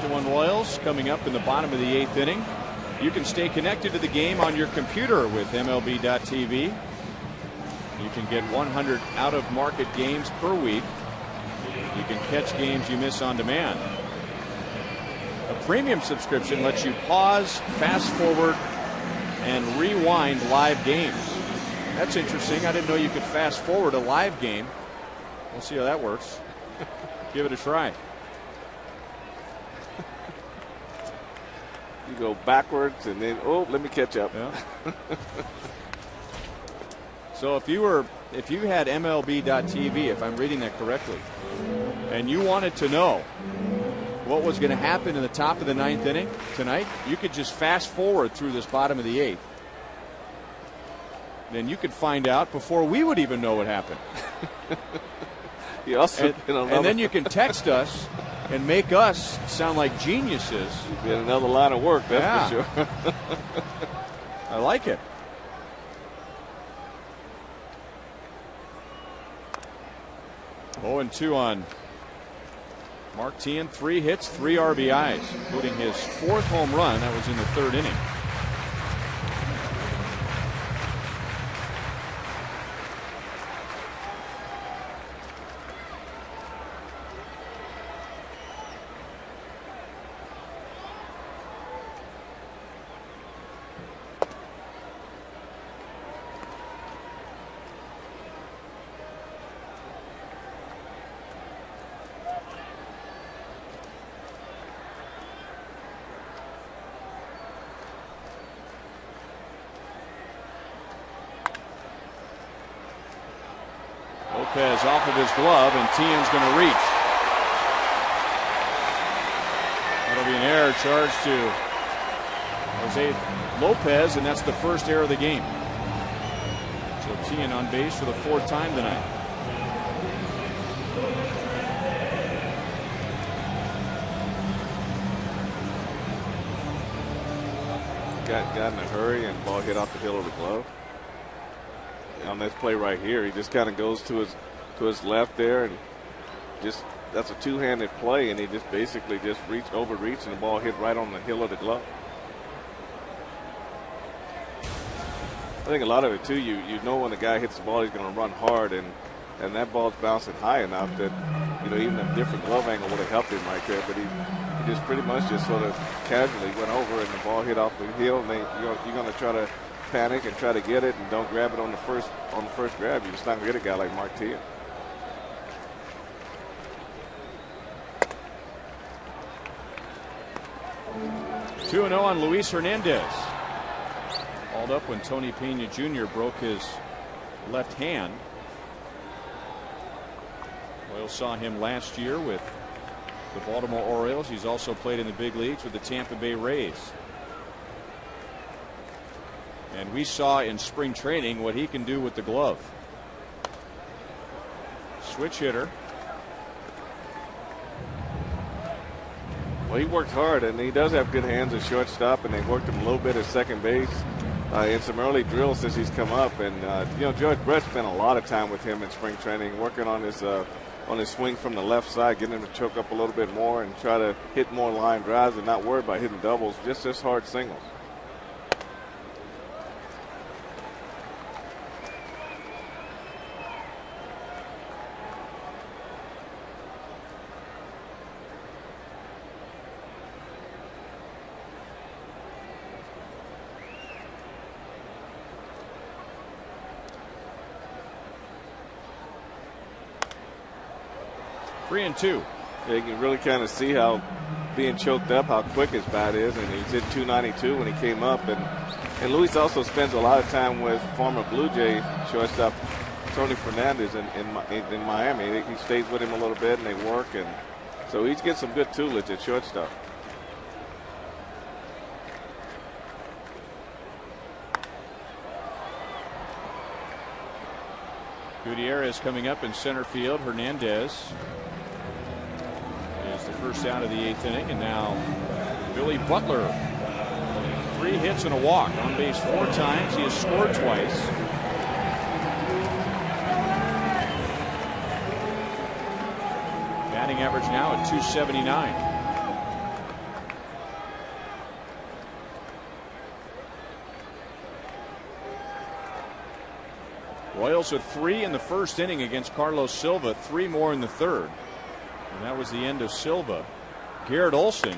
2-1 Royals coming up in the bottom of the 8th inning. You can stay connected to the game on your computer with MLB.tv. You can get 100 out-of-market games per week. You can catch games you miss on demand. A premium subscription lets you pause, fast forward, and rewind live games. That's interesting. I didn't know you could fast forward a live game. We'll see how that works. Give it a try. You go backwards and then, oh, let me catch up. Yeah. So if you had MLB.tv, if I'm reading that correctly, and you wanted to know what was going to happen in the top of the 9th inning tonight, you could just fast forward through this bottom of the 8th. Then you could find out before we would even know what happened. And then you can text us and make us sound like geniuses. You get another line of work, that's for sure. I like it. Oh, and 2 on Mark Teahen. 3 hits, 3 RBIs, including his 4th home run. That was in the 3rd inning. Lopez off of his glove, and Teahen's going to reach. That'll be an error charged to Jose Lopez, and that's the first error of the game. So Teahen on base for the 4th time tonight. Got in a hurry and ball hit off the heel of the glove. On this play right here, he just kind of goes to his left there, and just that's a two-handed play, and he just basically just overreached, and the ball hit right on the heel of the glove. I think a lot of it too, you know when the guy hits the ball, he's going to run hard, and that ball's bouncing high enough that even a different glove angle would have helped him right there, but he just pretty much just sort of casually went over, and the ball hit off the heel, and you're going to try to panic and try to get it, and don't grab it on the first grab. You're just not going to get a guy like Mark Teahen. Two 2-0 on Luis Hernandez. Hauled up when Tony Pena Jr. broke his left hand. Royals saw him last year with the Baltimore Orioles. He's also played in the big leagues with the Tampa Bay Rays. And we saw in spring training what he can do with the glove. Switch hitter. Well, he worked hard, and he does have good hands at shortstop, and they worked him a little bit at second base in some early drills since he's come up. And George Brett spent a lot of time with him in spring training, working on his swing from the left side, getting him to choke up a little bit more and try to hit more line drives and not worry about hitting doubles, just hard singles. Three and two. Yeah, you can really kind of see how being choked up, how quick his bat is, and he's hit 292 when he came up. And Luis also spends a lot of time with former Blue Jay shortstop Tony Fernandez in Miami. He stays with him a little bit, and they work, and so he's getting some good toolage at shortstop. Gutierrez coming up in center field. Hernandez is the first out of the 8th inning, and now Billy Butler. 3 hits and a walk, on base 4 times. He has scored twice. Batting average now at .279. Royals with 3 in the first inning against Carlos Silva, 3 more in the third. And that was the end of Silva. Garrett Olson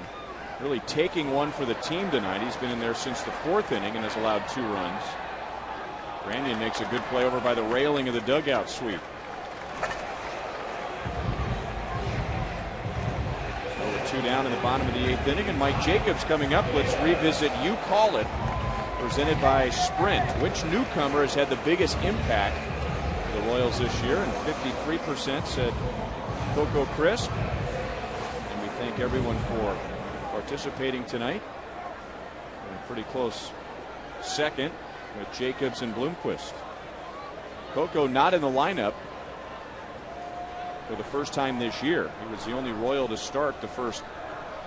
really taking one for the team tonight. He's been in there since the 4th inning and has allowed 2 runs. Branyan makes a good play over by the railing of the dugout sweep. So with 2 down in the bottom of the 8th inning, and Mike Jacobs coming up. Let's revisit You Call It, presented by Sprint. Which newcomer has had the biggest impact for the Royals this year? And 53% said Coco Crisp. And we thank everyone for participating tonight. And a pretty close second with Jacobs and Bloomquist. Coco not in the lineup for the first time this year. He was the only Royal to start the first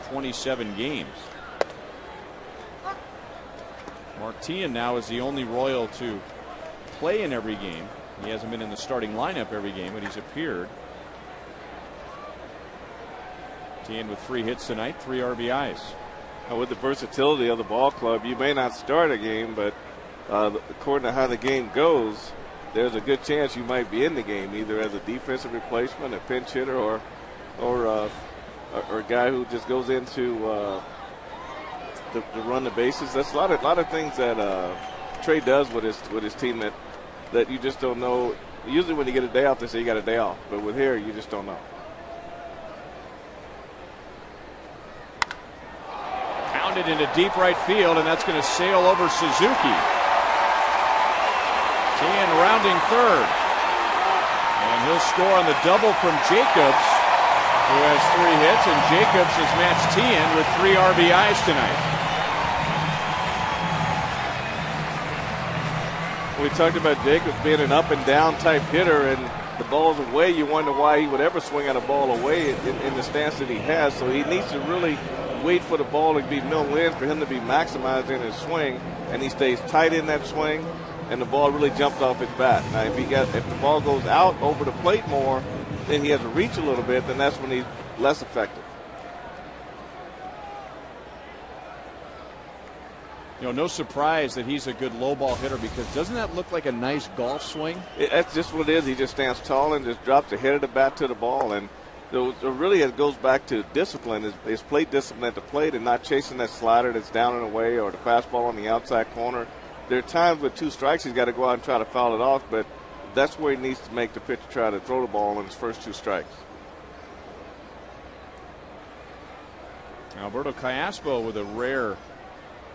27 games. Martian now is the only Royal to play in every game. He hasn't been in the starting lineup every game, but he's appeared. Martian with 3 hits tonight, 3 RBIs. With the versatility of the ball club, you may not start a game, but according to how the game goes, there's a good chance you might be in the game, either as a defensive replacement, a pinch hitter, or a guy who just goes in to run the bases. That's a lot of things that Trey does with his team that you just don't know. Usually when you get a day off, they say you got a day off, but with here, you just don't know. Pounded into deep right field, and that's going to sail over Suzuki. Tian rounding third, and he'll score on the double from Jacobs, who has 3 hits, and Jacobs has matched Tian with 3 RBIs tonight. We talked about Jacobs being an up and down type hitter, and the ball's away. You wonder why he would ever swing at a ball away in the stance that he has. So he needs to really wait for the ball to be milled in for him to be maximized in his swing, and he stays tight in that swing, and the ball really jumps off his bat. Now, if the ball goes out over the plate more, then he has to reach a little bit, then that's when he's less effective. You know, no surprise that he's a good low ball hitter, because doesn't that look like a nice golf swing? That's just what it is. He just stands tall and just drops the head of the bat to the ball. And really it goes back to discipline, his plate discipline at the plate, and not chasing that slider that's down and away or the fastball on the outside corner. There are times with 2 strikes he's got to go out and try to foul it off, but that's where he needs to make the pitch to try to throw the ball on his first 2 strikes. Alberto Callaspo with a rare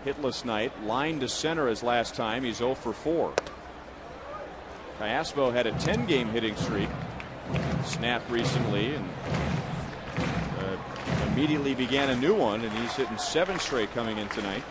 hitless night. Line to center his last time. He's 0 for 4. Callaspo had a 10-game hitting streak. Snapped recently and immediately began a new one, and he's hitting 7 straight coming in tonight.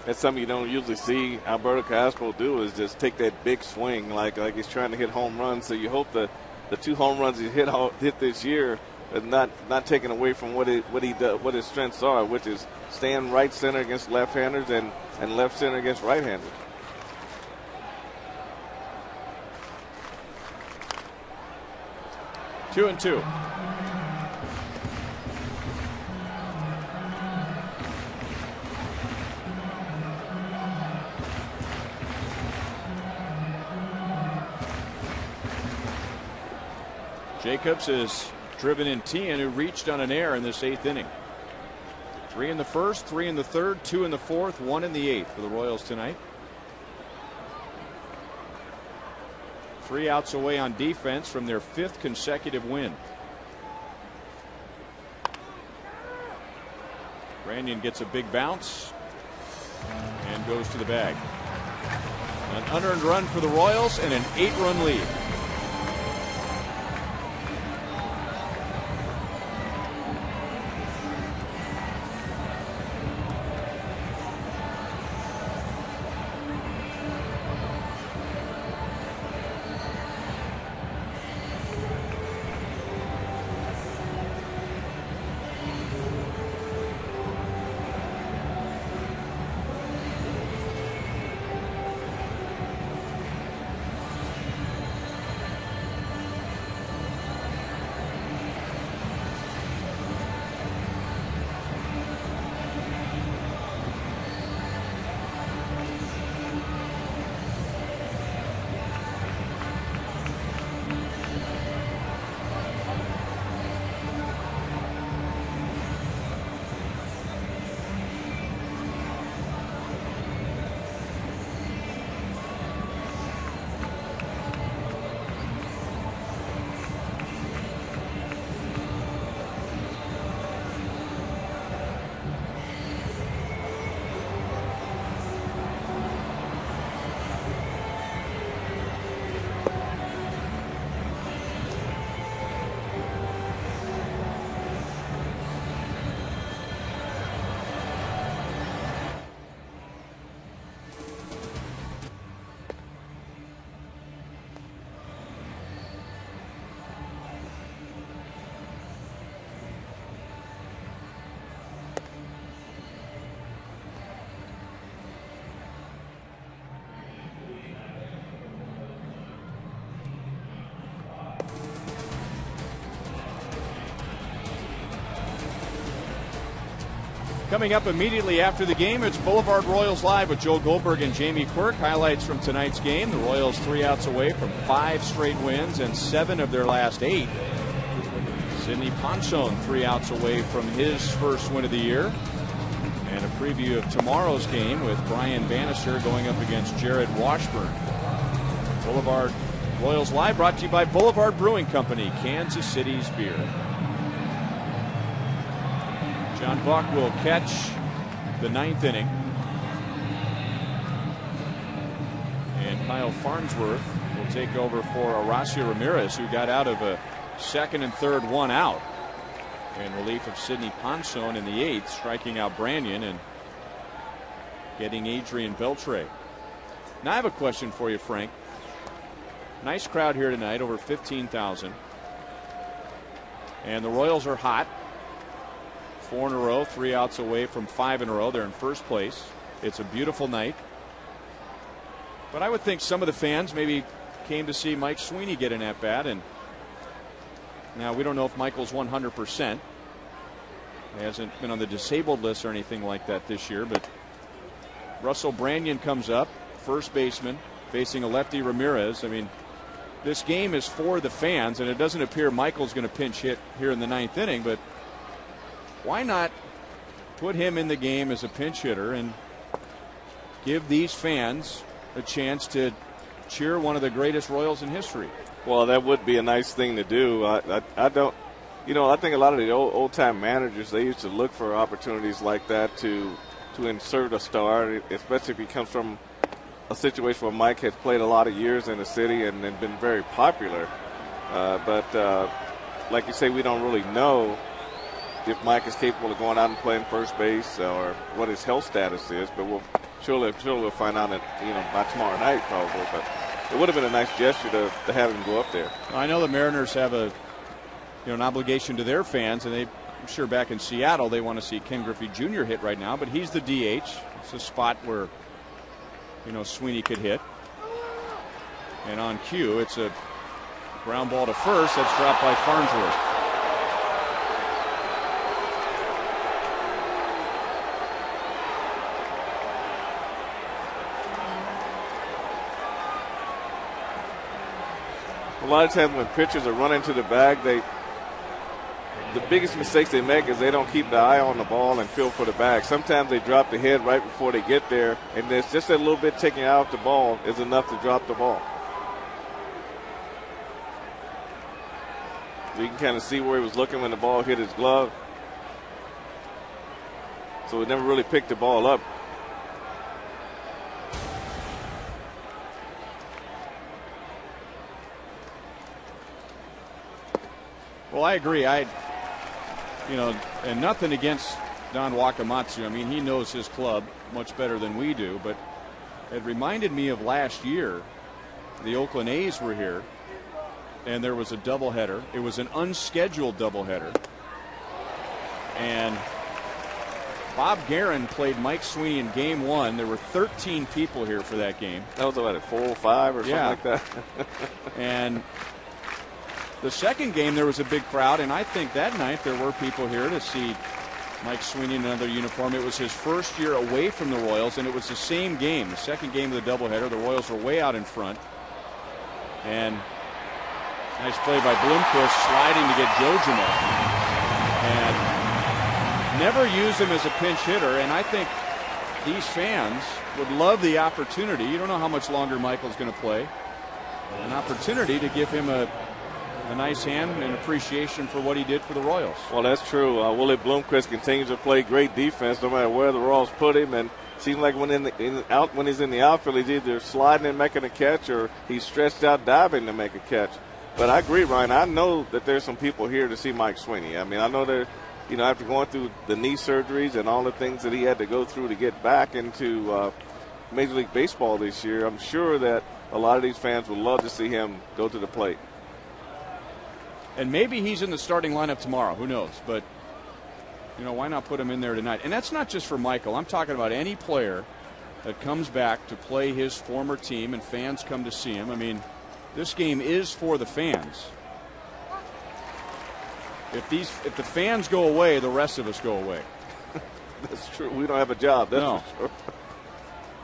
That's something you don't usually see Alberto Callaspo do, is just take that big swing like he's trying to hit home runs. So you hope the 2 home runs he hit this year is not taken away from what his strengths are, which is staying right center against left-handers and left center against right-handers. Two and two. Jacobs has driven in Tian, who reached on an error in this 8th inning. 3 in the first, 3 in the third, 2 in the fourth, 1 in the 8th for the Royals tonight. 3 outs away on defense from their 5th consecutive win. Branyan gets a big bounce and goes to the bag. An unearned run for the Royals and an 8-run lead. Coming up immediately after the game, it's Boulevard Royals Live with Joe Goldberg and Jamie Quirk. Highlights from tonight's game. The Royals 3 outs away from 5 straight wins and 7 of their last 8. Sidney Ponson 3 outs away from his first win of the year. And a preview of tomorrow's game with Brian Bannister going up against Jared Washburn. Boulevard Royals Live brought to you by Boulevard Brewing Company, Kansas City's beer. John Buck will catch the 9th inning. And Kyle Farnsworth will take over for Horacio Ramirez, who got out of a 2nd and 3rd 1 out. In relief of Sidney Ponson in the 8th, striking out Branyan and getting Adrian Beltre. Now I have a question for you, Frank. Nice crowd here tonight, over 15,000. And the Royals are hot. 4 in a row, 3 outs away from 5 in a row. They're in first place. It's a beautiful night. But I would think some of the fans maybe came to see Mike Sweeney get an at-bat. And now we don't know if Michael's 100%. He hasn't been on the disabled list or anything like that this year. But Russell Branyan comes up, first baseman, facing a lefty Ramirez. I mean, this game is for the fans, and it doesn't appear Michael's going to pinch hit here in the 9th inning. But why not put him in the game as a pinch hitter and give these fans a chance to cheer one of the greatest Royals in history? Well, that would be a nice thing to do. I don't, I think a lot of the old time managers, they used to look for opportunities like that to insert a star, especially if he comes from a situation where Mike has played a lot of years in the city and been very popular. But like you say, we don't really know if Mike is capable of going out and playing first base or what his health status is. But we'll surely we'll find out by tomorrow night probably. But it would have been a nice gesture to have him go up there. I know the Mariners have an obligation to their fans, and I'm sure back in Seattle they want to see Ken Griffey Jr. hit right now, but he's the DH. It's a spot where Sweeney could hit. And on cue, it's a ground ball to first that's dropped by Farnsworth. A lot of times when pitchers are running to the bag, the biggest mistakes they make is they don't keep the eye on the ball and feel for the bag. Sometimes they drop the head right before they get there, and there's just a little bit taking out the ball is enough to drop the ball. You can kind of see where he was looking when the ball hit his glove. So he never really picked the ball up. Well, I agree. And nothing against Don Wakamatsu. I mean, he knows his club much better than we do, but it reminded me of last year. The Oakland A's were here, and there was a doubleheader. It was an unscheduled doubleheader. And Bob Guerin played Mike Sweeney in game 1. There were 13 people here for that game. That was about 4 or 5 or something like that. And the second game, there was a big crowd, and I think that night there were people here to see Mike Sweeney in another uniform. It was his first year away from the Royals, and it was the same game, the second game of the doubleheader. The Royals were way out in front. And nice play by Bloomquist, sliding to get Jojima. And never use him as a pinch hitter, and I think these fans would love the opportunity. You don't know how much longer Michael's going to play. An opportunity to give him a nice hand and appreciation for what he did for the Royals. Well, that's true. Willie Bloomquist continues to play great defense no matter where the Royals put him, and seems like when he's in the outfield, he's either sliding and making a catch or he's stretched out diving to make a catch. But I agree, Ryan. I know that there's some people here to see Mike Sweeney. I mean, I know that after going through the knee surgeries and all the things that he had to go through to get back into Major League Baseball this year, I'm sure that a lot of these fans would love to see him go to the plate. And maybe he's in the starting lineup tomorrow. Who knows? But, why not put him in there tonight? And that's not just for Michael. I'm talking about any player that comes back to play his former team and fans come to see him. I mean, this game is for the fans. If the fans go away, the rest of us go away. That's true. We don't have a job. That's No. for sure.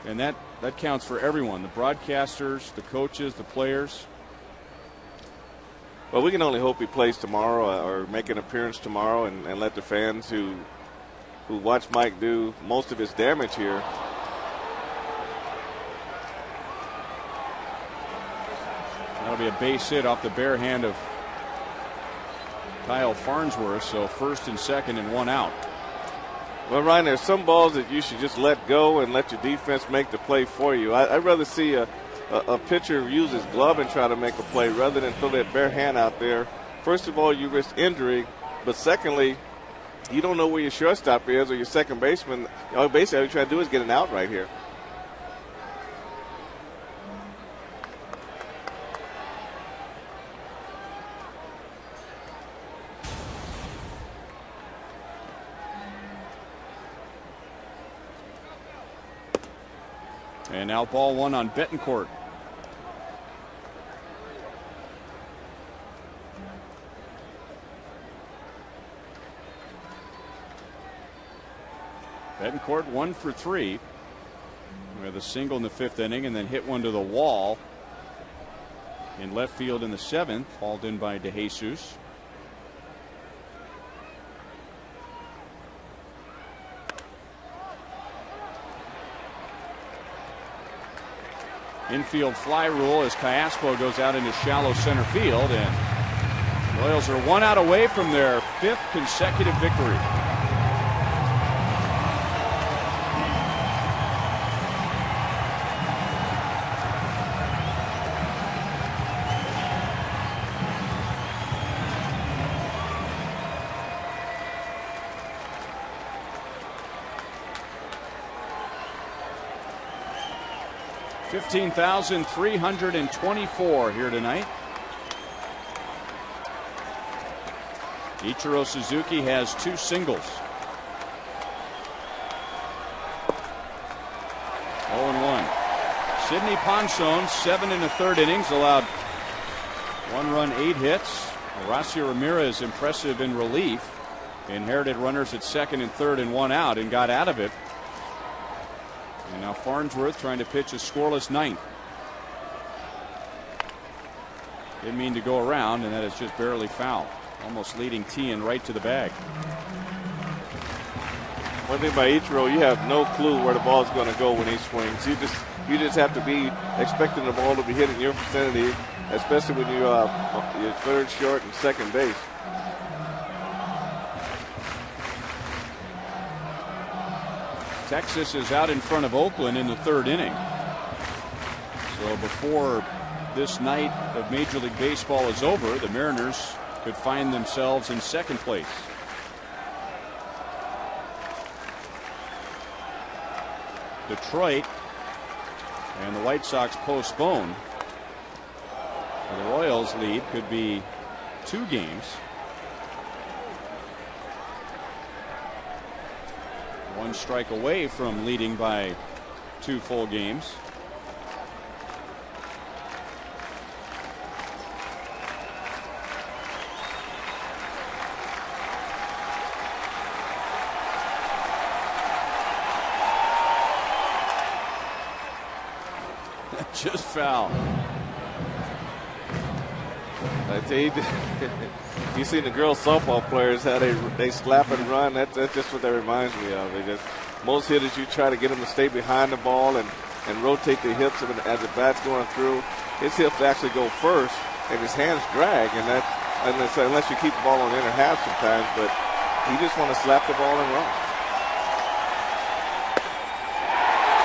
And that counts for everyone, the broadcasters, the coaches, the players. Well, we can only hope he plays tomorrow or make an appearance tomorrow and let the fans who watch Mike do most of his damage here. That'll be a base hit off the bare hand of Kyle Farnsworth. So first and second and one out. Well, Ryan, there's some balls that you should just let go and let your defense make the play for you. I'd rather see a pitcher use his glove and try to make a play rather than throw that bare hand out there. First of all, you risk injury, but secondly, you don't know where your shortstop is or your second baseman. Basically, all you're trying to do is get an out right here. And now ball one on Bettencourt. Bettencourt 1 for 3 with a single in the fifth inning and then hit one to the wall in left field in the seventh, hauled in by DeJesus. Infield fly rule as Callaspo goes out into shallow center field, and Royals are one out away from their fifth consecutive victory. $15,324 here tonight. Ichiro Suzuki has 2 singles. 0-1. Sidney Ponson, 7 in the third innings, allowed 1 run, 8 hits. Horacio Ramirez impressive in relief. Inherited runners at second and third and 1 out and got out of it. And now Farnsworth trying to pitch a scoreless ninth. Didn't mean to go around, and that is just barely foul. Almost leading Tian right to the bag. One thing by Ichiro, you have no clue where the ball is going to go when he swings. You just have to be expecting the ball to be hit in your vicinity, especially when you're third, short, and second base. Texas is out in front of Oakland in the third inning. So before this night of Major League Baseball is over, the Mariners could find themselves in second place. Detroit and the White Sox postponed. The Royals lead could be 2 games. 1 strike away from leading by 2 full games. Just foul. I tell you, you seen the girls softball players how they slap and run. That's just what that reminds me of. Most hitters, you try to get them to stay behind the ball and rotate the hips as the bat's going through. His hips actually go first, and his hands drag, and that's unless you keep the ball on the inner half sometimes. But he just want to slap the ball and run.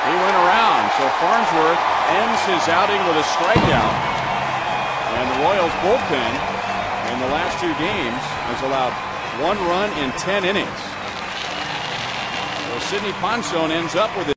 He went around, so Farnsworth ends his outing with a strikeout. And the Royals bullpen in the last 2 games has allowed 1 run in 10 innings. So Sidney Ponson ends up with his